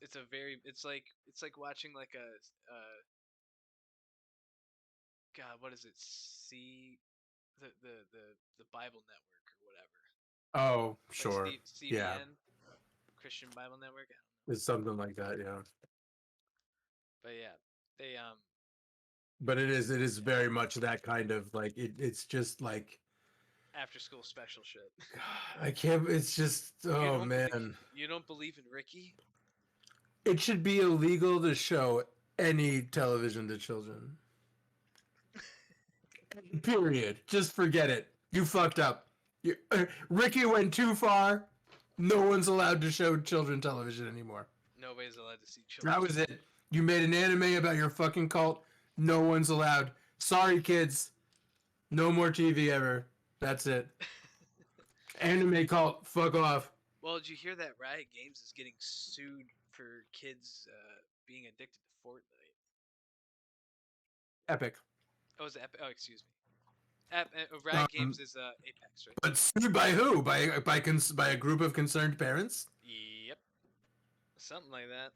It's a very it's like watching like a God, what is it? See the Bible Network or whatever. Oh, Like sure. Yeah. CBN, Christian Bible Network. I don't know. It's something like that, yeah. But yeah, they But it is very much that kind of like it's just like after school special shit. I can't it's just oh man. You don't believe in Ricky? It should be illegal to show any television to children. Period. Just forget it. You fucked up. Ricky went too far. No one's allowed to show children television anymore. Nobody's allowed to see That children's was it. television. You made an anime about your fucking cult. No one's allowed. Sorry, kids. No more TV ever. That's it. Anime cult. Fuck off. Well, did you hear that Riot Games is getting sued for kids being addicted to Fortnite? Epic. Oh, is it Oh, excuse me. Riot Um, Games is Apex, right? but sued by who? By a group of concerned parents? Yep, something like that.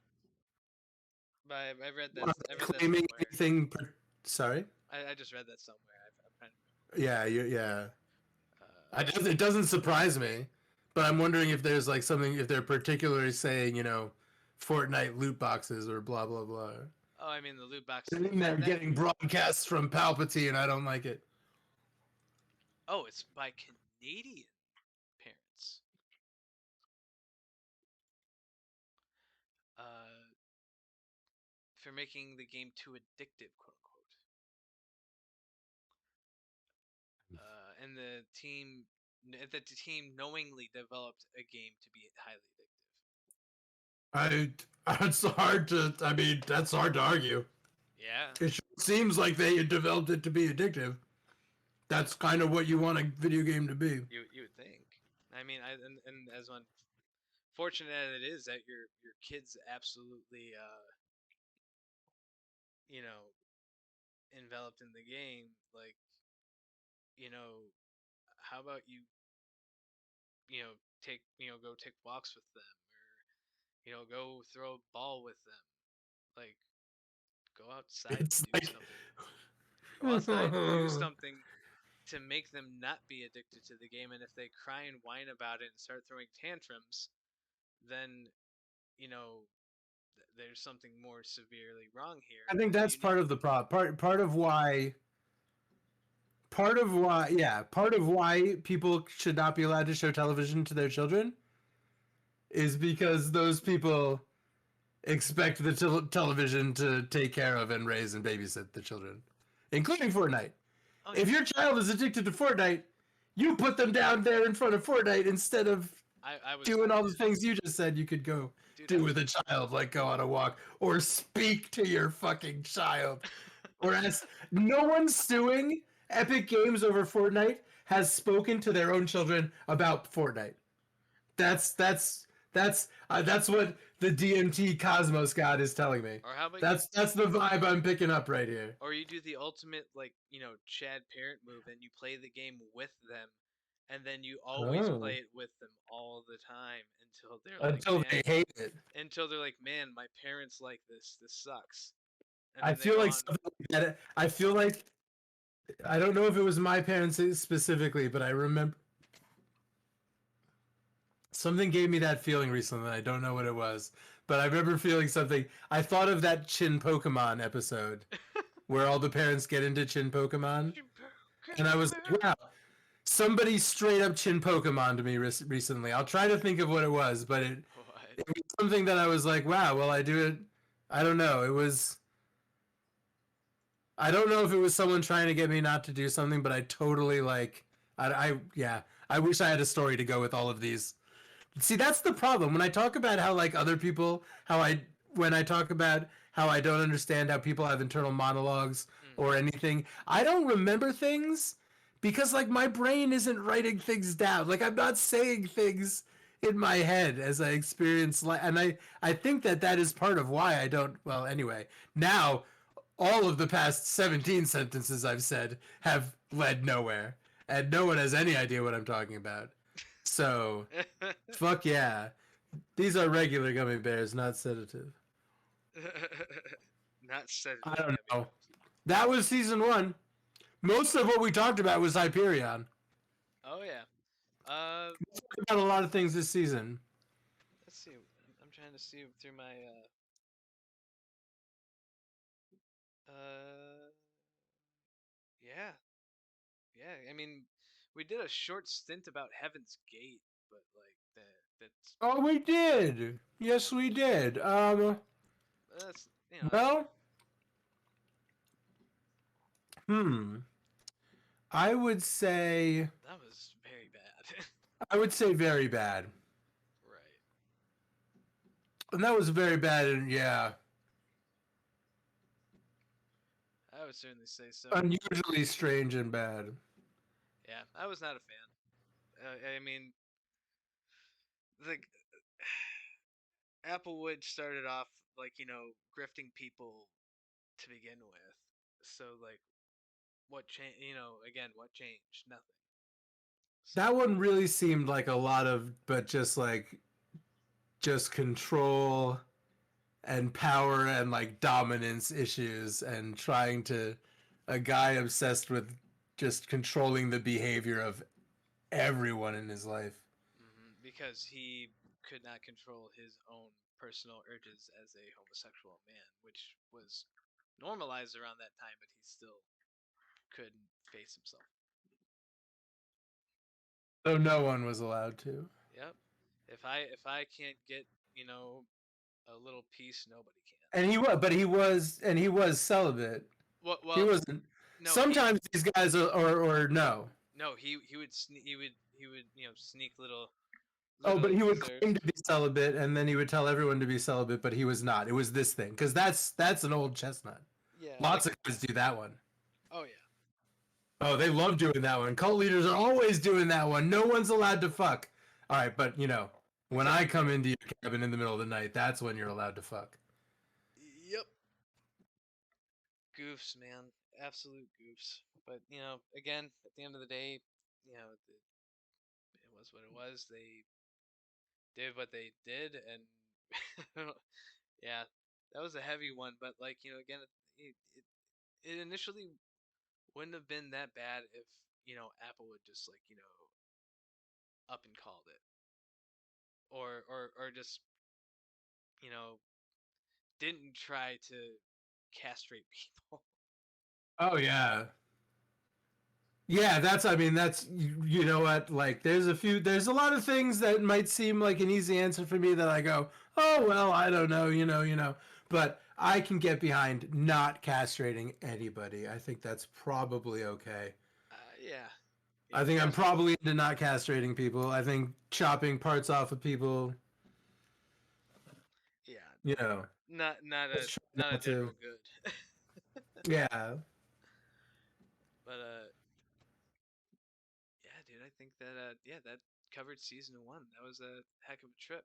But I read that. Are I they read that claiming somewhere. anything? Sorry. I just read that somewhere. I'm trying to Yeah. Yeah. remember. It doesn't surprise me, but I'm wondering if there's like something if they're particularly saying Fortnite loot boxes or blah blah blah. Oh, I mean the loot boxes. They're getting broadcasts from Palpatine. I don't like it. Oh, it's by Canadian parents. Uh, for making the game too addictive, quote unquote. And the team knowingly developed a game to be highly addictive. I it's hard to. I mean, that's hard to argue. Yeah, It sure seems like they developed it to be addictive. That's kind of what you want a video game to be. you would think. I mean, and as unfortunate as it is that your kids absolutely you know enveloped in the game, like you know, how about take go take walks with them, or go throw a ball with them, like go outside and It's do like something. Go outside and do something to make them not be addicted to the game. And if they cry and whine about it and start throwing tantrums, then you know there's something more severely wrong here, I think and that's you need part of the problem. Part of why people should not be allowed to show television to their children is because those people expect the television to take care of and raise and babysit the children, including Fortnite. Oh If yeah. your child is addicted to Fortnite, you put them down there in front of Fortnite instead of I was, doing all the things you just said you could go dude. do with a child, like go on a walk or speak to your fucking child. Whereas no one suing Epic Games over Fortnite has spoken to their own children about Fortnite. That's what the DMT Cosmos God is telling me. Or how about That's the vibe I'm picking up right here. you do the ultimate, like, Chad parent move, and you play the game with them, and then you always Oh, play it with them all the time until they're like, until man, they hate it. my parents like this. This sucks. And I then they feel go like on. something like that. I feel like I don't know if it was my parents specifically, but I remember something gave me that feeling recently. I don't know what it was, but I remember feeling something. I thought of that Chin Pokemon episode where all the parents get into Chin Pokemon, and I was like, wow, somebody straight up Chin Pokemon to me recently. I'll try to think of what it was, but What? it was something that I was like, wow, well, I do it. I don't know. It was. I don't know if it was someone trying to get me not to do something, but I totally like. Yeah. I wish I had a story to go with all of these. See, that's the problem. When I talk about how like other people, when I talk about how I don't understand how people have internal monologues or Mm-hmm. anything, I don't remember things because like my brain isn't writing things down. Like I'm not saying things in my head as I experience and I think that that is part of why I don't. Well, anyway, now all of the past 17 sentences I've said have led nowhere, and no one has any idea what I'm talking about. So fuck yeah. These are regular gummy bears, not sedative. Not I sedative don't gummy know. bears. That was season one. Most of what we talked about was Hyperion. Oh yeah. Uh, We talked about a lot of things this season. let's see. I'm trying to see through my uh yeah. Yeah, I mean, we did a short stint about Heaven's Gate, but like that's Oh, we did. Yes, we did. that's that's Well, hmm. I would say, that was very bad. I would say very bad. Right. And that was very bad, and yeah, I would certainly say so. unusually strange and bad. Yeah, I was not a fan. I mean, like Applewood started off like, grifting people to begin with. So like what changed, again, what changed? Nothing. So, That one really seemed like a lot of, but just control and power and like dominance issues and trying to a guy obsessed with just controlling the behavior of everyone in his life. because he could not control his own personal urges as a homosexual man, which was normalized around that time, but he still couldn't face himself. So no one was allowed to. Yep. If I can't get, you know, a little piece, nobody can. And he was celibate. Well, He well, wasn't. no, he Sometimes these guys are, or no. no, he would he would sneak Oh, little but he would ether. claim to be celibate, and then he would tell everyone to be celibate, but he was not. It was this thing, because that's an old chestnut. Yeah, like Lots of guys do that one. oh yeah. Oh, they love doing that one. Cult leaders are always doing that one. No one's allowed to fuck. All right, but when Except I for you. come into your cabin in the middle of the night, that's when you're allowed to fuck. Yep. Goofs, man. Absolute goofs. But, again, at the end of the day, it was what it was. They did what they did, and yeah, that was a heavy one. But, like, again, it initially wouldn't have been that bad if, Apple would just, like, up and called it. Or just, you know, didn't try to castrate people. Oh yeah, Yeah, that's. I mean, that's. You know what? Like, there's a lot of things that might seem like an easy answer for me that I go, oh well, I don't know. But I can get behind not castrating anybody. I think that's probably okay. Yeah, I yeah, think I'm probably into not castrating people. I think chopping parts off of people, yeah, you know, let's try not a not to. general good. Yeah. But yeah, dude, I think that yeah, that covered season one. That was a heck of a trip.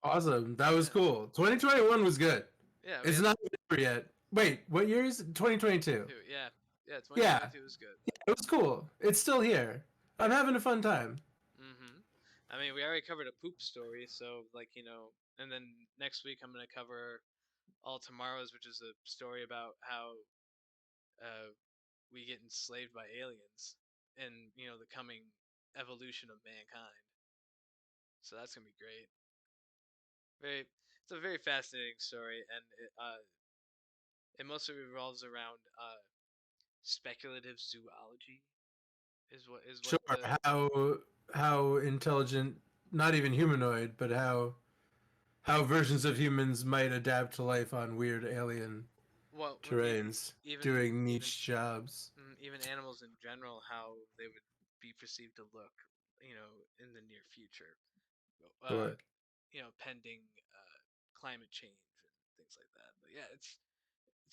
Awesome. That was Yeah, cool. 2021 was good. yeah, we It's had not over yet. Wait, what year is it? 2022. two. Yeah, yeah, Yeah, 2022 was good. it was cool. It's still here. I'm having a fun time. I mean, we already covered a poop story, so like and then next week I'm gonna cover all tomorrows, which is a story about how uh we get enslaved by aliens and the coming evolution of mankind. So that's gonna be great. It's a very fascinating story, and it mostly revolves around speculative zoology. Is what Sure. the How intelligent, not even humanoid, but how versions of humans might adapt to life on weird alien well terrains, even doing even niche jobs. even animals in general, how they would be perceived to look, in the near future, uh, Sure. pending climate change and things like that. But yeah, it's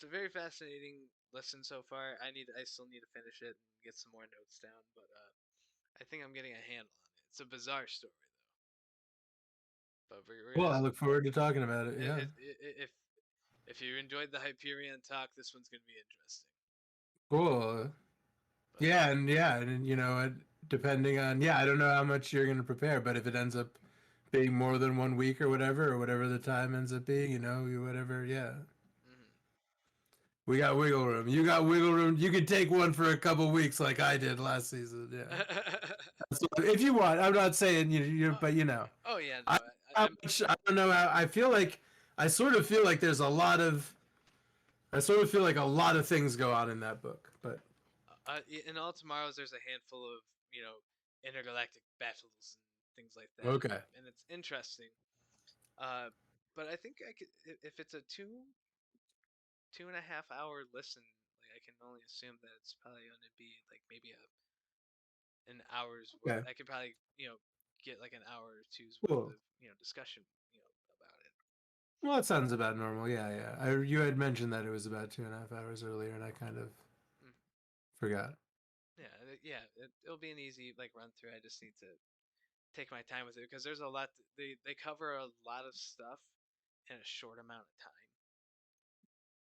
a very fascinating listen so far. I still need to finish it and get some more notes down, but I think I'm getting a handle on it. It's a bizarre story though, but we're Well, gonna I look forward to talking about it. Yeah. if you enjoyed the Hyperion talk, this one's gonna be interesting. Cool. But Yeah, and depending on I don't know how much you're gonna prepare, but if it ends up being more than 1 week or whatever the time ends up being, whatever, yeah. mm-hmm. We got wiggle room. You got wiggle room. You can take one for a couple weeks, like I did last season. Yeah, if you want. I'm not saying oh, but oh yeah, no, I, how I'm much, I don't know how. I feel like I sort of feel like there's a lot of. I sort of feel like a lot of things go on in that book, but in all tomorrows there's a handful of intergalactic battles and things like that, okay. and it's interesting. Uh, but I think I could if it's a 2.5 hour listen. Like I can only assume that it's probably going to be like maybe an hour's worth. Okay. I could probably get like an hour or two's worth Cool. of discussion about it. Well, that sounds about normal. Yeah, yeah. You had mentioned that it was about 2.5 hours earlier, and I kind of Mm. forgot. Yeah, yeah. It'll be an easy like run through. I just need to take my time with it because there's a lot. They cover a lot of stuff in a short amount of time,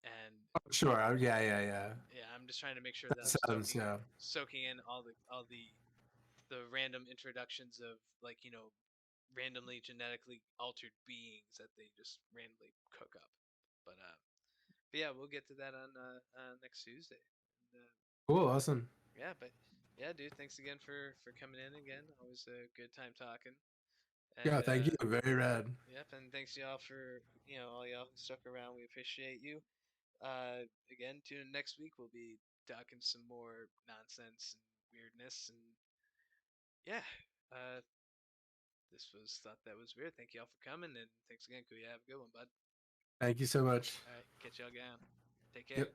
and Sure. Yeah, yeah, yeah. yeah, I'm just trying to make sure that That I'm sounds soaking in all the random introductions of like randomly genetically altered beings that they just randomly cook up. But yeah, we'll get to that on next Tuesday. And, cool. Awesome. yeah, but yeah, dude, thanks again for coming in again. Always a good time talking. Yeah. And Thank you. Very rad. yep, and thanks y'all for all y'all who stuck around. We appreciate you. Again, tune in next week. We'll be talking some more nonsense and weirdness, and yeah, uh, this was thought that was weird. Thank y'all for coming, and thanks again, Kuya. Have a good one, bud. Thank you so much. All right, catch y'all again. Take care. Yep.